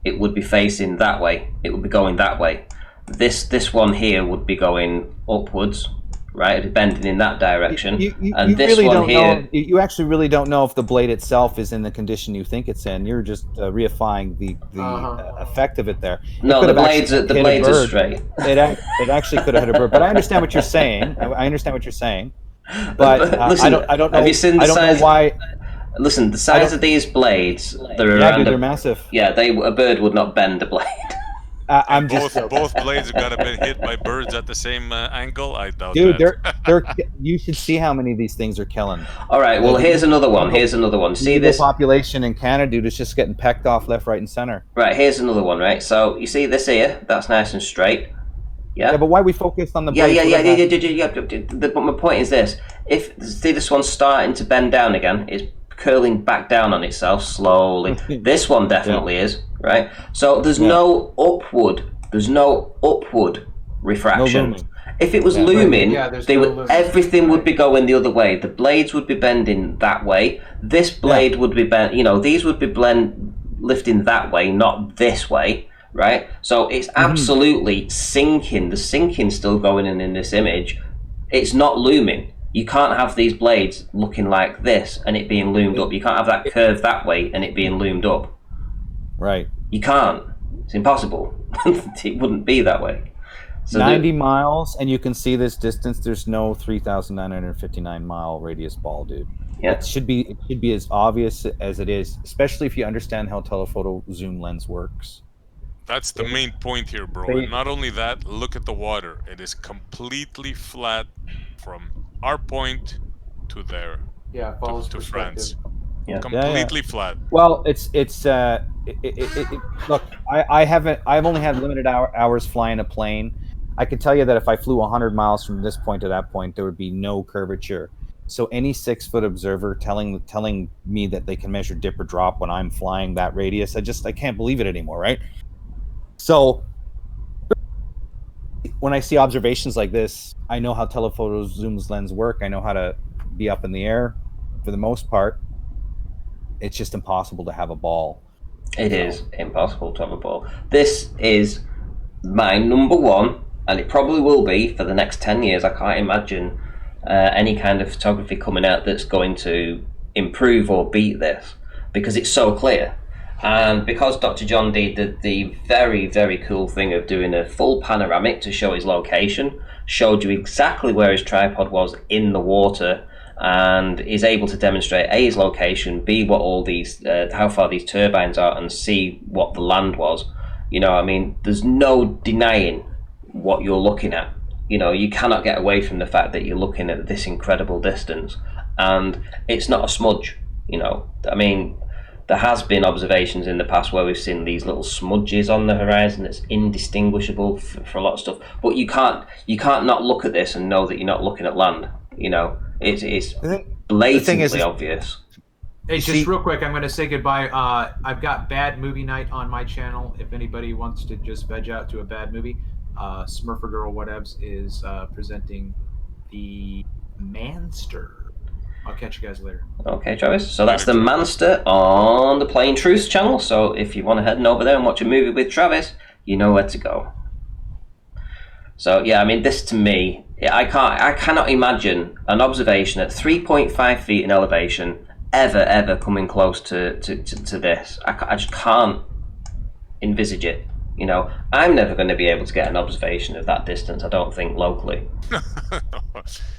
it would be facing that way. It would be going that way. This one here would be going upwards, right? It'd be bending in that direction. You actually really don't know if the blade itself is in the condition you think it's in. You're just reifying the effect of it there. No, the blades are straight. It actually could have hit a bird. But I understand what you're saying. But listen, I don't know. Have you seen the size? Why? Listen, the size of these blades, they're massive. Yeah, a bird would not bend a blade. Both blades have got to been hit by birds at the same angle. I doubt Dude, that. You should see how many of these things are killing. All right, well, here's another one. See this population in Canada, dude, is just getting pecked off left, right, and center. Right, here's another one. Right, so you see this here? That's nice and straight. Yeah, but why we focus on the blades? Yeah. But my point is this: see this one's starting to bend down again, it's curling back down on itself slowly. This one definitely is, right? So there's no upward refraction. No, if it was looming, everything would be going the other way. The blades would be bending that way. This blade would be bent. These would be lifting that way, not this way. Right, so it's absolutely sinking. The sinking's still going in this image. It's not looming. You can't have these blades looking like this and it being loomed up. You can't have that curve that way and it being loomed up. Right. You can't. It's impossible. It wouldn't be that way. So 90 miles, and you can see this distance. There's no 3,959 mile radius ball, dude. Yeah. It should be as obvious as it is, especially if you understand how telephoto zoom lens works. That's the main point here, bro. And not only that, look at the water. It is completely flat from our point to there. Yeah, follows to France. Yeah. Completely flat. Well, look, I've only had limited hours flying a plane. I can tell you that if I flew 100 miles from this point to that point, there would be no curvature. So any 6-foot observer telling me that they can measure dip or drop when I'm flying that radius, I can't believe it anymore, right? So when I see observations like this, I know how telephoto zoom lens work. I know how to be up in the air for the most part. It's just impossible to have a ball. It is impossible to have a ball. This is my number one, and it probably will be for the next 10 years. I can't imagine any kind of photography coming out that's going to improve or beat this, because it's so clear. And because Dr. John D did the very, very cool thing of doing a full panoramic to show his location, showed you exactly where his tripod was in the water, and is able to demonstrate A, his location, B, what all these, how far these turbines are, and C, what the land was. There's no denying what you're looking at. You cannot get away from the fact that you're looking at this incredible distance, and it's not a smudge. There has been observations in the past where we've seen these little smudges on the horizon that's indistinguishable for a lot of stuff. But you can't not look at this and know that you're not looking at land. It's blatantly obvious. Hey, just real quick, I'm going to say goodbye. I've got Bad Movie Night on my channel. If anybody wants to just veg out to a bad movie, Smurfer Girl Whatevs is presenting The Manster. I'll catch you guys later. Okay, Travis. So that's The Manster on the Plain Truths channel. So if you want to head over there and watch a movie with Travis, you know where to go. So yeah, this to me, I cannot imagine an observation at 3.5 feet in elevation ever coming close to this. I just can't envisage it. I'm never going to be able to get an observation of that distance, I don't think, locally.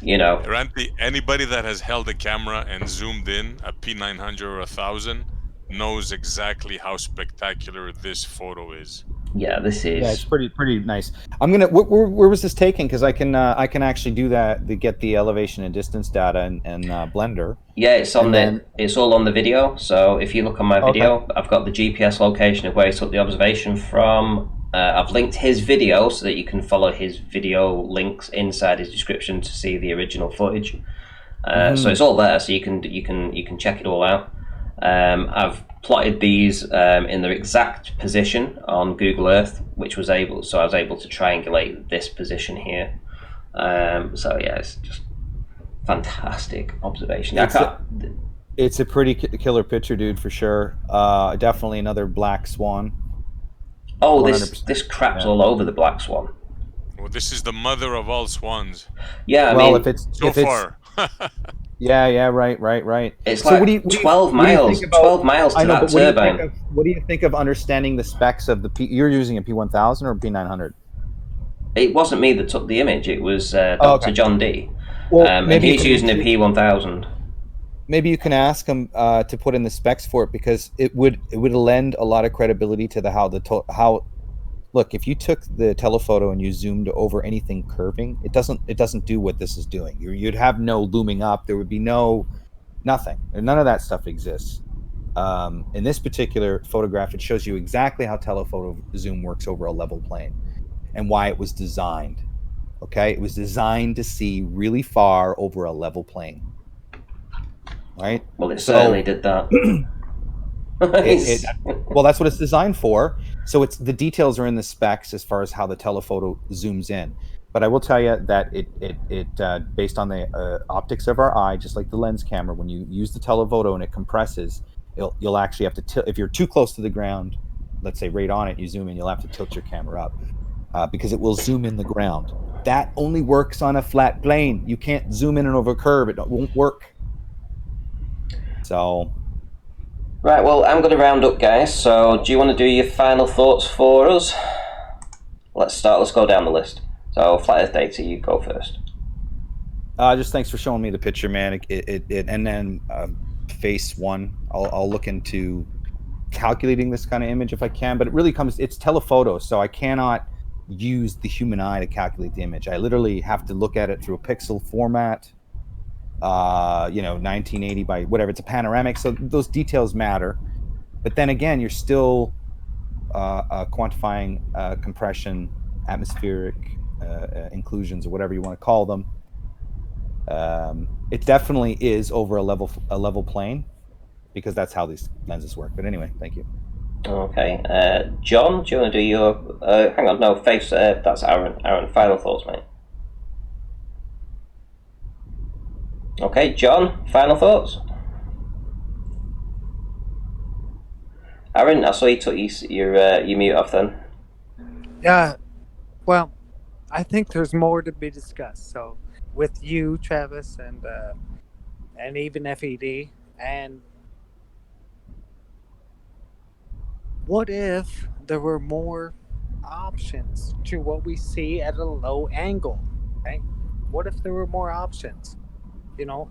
Randy, anybody that has held a camera and zoomed in a P900 or 1000 knows exactly how spectacular this photo is. Yeah, this is. Yeah, it's pretty nice. I'm gonna. Where was this taken? Because I can actually do that to get the elevation and distance data in Blender. Yeah, it's on it's all on the video. So if you look on my video, I've got the GPS location of where he took the observation from. I've linked his video so that you can follow his video links inside his description to see the original footage. So it's all there, so you can check it all out. I've plotted these in their exact position on Google Earth, so I was able to triangulate this position here. So yeah, it's just fantastic observation. It's a pretty killer picture, dude, for sure. Definitely another black swan. Oh, this crap's all over the black swan. Well, this is the mother of all swans. Yeah, far. Yeah, right. It's so like 12 miles. 12 miles to that turbine. What do you think of understanding the specs of the P? You're using a P1000 or P900? It wasn't me that took the image. It was Dr. John D. And he's using a P1000. Maybe you can ask him to put in the specs for it, because it would lend a lot of credibility to how. Look, if you took the telephoto and you zoomed over anything curving, it doesn't do what this is doing. You'd have no looming up. There would be nothing. None of that stuff exists. In this particular photograph, it shows you exactly how telephoto zoom works over a level plane and why it was designed. Okay, it was designed to see really far over a level plane. Right? Well, it certainly did that. Well, that's what it's designed for. So the details are in the specs as far as how the telephoto zooms in. But I will tell you that it based on the optics of our eye, just like the lens camera, when you use the telephoto and it compresses, you'll actually have to tilt. If you're too close to the ground, let's say right on it, you zoom in, you'll have to tilt your camera up because it will zoom in the ground. That only works on a flat plane. You can't zoom in and over a curve. It won't work. So. Right, well, I'm going to round up, guys. So, do you want to do your final thoughts for us? Let's go down the list. So, Flat Earth Data, you go first. Just thanks for showing me the picture, man. And then phase one, I'll look into calculating this kind of image if I can. But it's telephoto, so I cannot use the human eye to calculate the image. I literally have to look at it through a pixel format. 1980 by whatever, it's a panoramic, so those details matter. But then again, you're still quantifying compression, atmospheric inclusions, or whatever you want to call them. It definitely is over a level plane, because that's how these lenses work. But anyway, thank you. Okay, John, do you want to do your hang on, no, face, that's Aaron. Final thoughts, mate. Okay, John, final thoughts? Aaron, I saw you took your mute off then. Yeah, well, I think there's more to be discussed. So, with you, Travis, and even FED, and what if there were more options to what we see at a low angle? Right? What if there were more options?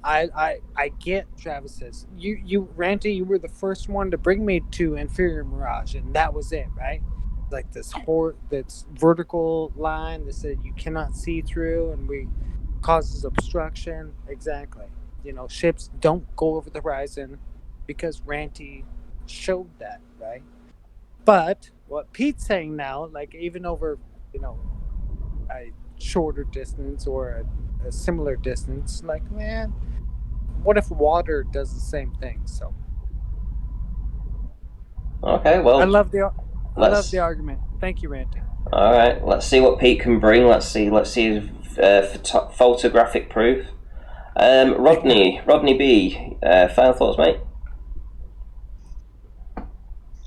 I get Travis's. Ranty, you were the first one to bring me to inferior Mirage, and that was it, right? Like this vertical line that said you cannot see through, and causes obstruction. Exactly. Ships don't go over the horizon because Ranty showed that, right? But what Pete's saying now, like even over, a shorter distance or a similar distance, like, man, what if water does the same thing? So okay, well, I love the argument. Thank you, Randy. All right, let's see what Pete can bring. Let's see photographic proof. Rodney B, final thoughts, mate?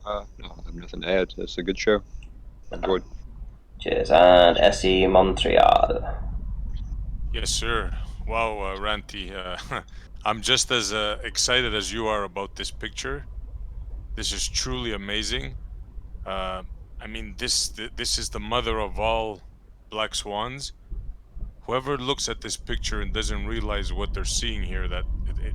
No, I have nothing to add. It's a good show. Enjoyed. Cheers. And SE Montreal. Yes, sir. Wow, Ranty, I'm just as excited as you are about this picture. This is truly amazing. I mean, this is the mother of all black swans. Whoever looks at this picture and doesn't realize what they're seeing here, that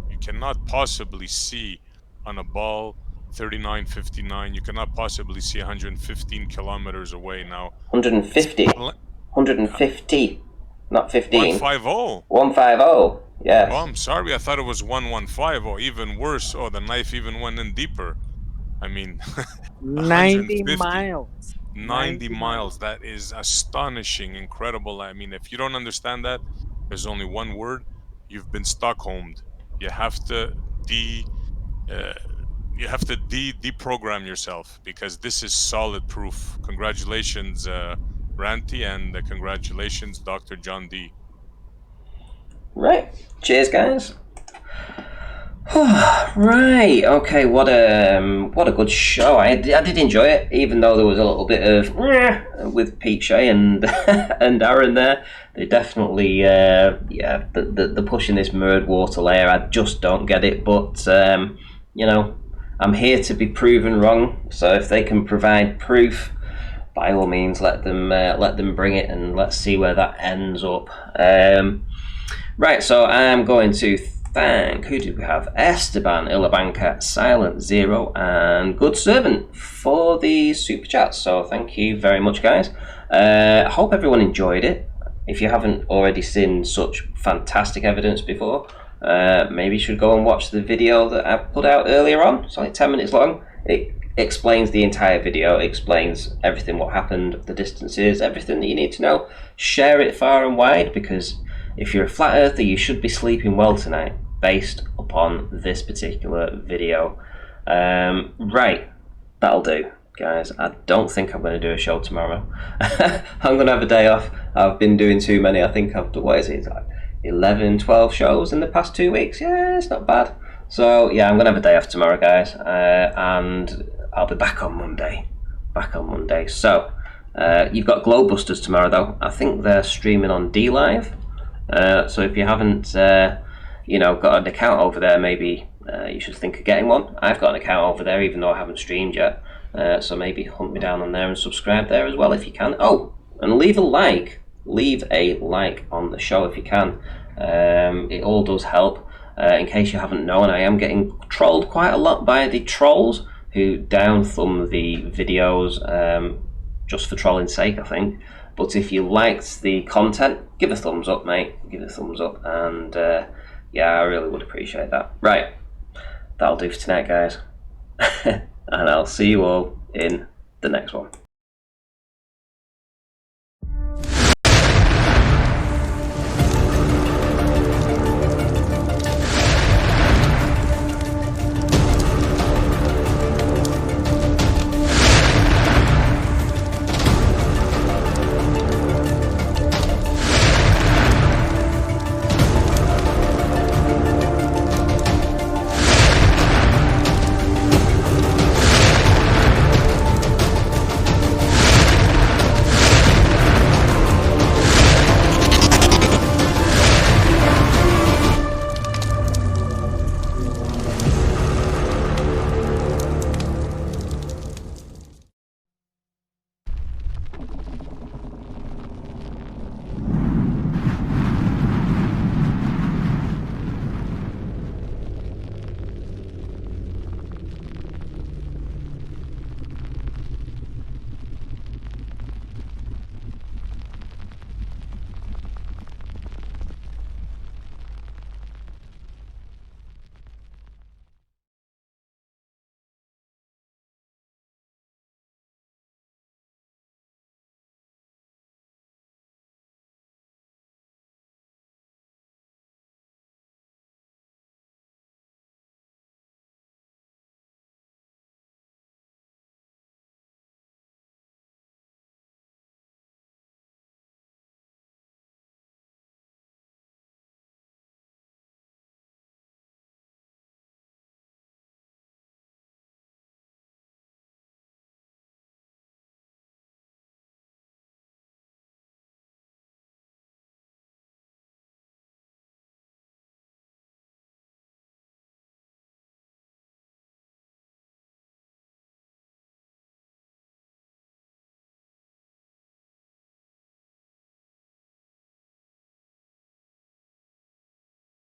you cannot possibly see on a ball 3959, you cannot possibly see 115 kilometers away now. 150. 150. Not 15. 150. 150. Yes. Oh, I'm sorry. I thought it was 115. Or even worse. Oh, the knife even went in deeper. I mean, 90 miles. 90 miles. That is astonishing, incredible. I mean, if you don't understand that, there's only one word. you've been Stockholmed. You have to deprogram yourself, because this is solid proof. Congratulations, Ranty, and congratulations, Dr. John D. Right. Cheers, guys. Right. Okay. What a good show. I did enjoy it, even though there was a little bit of with Pete Shea and and Aaron there. They definitely the pushing this mirrored water layer. I just don't get it. But you know, I'm here to be proven wrong. So if they can provide proof, by all means, let them bring it, and let's see where that ends up. Right. So I'm going to thank, who did we have? Esteban, Ilabanca, Silent Zero, and Good Servant for the super chats. So thank you very much, guys. I hope everyone enjoyed it. If you haven't already seen such fantastic evidence before, maybe you should go and watch the video that I put out earlier on. It's only 10 minutes long. It explains the entire video, it explains everything, what happened, the distances, everything that you need to know. Share it far and wide, because if you're a flat earther, you should be sleeping well tonight, based upon this particular video. Right, that'll do, guys. I don't think I'm going to do a show tomorrow. I'm going to have a day off. I've been doing too many. I think I've done, what is it, like 11, 12 shows in the past 2 weeks. Yeah, it's not bad. So yeah, I'm going to have a day off tomorrow, guys, and I'll be back on Monday. So you've got Globebusters tomorrow, though. I think they're streaming on DLive. So if you haven't got an account over there, maybe you should think of getting one. I've got an account over there, even though I haven't streamed yet. So maybe hunt me down on there and subscribe there as well if you can. Oh, and leave a like on the show if you can. It all does help. In case you haven't known, I am getting trolled quite a lot by the trolls who down thumb the videos just for trolling's sake, I think. But if you liked the content, give a thumbs up, mate. Give it a thumbs up, and yeah, I really would appreciate that. Right, that'll do for tonight, guys. And I'll see you all in the next one.